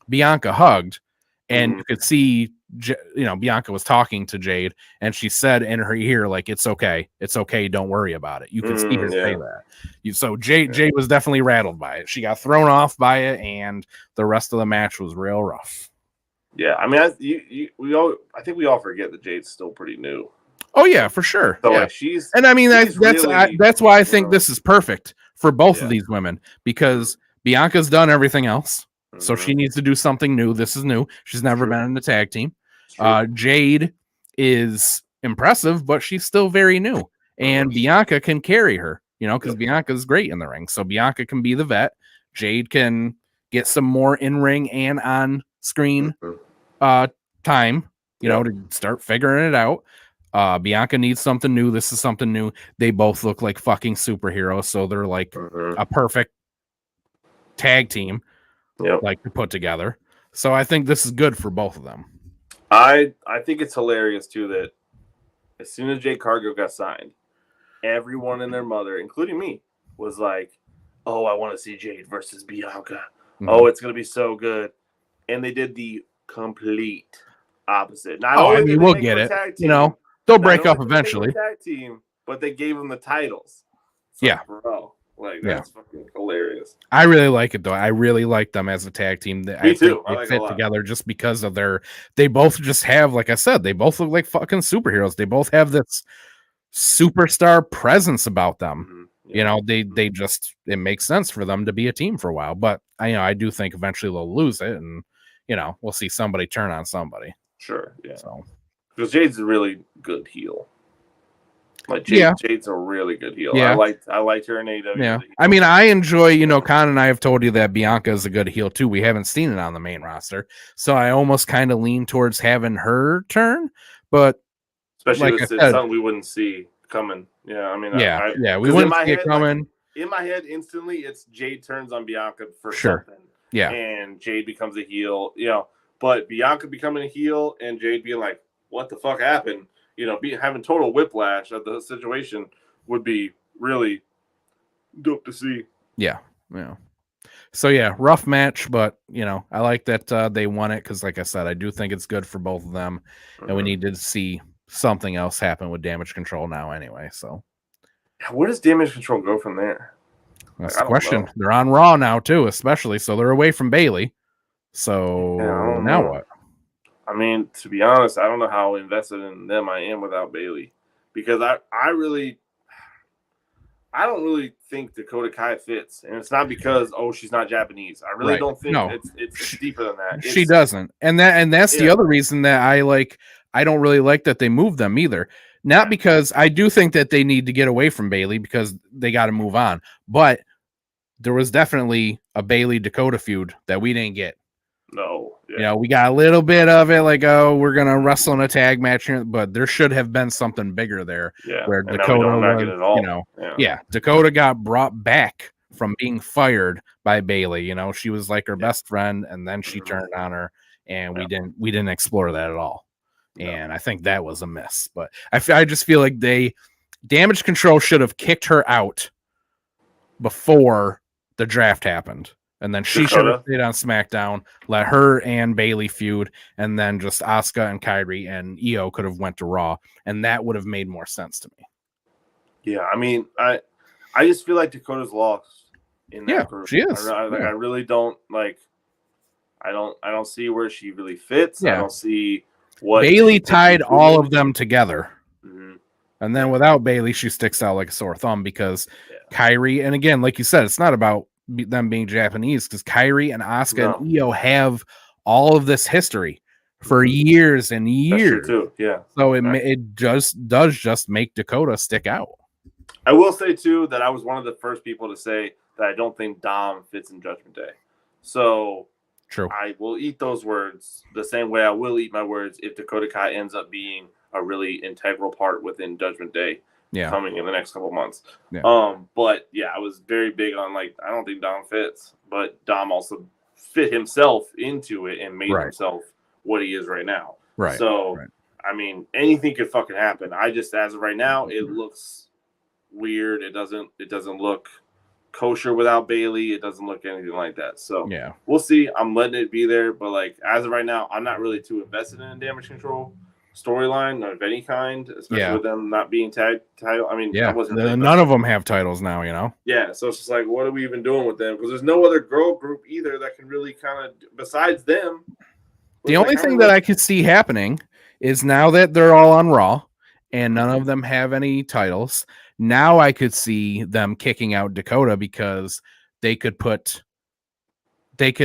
Bianca hugged, and you could see Bianca was talking to Jade, and she said in her ear, "It's okay, don't worry about it." You could see her say that. So Jade was definitely rattled by it. She got thrown off by it, and the rest of the match was real rough. Yeah, I mean, I think we all forget that Jade's still pretty new. Oh yeah, for sure. So that's why I think this is perfect for both of these women, because Bianca's done everything else. So she needs to do something new. This is new. She's never been in the tag team. Jade is impressive, but she's still very new. And Bianca can carry her, because Bianca's great in the ring. So Bianca can be the vet. Jade can get some more in-ring and on-screen time, to start figuring it out. Bianca needs something new. This is something new. They both look like fucking superheroes. So they're a perfect tag team. To put together. So I think this is good for both of them. I think it's hilarious too that as soon as Jade Cargill got signed, everyone and their mother, including me, was like, "Oh, I want to see Jade versus Bianca. Mhm. Oh, it's gonna be so good." And they did the complete opposite. Not Oh, only I did mean, they we'll make get them a it. tag team, You know, they'll not break up only did they make them a eventually. tag team, but they gave them the titles. It's Yeah. like, bro, like Yeah. that's fucking hilarious. I really like it though. I really like them as a tag team. Me too. I They like it a fit lot. together just because of they both just have, like I said, they both look like fucking superheroes. They both have this superstar presence about them. Mhm. You know, they just, it makes sense for them to be a team for a while. But I do think eventually they'll lose it, and we'll see somebody turn on somebody. Sure, yeah. So because Jade's a really good heel. Like Jade's a really good heel. Yeah. I liked her in AEW. Yeah, I mean, I enjoy, Con and I have told you that Bianca is a good heel too. We haven't seen it on the main roster, so I almost kind of lean towards having her turn. But especially like it's I said, something we wouldn't see coming. Yeah, I mean, we wouldn't see it coming. In my head, instantly, it's Jade turns on Bianca for Sure. something. Yeah, and Jade becomes a heel. But Bianca becoming a heel and Jade being like, "What the fuck happened?" Having total whiplash at the situation would be really dope to see. Yeah. So rough match, but I like that they won it because, like I said, I do think it's good for both of them, and we need to see something else happen with Damage Control now, anyway. So, where does Damage Control go from there? That's the question. They're on Raw now too, especially, so they're away from Bayley. So now what? I mean, to be honest, I don't know how invested in them I am without Bayley, because I don't really think Dakota Kai fits, and it's not because she's not Japanese. I really don't think it's deeper than that. She doesn't, and that's the other reason that I don't really like that they moved them either. Not because I do think that they need to get away from Bayley because they got to move on, but there was definitely a Bayley Dakota feud that we didn't get. No. We got a little bit of it, like, we're gonna wrestle in a tag match here, but there should have been something bigger there. Where Dakota was, Dakota got brought back from being fired by Bayley. She was like her best friend, and then she turned on her, and we didn't explore that at all. No. And I think that was a miss. But I just feel like Damage Control should have kicked her out before the draft happened. And then she should have stayed on SmackDown, let her and Bayley feud, and then just Asuka and Kairi and Io could have went to Raw, and that would have made more sense to me. Yeah, I mean, I just feel like Dakota's lost in that group. She is. I really don't like. I don't see where she really fits. Yeah. I don't see what Bayley tied all of them together. Mm-hmm. And then without Bayley, she sticks out like a sore thumb because Kairi, and again, like you said, it's not about them being Japanese, because Kairi and Asuka and Io have all of this history for years and years. That's true too. Yeah. So it does just make Dakota stick out. I will say too that I was one of the first people to say that I don't think Dom fits in Judgment Day. So true. I will eat those words the same way I will eat my words if Dakota Kai ends up being a really integral part within Judgment Day. Coming in the next couple months. But I was very big on I don't think Dom fits, but Dom also fit himself into it and made himself what he is right now. Right. So I mean, anything could fucking happen. I just, as of right now, it looks weird. It doesn't look kosher without Bayley. It doesn't look anything like that. So we'll see. I'm letting it be there, but as of right now, I'm not really too invested in Damage Control storyline of any kind, especially with them not being tagged title. I mean, none of them have titles now, Yeah, so it's just what are we even doing with them? Because there's no other girl group either that can really kind of, besides them. The only thing that I could see happening is now that they're all on Raw and none of them have any titles, now I could see them kicking out Dakota because they could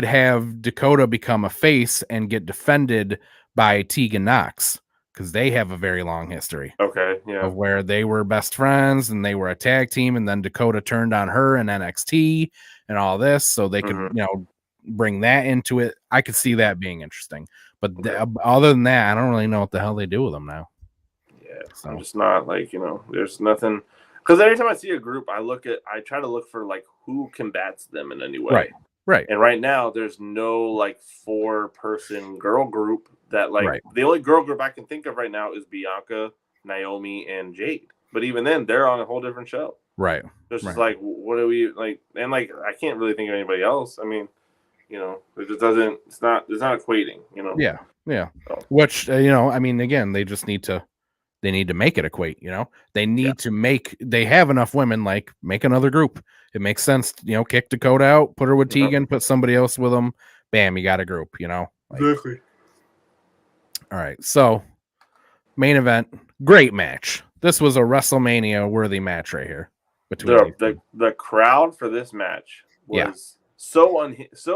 have Dakota become a face and get defended by Tegan Nox, because they have a very long history. Of where they were best friends and they were a tag team, and then Dakota turned on her in NXT and all this, so they could, bring that into it. I could see that being interesting. But other than that, I don't really know what the hell they do with them now. Yeah, so. I'm just not there's nothing. Because every time I see a group, I try to look for who combats them in any way. Right. And right now, there's no 4-person girl group that the only girl group I can think of right now is Bianca, Naomi and Jade. But even then, they're on a whole different show. Right. It's just like, what do we like? And like, I can't really think of anybody else. I mean, it just doesn't. It's not equating. Yeah. So. Which I mean, again, they just need to. They need to make it equate. They need to make. They have enough women. Like, make another group. It makes sense. Kick Dakota out, put her with Tegan, put somebody else with them. Bam, you got a group. Exactly. All right, so main event, great match. This was a WrestleMania worthy match right here. Between the crowd for this match was so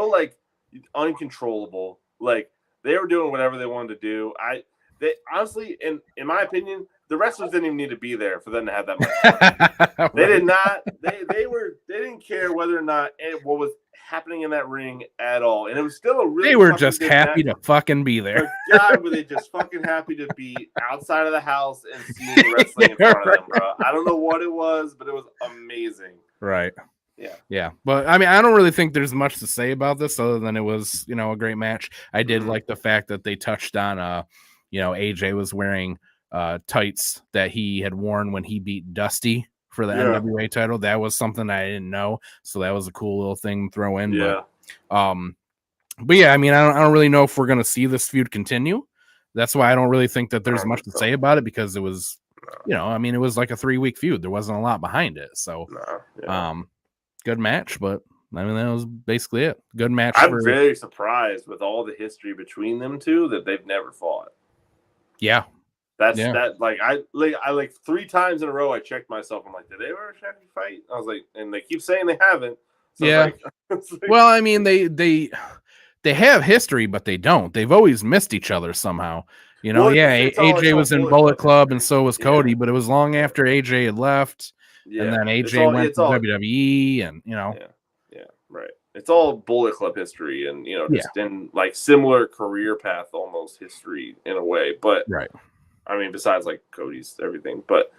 like uncontrollable. Like, they were doing whatever they wanted to do. They honestly, in my opinion, the wrestlers didn't even need to be there for them to have that much fun. They did not. They didn't care whether or not what was happening in that ring at all, and it was still a really. They were just happy to fucking be there. But God, were they just fucking happy to be outside of the house and seeing wrestling in front of them, bro? I don't know what it was, but it was amazing. Right. Yeah. But I mean, I don't really think there's much to say about this other than it was, a great match. I did like the fact that they touched on, AJ was wearing tights that he had worn when he beat Dusty for the NWA title. That was something I didn't know, so that was a cool little thing to throw in. But yeah, I mean, I don't really know if we're gonna see this feud continue. That's why I don't really think that there's much to say about it, because it was, I mean, it was like a 3-week feud. There wasn't a lot behind it. So, good match, but I mean, that was basically it. Good match. I'm very surprised with all the history between them two that they've never fought. Yeah. That like I like 3 times in a row I checked myself. I'm like, did they ever actually fight? I was like, and they keep saying they haven't. So Well, I mean, they have history, but they don't. They've always missed each other somehow. AJ was in Bullet Club and so was Cody, but it was long after AJ had left. Yeah. And then AJ went to WWE and right. It's all Bullet Club history and just in like similar career path almost history in a way. But right. I mean, besides like Cody's everything, but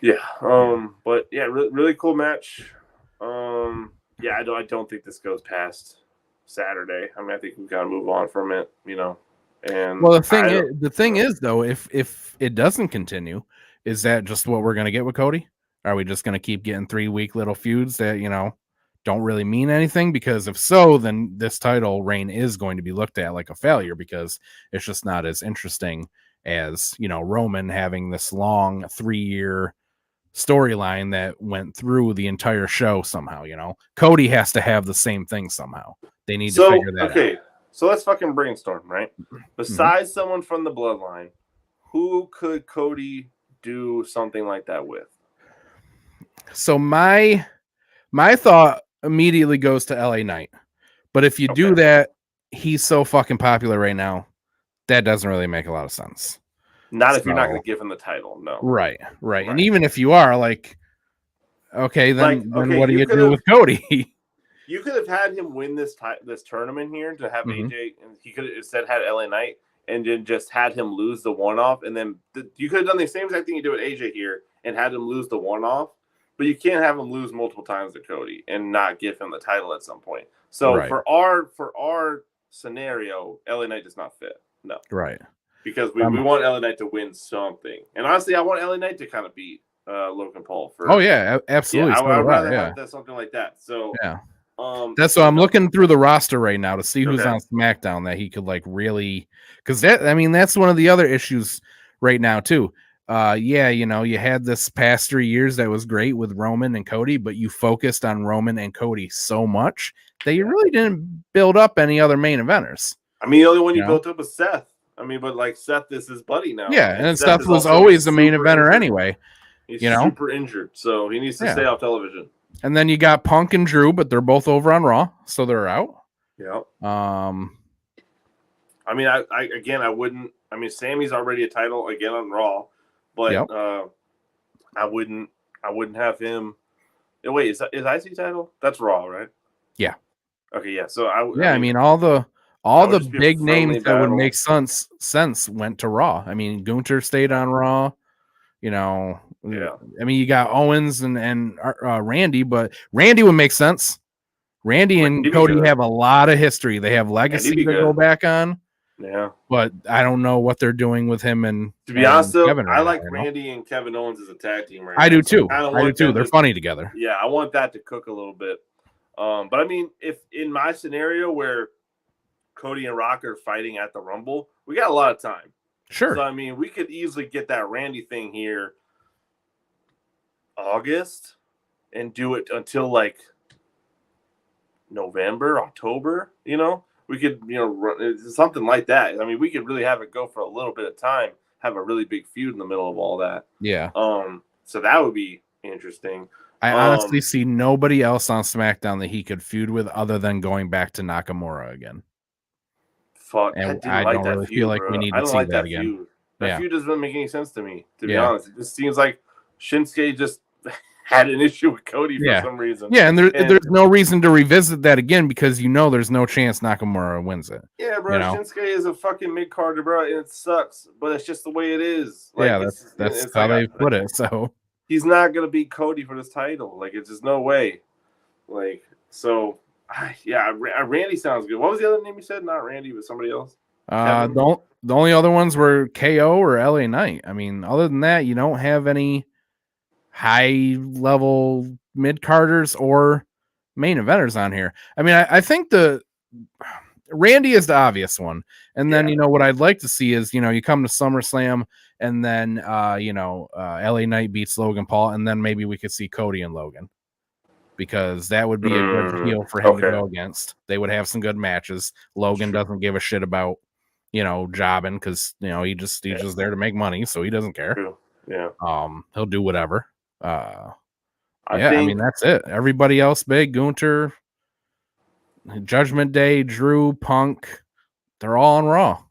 really cool match. I don't think this goes past Saturday. I mean, I think we've got to move on from it, And well, the thing is though, if it doesn't continue, is that just what we're gonna get with Cody? Are we just gonna keep getting 3-week little feuds that don't really mean anything? Because if so, then this title reign is going to be looked at like a failure, because it's just not as interesting as Roman having this long 3-year storyline that went through the entire show somehow. Cody has to have the same thing somehow. They need to figure that out. So let's fucking brainstorm, right? Besides someone from the bloodline, who could Cody do something like that with? So my thought immediately goes to LA Knight. But if you do that, he's so fucking popular right now, that doesn't really make a lot of sense. Not if you're not going to give him the title, no. Right. And even if you are, like, okay, then what do you do with Cody? You could have had him win this tournament here to have AJ, and he could have instead had LA Knight and then just had him lose the one-off, and then you could have done the same exact thing you do with AJ here and had him lose the one-off, but you can't have him lose multiple times to Cody and not give him the title at some point. So for our scenario, LA Knight does not fit. No. Right. Because we want LA Knight to win something. And honestly, I want LA Knight to kind of beat Logan Paul. Absolutely. I would rather have something like that. So that's so I'm looking through the roster right now to see who's on SmackDown that he could like really, because that's one of the other issues right now too. You had this past 3 years that was great with Roman and Cody, but you focused on Roman and Cody so much that you really didn't build up any other main eventers. I mean, the only one you built up was Seth. I mean, but like Seth is his buddy now. Yeah, and Seth was always the main eventer anyway. He's super injured, so he needs to stay off television. And then you got Punk and Drew, but they're both over on Raw, so they're out. Yeah. I mean, I wouldn't. I mean, Sammy's already a title again on Raw, but I wouldn't have him. Wait, is IC title? That's Raw, right? Yeah. Okay, yeah. So I mean all the big names that would make sense went to Raw. I mean, Gunther stayed on Raw. I mean, you got Owens and Randy, but Randy would make sense. Randy and Cody have a lot of history. They have legacy to go back on. Yeah. But I don't know what they're doing with him and to be honest, though, Kevin right I like now, Randy and Kevin Owens as a tag team right I now. do too. I I do too. They're funny together. Yeah, I want that to cook a little bit. But I mean, if in my scenario where Cody and Rock are fighting at the Rumble, we got a lot of time. Sure. So I mean, we could easily get that Randy thing here August and do it until like November, October, we could, something like that. I mean, we could really have it go for a little bit of time, have a really big feud in the middle of all that. Yeah. So that would be interesting. I honestly see nobody else on SmackDown that he could feud with other than going back to Nakamura again. Fuck, and I don't really feel like we need to see that again. Feud. That feud doesn't make any sense to me, to be honest. It just seems like Shinsuke just had an issue with Cody for some reason. Yeah, and there's no reason to revisit that again because there's no chance Nakamura wins it. Yeah, bro. Shinsuke is a fucking mid-carder, bro, and it sucks, but it's just the way it is. Like, that's how they put it. So he's not gonna beat Cody for this title. Like, it's just no way. Like, so Randy sounds good. What was the other name you said? Not Randy, but somebody else. The only other ones were KO or LA Knight. I mean, other than that, you don't have any high level mid carders or main eventers on here. I mean, I think the Randy is the obvious one, and then what I'd like to see is you come to SummerSlam and then LA Knight beats Logan Paul, and then maybe we could see Cody and Logan, because that would be a good heel for him to go against. They would have some good matches. Logan doesn't give a shit about jobbing because he's just there to make money, so he doesn't care. True. Yeah. He'll do whatever. I mean that's it. Everybody else big, Gunther, Judgment Day, Drew, Punk, they're all on Raw.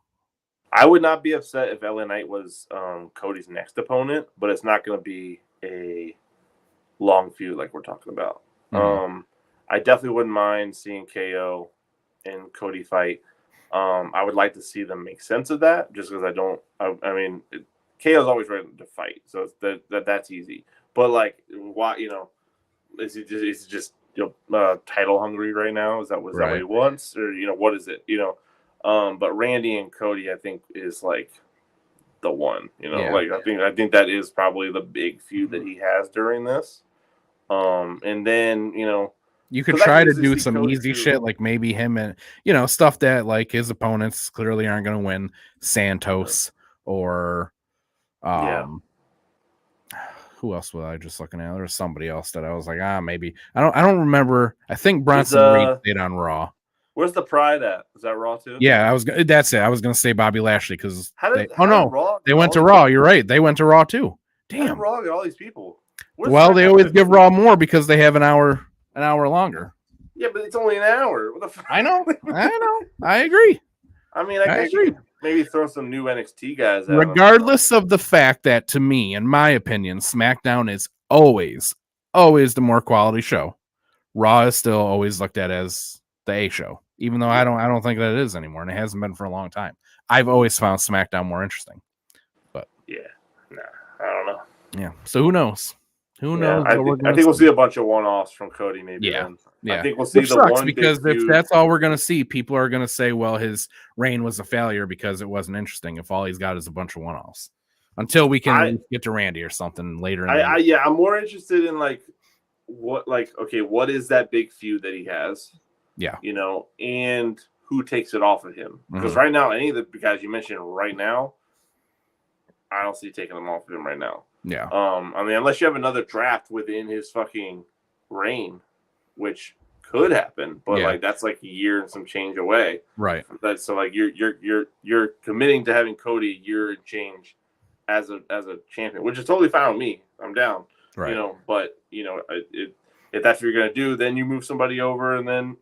I would not be upset if LA Knight was Cody's next opponent, but it's not going to be a long feud like we're talking about. Mm-hmm. I definitely wouldn't mind seeing KO and Cody fight. I would like to see them make sense of that, just because I mean, KO's always ready to fight, so that's easy. But like, why? Is he just title hungry right now? Is that what he wants, or what is it? But Randy and Cody, I think, is like the one. Like I think that is probably the big feud that he has during this. And then you could try to do some easy shit, like maybe him and stuff that like his opponents clearly aren't going to win, Santos or who else was I just looking at? There was somebody else that I was like, maybe I don't remember. I think Bronson Reed stayed on Raw. Where's the Pride at? Is that Raw too? Yeah, that's it. I was gonna say Bobby Lashley because they went to Raw. You're right. They went to Raw too. Damn, how did Raw get all these people? Well, they always give Raw more because they have an hour longer. Yeah, but it's only an hour. What the fuck? I know. I agree. I mean, I agree. Maybe throw some new NXT guys out. Regardless of the fact that, to me, in my opinion, SmackDown is always the more quality show. Raw is still always looked at as the A show, even though I don't think that it is anymore, and it hasn't been for a long time. I've always found SmackDown more interesting. But I don't know. Yeah. So who knows? Who knows? I think we'll see a bunch of one-offs from Cody. Maybe. Yeah. I think we'll see Which the sucks one because if that's all we're going to see, people are going to say, well, his reign was a failure because it wasn't interesting if all he's got is a bunch of one-offs. Until we can get to Randy or something later. I'm more interested in what is that big feud that he has? Yeah. And who takes it off of him? Because right now, any of the guys you mentioned right now, I don't see taking them off of him right now. Yeah. I mean, unless you have another draft within his fucking reign, which could happen, but that's like a year and some change away. Right. So like you're committing to having Cody a year and change as a champion, which is totally fine with me. I'm down. Right. But if that's what you're gonna do, then you move somebody over, and then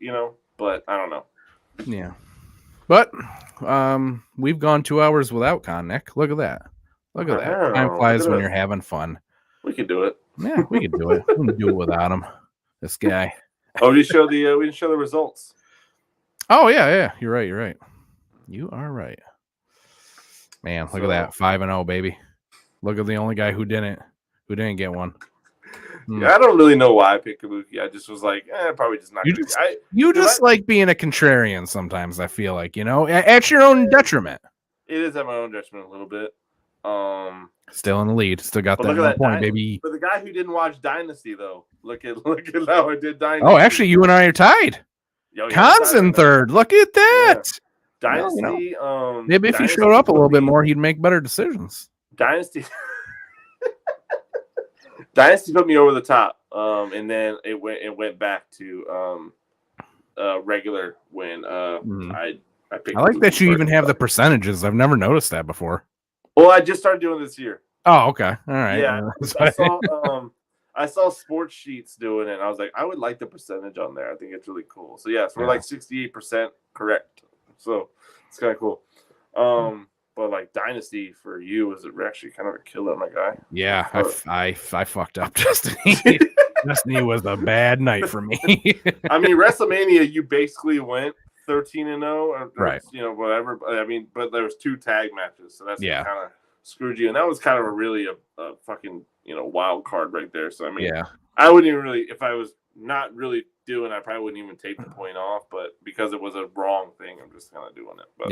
But I don't know. Yeah. But we've gone 2 hours without Nick. Look at that. Look at that. Time flies when you're having fun. We could do it. Yeah, we could do it. We can do it without him. This guy. Oh, we didn't show the results. Oh yeah. You're right. You are right. Man, look at that. 5-0, baby. Look at the only guy who didn't get one. I don't really know why I picked Kabuki. I just was like, probably just not. You just like being a contrarian sometimes. I feel like, at your own detriment. It is at my own detriment a little bit. Still in the lead. Still got that 1 point, baby. For the guy who didn't watch Dynasty, though, look at how I did Dynasty. Oh, actually, you and I are tied. Khan's in third. Look at that. Yeah. Dynasty. Maybe if he showed up a little bit more, he'd make better decisions. Dynasty. Dynasty put me over the top, and then it went back to regular when I picked. I like that you even have the percentages. I've never noticed that before. Well, I just started doing this year. Oh, okay, all right. Yeah, I saw Sports Sheets doing it, and I was like, I would like the percentage on there. I think it's really cool. So yes, we're like 68% correct. So it's kind of cool. But like Dynasty for you was actually kind of a killer, my guy. Yeah, I fucked up, Destiny. Destiny was a bad night for me. I mean, WrestleMania, you basically went 13-0, or right? Whatever. I mean, but there was 2 tag matches, so that's kind of screwed you, and that was kind of a fucking wild card right there. So I mean, I wouldn't even really, if I was not really doing, I probably wouldn't even take the point off, but because it was a wrong thing, I'm just kind of doing it. But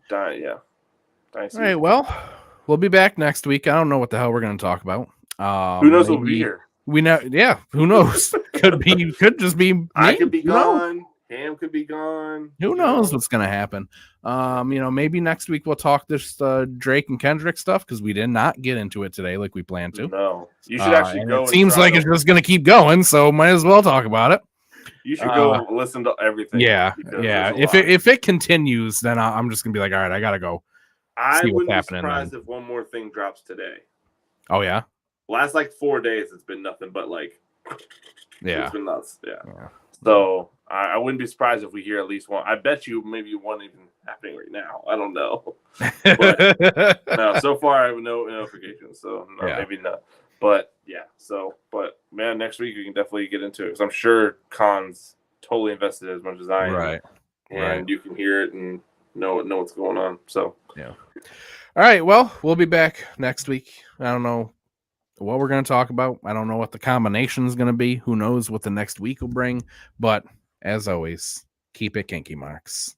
Dynasty. All right, well, we'll be back next week. I don't know what the hell we're going to talk about. Who knows who'll be here? We know, who knows? Could just be me. I could be gone. Ham could be gone. Who knows what's going to happen? Maybe next week we'll talk this Drake and Kendrick stuff because we did not get into it today like we planned to. No, you should actually go. It seems like it's just going to keep going, so might as well talk about it. You should go listen to everything. Yeah. If it continues, then I'm just gonna be like, all right, I gotta go. I wouldn't be surprised if one more thing drops today. Oh yeah. Last 4 days, it's been nothing but it's been nuts. Yeah. So I wouldn't be surprised if we hear at least one. I bet you maybe one even happening right now. I don't know. But, no, so far I have no notifications, so maybe not. But but man, next week we can definitely get into it because I'm sure Khan's totally invested as much as I am. Right. And you can hear it and know what's going on. So yeah. All right. Well, we'll be back next week. I don't know what we're going to talk about. I don't know what the combination is going to be. Who knows what the next week will bring? But as always, keep it kinky, Marks.